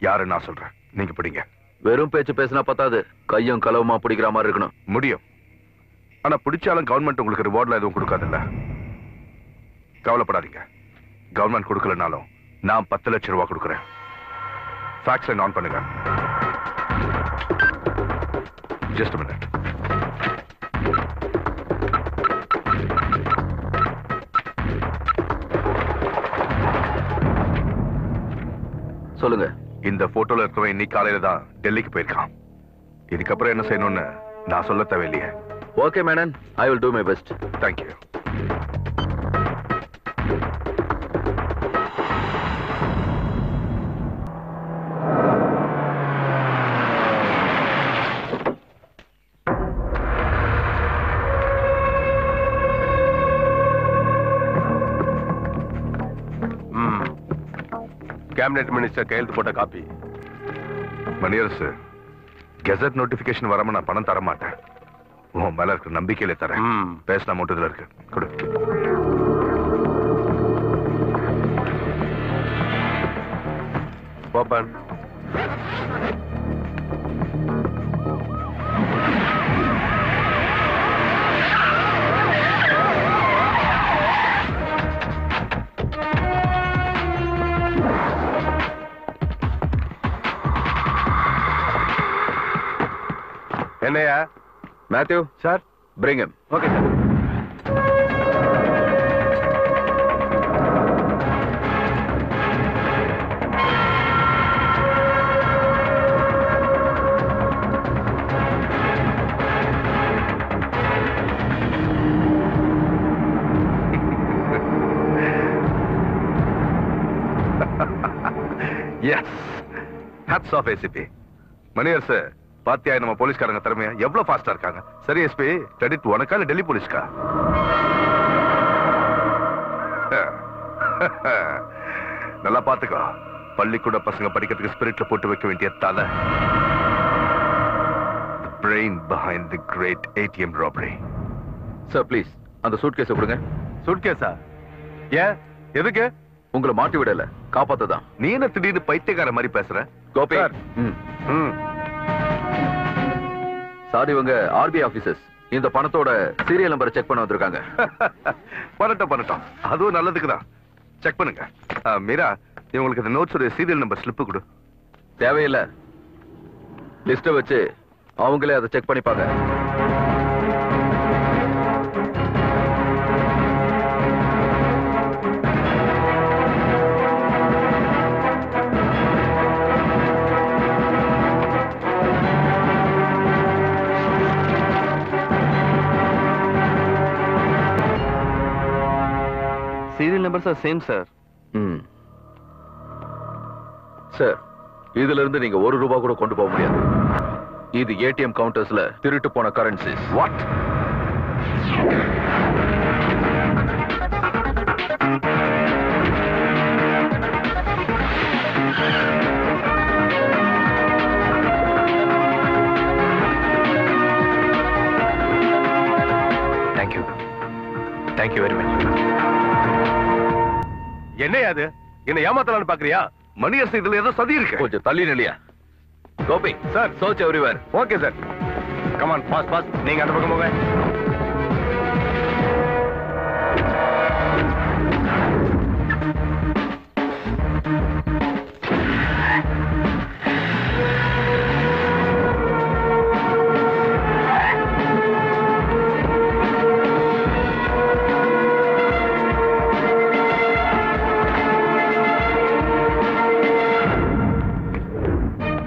யாரு நான் சொல்றேன், நீங்க பிடிங்க.
வெறும் பேச்சு பேசினா பத்தாது, கையும் களவுமா பிடிக்கிற மாதிரி இருக்கணும்.
முடியும். ஆனா பிடிச்சாலும் கவர்மெண்ட் உங்களுக்கு ரிவார்ட்ல எதுவும் கொடுக்காதுல்ல. கவலைப்படாதீங்க. கவர்மெண்ட் கொடுக்கலனாலும் நான் 10 லட்சம் ரூபாய் கொடுக்குறேன். ஃபேக்ஸ் ஆன் பண்ணுங்க. Just a minute.
சொல்லுங்க.
இந்த போட்டோல இருக்கவன் இன்னைக்கு காலையில தான் டெல்லிக்கு போயிருக்கான். இதுக்கப்புறம் என்ன செய்யணும்னு நான் சொல்ல தேவையில்லையே.
Okay Menon, I will do my best.
Thank you.
Cabinet minister கையெழுத்து போட்ட காப்பி.
மணியரசு, கெசட் நோட்டிபிகேஷன் வராம நான் பணம் தர மாட்டேன். உன் மேல இருக்கிற நம்பிக்கையில தரேன். பேசின அமௌண்ட் இதுல இருக்கு, கொடு.
ஓபன். என்னையா?
Mathew
sir.
Bring him.
Okay sir.
Yes, hats off ACP. Maniyarasu, பாத்தியா நம்ம போலீஸ்காரங்க திறமையா எவ்வளவு ஃபாஸ்டா இருக்காங்க. சரி எஸ்பி, கிரெடிட் உனக்கா இல்ல டெல்லி போலீஸ்கா? நல்லா பாத்துக்கோ. பள்ளிக்கூட பசங்க படிக்கிறதுக்கு ஸ்பிரிட்ல போட்டு வைக்க வேண்டிய தலை. brain behind the great ATM robbery.
Sir please அந்த சூட்கேஸை கொடுங்க.
சூட்கேஸா? ஏன், எதுக்கு?
உங்களை மாட்டி விடல, காப்பாத்ததான்.
நீ என்ன திடீர்னு பைத்தியக்கார மாதிரி பேசுற?
கோபி. சார், இவங்க ஆர்பிஐ ஆபீசர்ஸ். இந்த பணத்தோட சீரியல் நம்பரை செக் பண்ண வந்திருக்காங்க.
பண்ணட்டும், அதுவும் நல்லதுக்கு தான். செக் பண்ணுங்க. மீரா, இவங்களுக்கு இந்த நோட்ஸோட சீரியல் நம்பர் ஸ்லிப் கொடு.
தேவையில்லை, லிஸ்ட வச்சு அவங்களே அதை செக் பண்ணிப்பாங்க.
Serial numbers are same, sir.
Sir, இதுல இருந்து நீங்க ₹1 கூட கொண்டு போக முடியாது. இது ஏடிஎம் கவுண்டர்ஸ்ல திருட்டு போன currencies.
What?
Thank you, thank you very much.
என்னையா அது? என்ன ஏமாத்தலாம்னு பாக்குறியா?
மணியரசு, இதுல ஏதோ சதி இருக்கு.
கொஞ்சம் தள்ளி நிலையா. Gopi
sir,
search everywhere.
Okay sir. Come on, boss boss. நீங்க அந்த பக்கம் போங்க.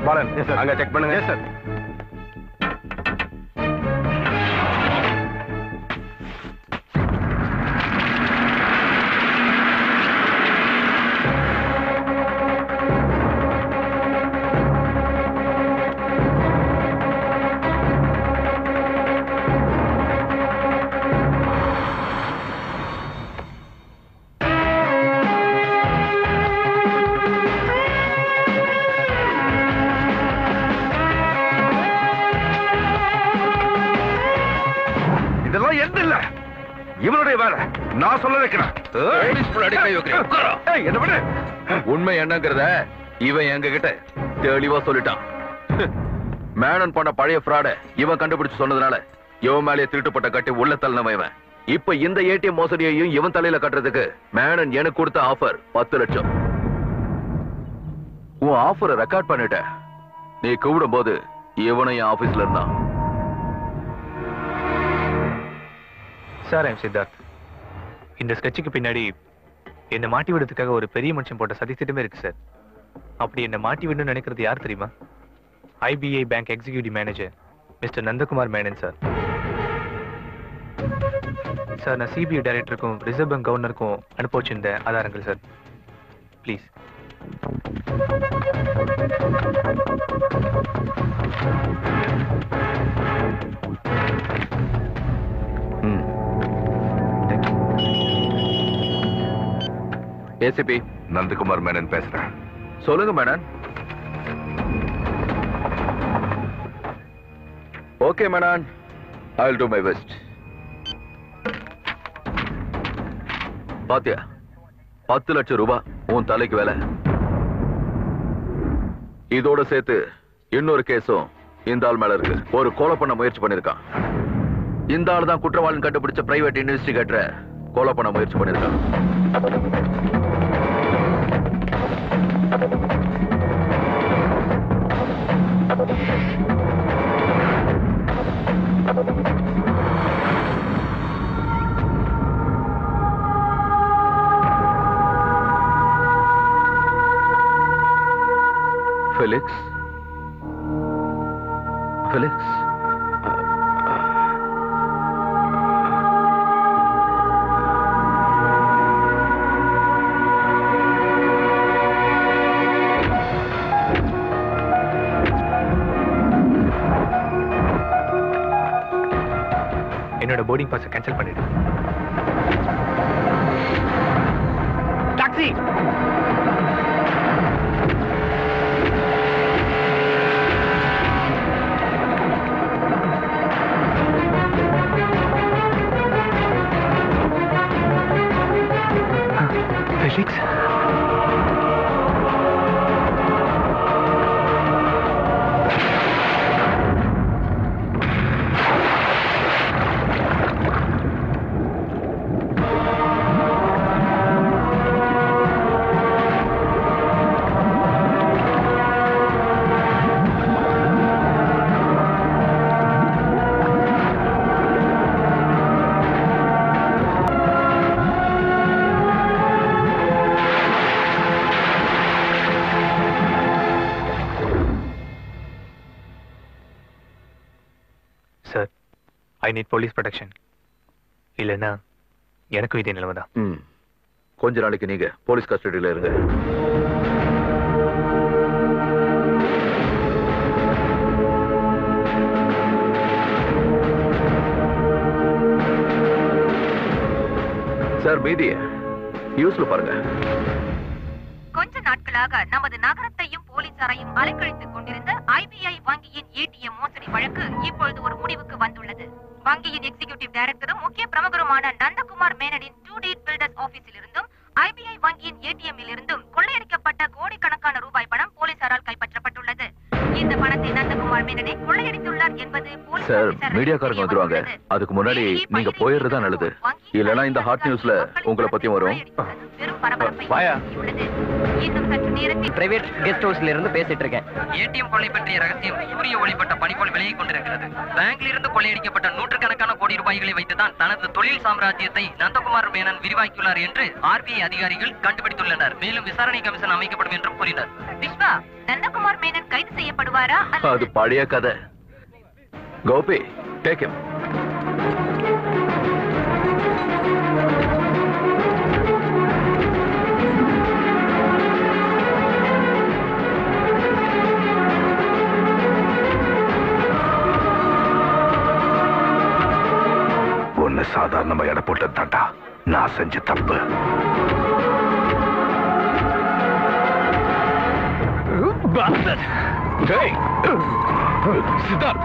பாலன், அங்க செக் பண்ணுங்க.
Yes sir.
இவனுடைய வேலை. நான் சொல்ல வைக்கிறேன். என்ன பண்ணு?
உண்மை என்னங்கிறத இவன் எங்க கிட்ட தெளிவா சொல்லிட்டான். மேனன் பண்ண பழைய ஃப்ராட இவன் கண்டுபிடிச்சு சொன்னதுனால இவன் மேலே திருட்டுப்பட்ட கட்டி உள்ள தள்ளினவன் இவன். இப்ப இந்த ஏடிஎம் மோசடியையும் இவன் தலையில கட்டுறதுக்கு மேனன் எனக்கு கொடுத்த ஆஃபர் 10 லட்சம். உன் ஆஃபரை ரெக்கார்ட் பண்ணிட்ட. நீ கூப்பிடும் போது இவனை என் ஆபீஸ்ல இருந்தான்.
Sir I'm Siddharth. இந்த ஸ்கெட்சுக்கு பின்னாடி என்னை மாட்டி விடுறதுக்காக ஒரு பெரிய மனுஷன் போட்ட சதித்திட்டமே இருக்கு சார். அப்படி என்னை மாட்டி விடணும்னு நினைக்கிறது யார் தெரியுமா? IBI bank executive manager mister Nandakumar Menon sir. Sir நான் சிபிஐ டைரக்டருக்கும் ரிசர்வ் பேங்க் கவர்னருக்கும் அனுப்ப வச்சிருந்த ஆதாரங்கள் சார். ப்ளீஸ்.
ஏசிபி
நந்தகுமார் மேனன் பேசுறேன்.
சொல்லுங்க Menon. Okay Menon, I will do my best. பாத்தியா, 10 லட்சம் ரூபாய் உன் தலைக்கு வேலை. இதோட சேர்த்து இன்னொரு கேஸும் இந்த ஆள் மேல இருக்கு. ஒரு கொலை பண்ண முயற்சி பண்ணிருக்கான். இந்த ஆள் தான் குற்றவாளின்னு கண்டுபிடிச்ச பிரைவேட் இன்வெஸ்டிகேட்டரை கொலை பண்ண முயற்சி பண்ணிருக்கான். ஃபெலிக்ஸ், ஃபெலிக்ஸ்,
என்னோட போர்டிங் பாஸை கேன்சல் பண்ணிடு.
Taxi.
Felix, sir I need police protection. இல்லைன்னா எனக்கும் இதே நிலைமை தான்.
கொஞ்ச நாளைக்கு நீங்க போலீஸ் கஸ்டடியில இருங்க. சார் மீதி நியூஸ்ல பாருங்க.
கொஞ்ச நாட்களாக நமது நகரத்தையும் போலீசாரையும் அலைக்கழித்துக் கொண்டிருந்த ஐபிஐ வங்கியின் ஏடிஎம் மோசடி வழக்கு இப்பொழுது ஒரு முடிவுக்கு வந்துள்ளது. வங்கியின் எக்ஸிகியூட்டிவ் டைரக்டரும் முக்கிய பிரமுகருமான நந்தகுமார் மேனனின் 2D பில்டர்ஸ் ஆபீஸில் இருந்தும் ஐபிஐ வங்கியின் ஏடிஎம்மில் இருந்தும் கொள்ளையடிக்கப்பட்ட கோடிக்கணக்கான ரூபாய் பணம் போலீசாரால் கைப்பற்றப்பட்டுள்ளது. இந்த பணத்தை நந்தகுமார் மேனனே கொள்ளையடித்துள்ளார் என்பது
சார் மீடியாக்காரங்க வந்துருவாங்க. அதுக்கு முன்னாடி நீங்க போயிடுறதா நல்லது. இல்லைன்னா இந்த ஹாட் நியூஸ்ல உங்களை பத்தியும் வரும்.
பிரைவேட் கெஸ்ட் ஹவுஸ்ல இருந்து பேசிட்டு இருக்கேன்.
ஏடிஎம் கொள்ளை பற்றிய ரகசியம் சூரிய ஒளிப்பட்ட பனி போல் விலகிக் கொண்டிருக்கிறது. பேங்கில் இருந்து கொள்ளையடிக்கப்பட்ட 100கணக்கான கோடி ரூபாய்களை வைத்துதான் தனது தொழில் சாம்ராஜ்யத்தை நந்தகுமார் மேனன் விரிவாக்கியுள்ளார் என்று ஆர்பிஐ அதிகாரிகள் கண்டுபிடித்துள்ளனர். மேலும் விசாரணை கமிஷன் அமைக்கப்படும் என்றும் கூறினர்.
விஸ்வா, நந்தகுமார் மேனன் கைது செய்யப்படுவாரா?
அது பழைய கதை. Gopi, take him.
ஒன்னு சாதாரணமா எடை போட்டு தாண்டா நான் செஞ்ச தப்பு. சித்தார்த்,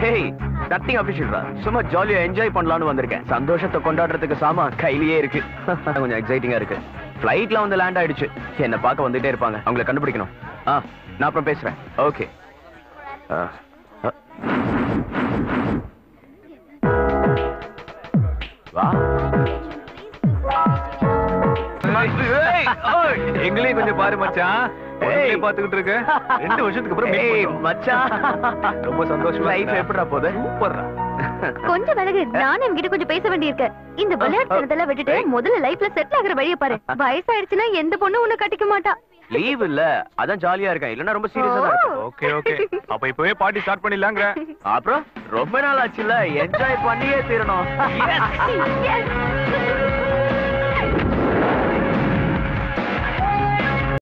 ஹேய் நத்திங் அபிஷியல்ரா, சும்மா ஜாலியா என்ஜாய் பண்ணலாம்னு வந்திருக்கேன். சந்தோஷத்தை கொண்டாடுறதுக்கு சாமா கையிலேயே இருக்கு. கொஞ்சம் எக்ஸைட்டிங்கா இருக்கு. ஃபிளைட்ல வந்து லேண்ட் ஆயிடுச்சு. என்ன பார்க்க வந்துட்டே இருப்பாங்க, அவங்களை கண்டுபிடிக்கணும். நான் அப்புறம் பேசுறேன். ஓகே. வா.
எங்களையும் கொஞ்சம் பாரு மச்சான். பாத்துக்கிட்டு இருக்க 2 வருஷத்துக்கு அப்புறம்
மச்சான்
ரொம்ப சந்தோஷமா.
லைஃப் எப்படிடா போகுது?
சூப்பர்டா.
கொஞ்சம் விலகு, நானும் என்கிட்ட கொஞ்சம் பேச வேண்டியிருக்கு. இந்த விளையாட்டுத்தனத்தெல்லாம் விட்டுட்டு முதல்ல லைஃப்ல செட்டில் ஆகுற வழியை பாரு. வயசாயிடுச்சுன்னா எந்த பொண்ணும் உன்னை கட்டிக்க மாட்டா.
லீவ் இல்ல, அதான் ஜாலியா இருக்கேன். இல்லன்னா ரொம்ப சீரியஸா தான் இருக்கேன்.
ஓகே ஓகே, அப்ப இப்பவே பார்ட்டி ஸ்டார்ட் பண்ணிடலாங்கற.
அப்புறம் ரொம்ப நாள் ஆச்சுல, என்ஜாய் பண்ணியே தீரணும்.